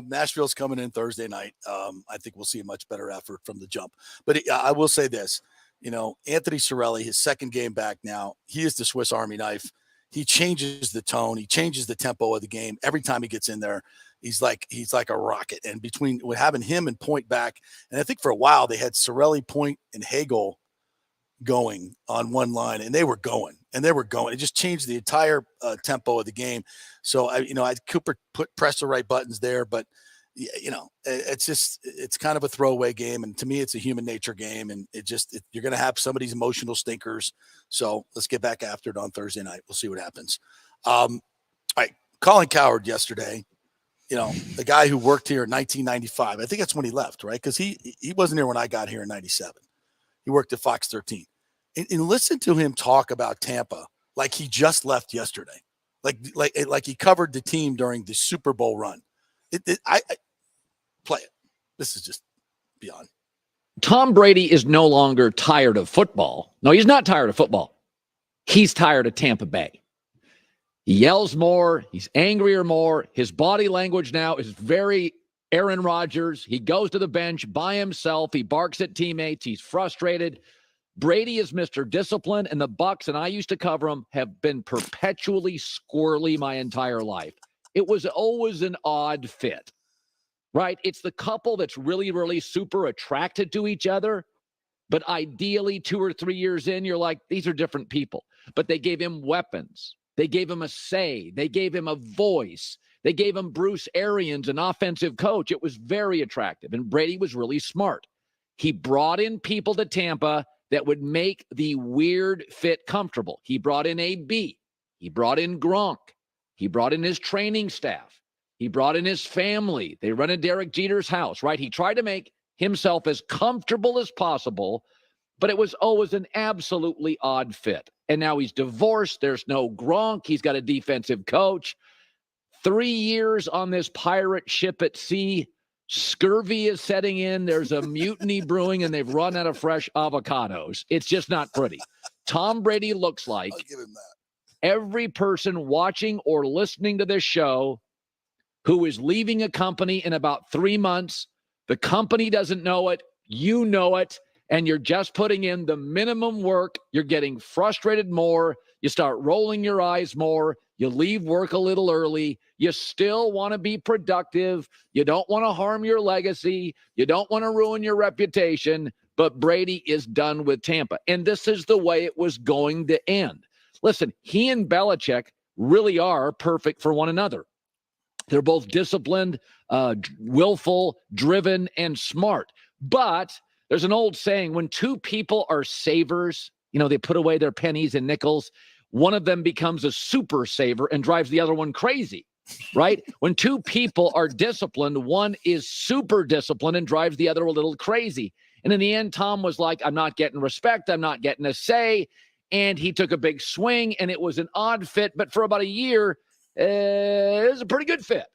Nashville's coming in Thursday night. I think we'll see a much better effort from the jump. But I will say this, Anthony Cirelli, his second game back now, he is the Swiss Army knife. He changes the tone. He changes the tempo of the game. Every time he gets in there, he's like a rocket. And between having him and Point back, and I think for a while they had Cirelli, Point, and Hagel going on one line, and they were going. It just changed the entire tempo of the game. So Cooper pressed the right buttons there, but it's kind of a throwaway game. And to me, it's a human nature game. And you're going to have some of these emotional stinkers. So let's get back after it on Thursday night. We'll see what happens. All right. Colin Cowherd yesterday, the guy who worked here in 1995, I think that's when he left, right? Cause he wasn't here when I got here in 97. He worked at Fox 13. And listen to him talk about Tampa like he just left yesterday, like he covered the team during the Super Bowl run. I play it. This is just beyond. Tom Brady is no longer tired of football. No, he's not tired of football. He's tired of Tampa Bay. He yells more. He's angrier more. His body language now is very Aaron Rodgers. He goes to the bench by himself. He barks at teammates. He's frustrated. Brady is Mr. Discipline, and the Bucs, and I used to cover them, have been perpetually squirrely my entire life. It was always an odd fit, right? It's the couple that's really, really super attracted to each other, but ideally 2 or 3 years in, you're like, these are different people. But they gave him weapons. They gave him a say. They gave him a voice. They gave him Bruce Arians, an offensive coach. It was very attractive, and Brady was really smart. He brought in people to Tampa that would make the weird fit comfortable. He brought in AB. He brought in Gronk. He brought in his training staff. He brought in his family. They run in Derek Jeter's house, right? He tried to make himself as comfortable as possible, but it was always an absolutely odd fit. And now he's divorced. There's no Gronk. He's got a defensive coach. 3 years on this pirate ship at sea. Scurvy is setting in. There's a mutiny brewing, and they've run out of fresh avocados. It's just not pretty. Tom Brady looks like every person watching or listening to this show who is leaving a company in about 3 months. The company doesn't know it. You know it. And you're just putting in the minimum work. You're getting frustrated more. You start rolling your eyes more. You leave work a little early. You still want to be productive. You don't want to harm your legacy. You don't want to ruin your reputation. But Brady is done with Tampa. And this is the way it was going to end. Listen, he and Belichick really are perfect for one another. They're both disciplined, willful, driven, and smart. But there's an old saying, when two people are savers, they put away their pennies and nickels, one of them becomes a super saver and drives the other one crazy, right? When two people are disciplined, one is super disciplined and drives the other a little crazy. And in the end, Tom was like, I'm not getting respect. I'm not getting a say. And he took a big swing, and it was an odd fit. But for about a year, it was a pretty good fit.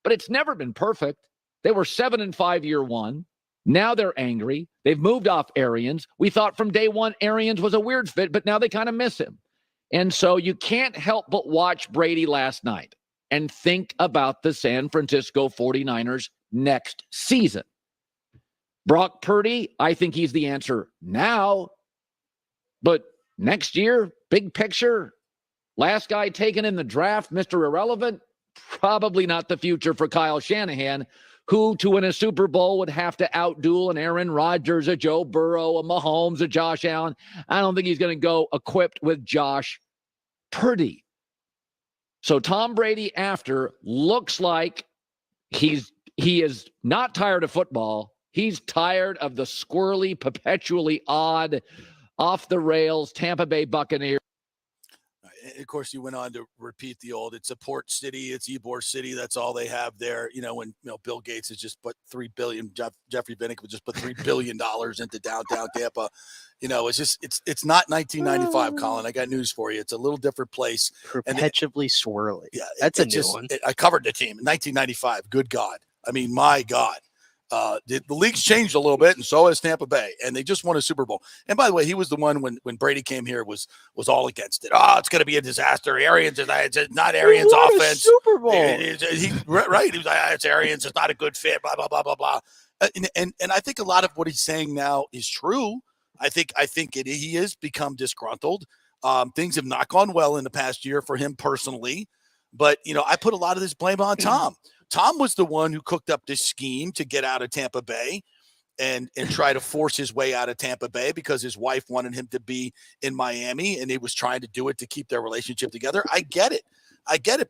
But it's never been perfect. They were 7-5 year one. Now they're angry. They've moved off Arians. We thought from day one Arians was a weird fit, but now they kind of miss him. And so you can't help but watch Brady last night and think about the San Francisco 49ers next season. Brock Purdy, I think he's the answer now. But next year, big picture, last guy taken in the draft, Mr. Irrelevant, probably not the future for Kyle Shanahan, who to win a Super Bowl would have to outduel an Aaron Rodgers, a Joe Burrow, a Mahomes, a Josh Allen. I don't think he's going to go equipped with Josh Purdy. So Tom Brady after looks like he is not tired of football. He's tired of the squirrely, perpetually odd, off the rails Tampa Bay Buccaneers. And of course, you went on to repeat the old, it's a port city, it's Ybor City. That's all they have there. When Bill Gates has just put $3 billion, Jeffrey Vinnick would just put $3 billion into downtown Tampa. It's not 1995, Colin. I got news for you. It's a little different place. Perpetually swirly. Yeah, that's a new one. I covered the team in 1995. Good God. I mean, my God. The league's changed a little bit, and so has Tampa Bay, and they just won a Super Bowl. And by the way, he was the one when Brady came here was all against it. Oh, it's going to be a disaster. Arians, it's not Arians' offense. Super Bowl. Right. He was like, it's Arians. It's not a good fit. Blah blah blah blah blah. And I think a lot of what he's saying now is true. I think he has become disgruntled. Things have not gone well in the past year for him personally, but I put a lot of this blame on Tom. Tom was the one who cooked up this scheme to get out of Tampa Bay and try to force his way out of Tampa Bay because his wife wanted him to be in Miami, and he was trying to do it to keep their relationship together. I get it.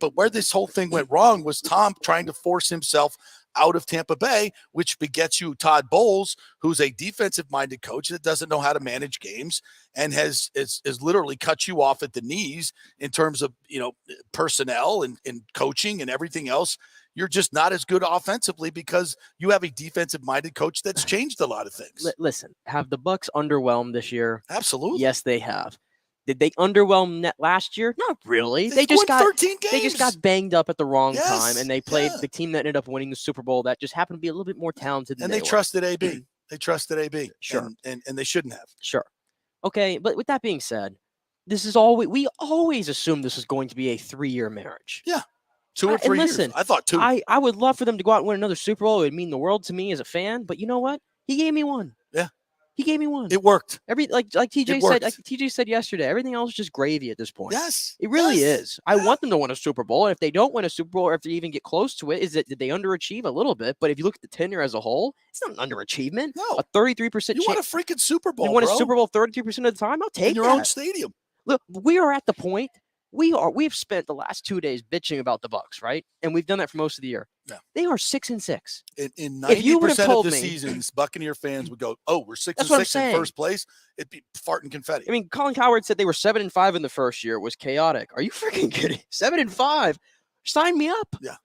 But where this whole thing went wrong was Tom trying to force himself out of Tampa Bay, which begets you Todd Bowles, who's a defensive-minded coach that doesn't know how to manage games and has literally cut you off at the knees in terms of personnel and coaching and everything else. You're just not as good offensively because you have a defensive-minded coach that's changed a lot of things. Listen, have the Bucs underwhelmed this year? Absolutely. Yes, they have. Did they underwhelm net last year? Not really. They just got 13 games. They just got banged up at the wrong time, and they played the team that ended up winning the Super Bowl that just happened to be a little bit more talented than they trusted AB. They trusted AB. Sure. And they shouldn't have. Sure. Okay, but with that being said, this is all we always assumed this was going to be a 3-year marriage. Yeah. 2 or 3 years. I thought 2. I would love for them to go out and win another Super Bowl. It would mean the world to me as a fan, but you know what? He gave me one. Yeah. He gave me one. It worked. Like TJ said yesterday, everything else is just gravy at this point. Yes. It really is. I want them to win a Super Bowl. And if they don't win a Super Bowl, or if they even get close to it, did they underachieve a little bit? But if you look at the tenure as a whole, it's not an underachievement. No. A 33%. You won a freaking Super Bowl. You won a Super Bowl 33% of the time. I'll take in your own stadium. Look, we are at the point. We've spent the last 2 days bitching about the Bucs, right? And we've done that for most of the year. Yeah. They are 6-6. In 90% of the seasons, Buccaneer fans would go, "Oh, we're 6-6 in first place." It'd be farting confetti. I mean, Colin Cowherd said they were 7-5 in the first year. It was chaotic. Are you freaking kidding? 7-5. Sign me up. Yeah.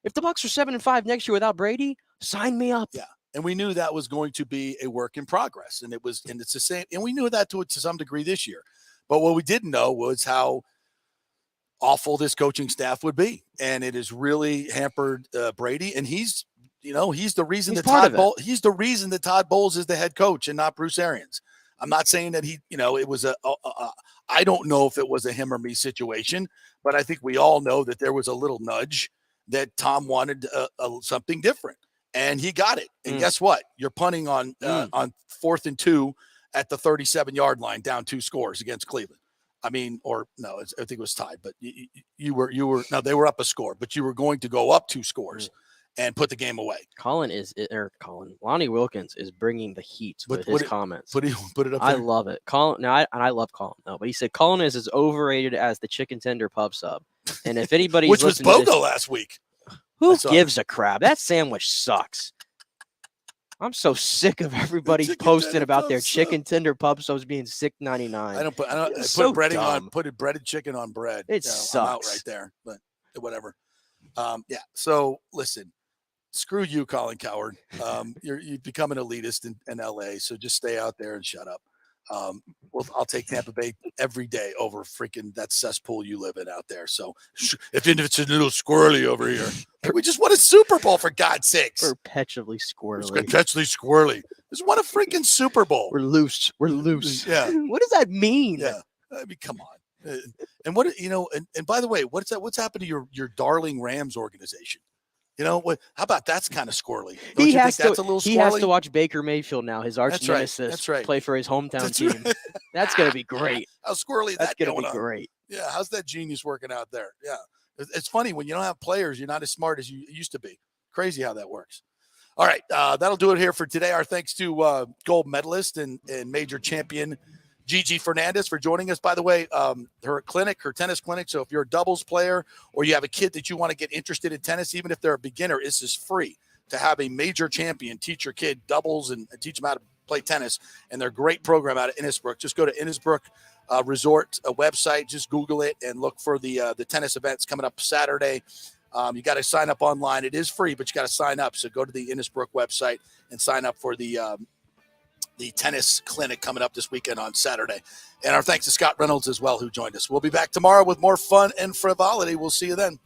If the Bucs are 7-5 next year without Brady, sign me up. Yeah. And we knew that was going to be a work in progress, and it's the same. And we knew that to some degree this year. But what we didn't know was how awful this coaching staff would be, and it has really hampered Brady. And he's the reason he's the reason that Todd Bowles is the head coach and not Bruce Arians. I'm not saying that it was I don't know if it was a him or me situation, but I think we all know that there was a little nudge that Tom wanted something different, and he got it. And guess what? You're punting on 4th and 2 at the 37-yard line, down 2 scores against Cleveland. I mean, or no, I think it was tied, but you were they were up a score, but you were going to go up 2 scores and put the game away. Lonnie Wilkins is bringing the heat with his comments. Put it up there. I love it. Colin, I love Colin. No, but he said Colin is as overrated as the chicken tender pub sub. And if anybody's which was BOGO last week. Who gives a crap? That sandwich sucks. I'm so sick of everybody posting about their chicken tender pub subs being $6.99. I put breaded chicken on bread. It sucks. I'm out right there, but whatever. So listen, screw you, Colin Cowherd. You've become an elitist in LA, so just stay out there and shut up. I'll take Tampa Bay every day over freaking that cesspool you live in out there. So if it's a little squirrely over here, we just won a Super Bowl, for God's sakes. Perpetually squirrely. Just won a freaking Super Bowl. We're loose. Yeah. What does that mean? Yeah. I mean, come on. And what and by the way, what's happened to your darling Rams organization? How about that's kind of squirrely? Don't you think that's a little squirrely? He has to watch Baker Mayfield now, his arch nemesis, play for his hometown team. That's going to be great. How squirrely that's going to be great. Yeah, how's that genius working out there? Yeah, it's funny when you don't have players, you're not as smart as you used to be. Crazy how that works. All right, that'll do it here for today. Our thanks to gold medalist and major champion Gigi Fernandez for joining us. By the way, her tennis clinic. So if you're a doubles player or you have a kid that you want to get interested in tennis, even if they're a beginner, this is free to have a major champion teach your kid doubles and teach them how to play tennis. And they're a great program out of Innisbrook. Just go to Innisbrook Resort website. Just Google it and look for the tennis events coming up Saturday. You got to sign up online. It is free, but you got to sign up. So go to the Innisbrook website and sign up for the tennis clinic coming up this weekend on Saturday. And our thanks to Scott Reynolds as well, who joined us. We'll be back tomorrow with more fun and frivolity. We'll see you then.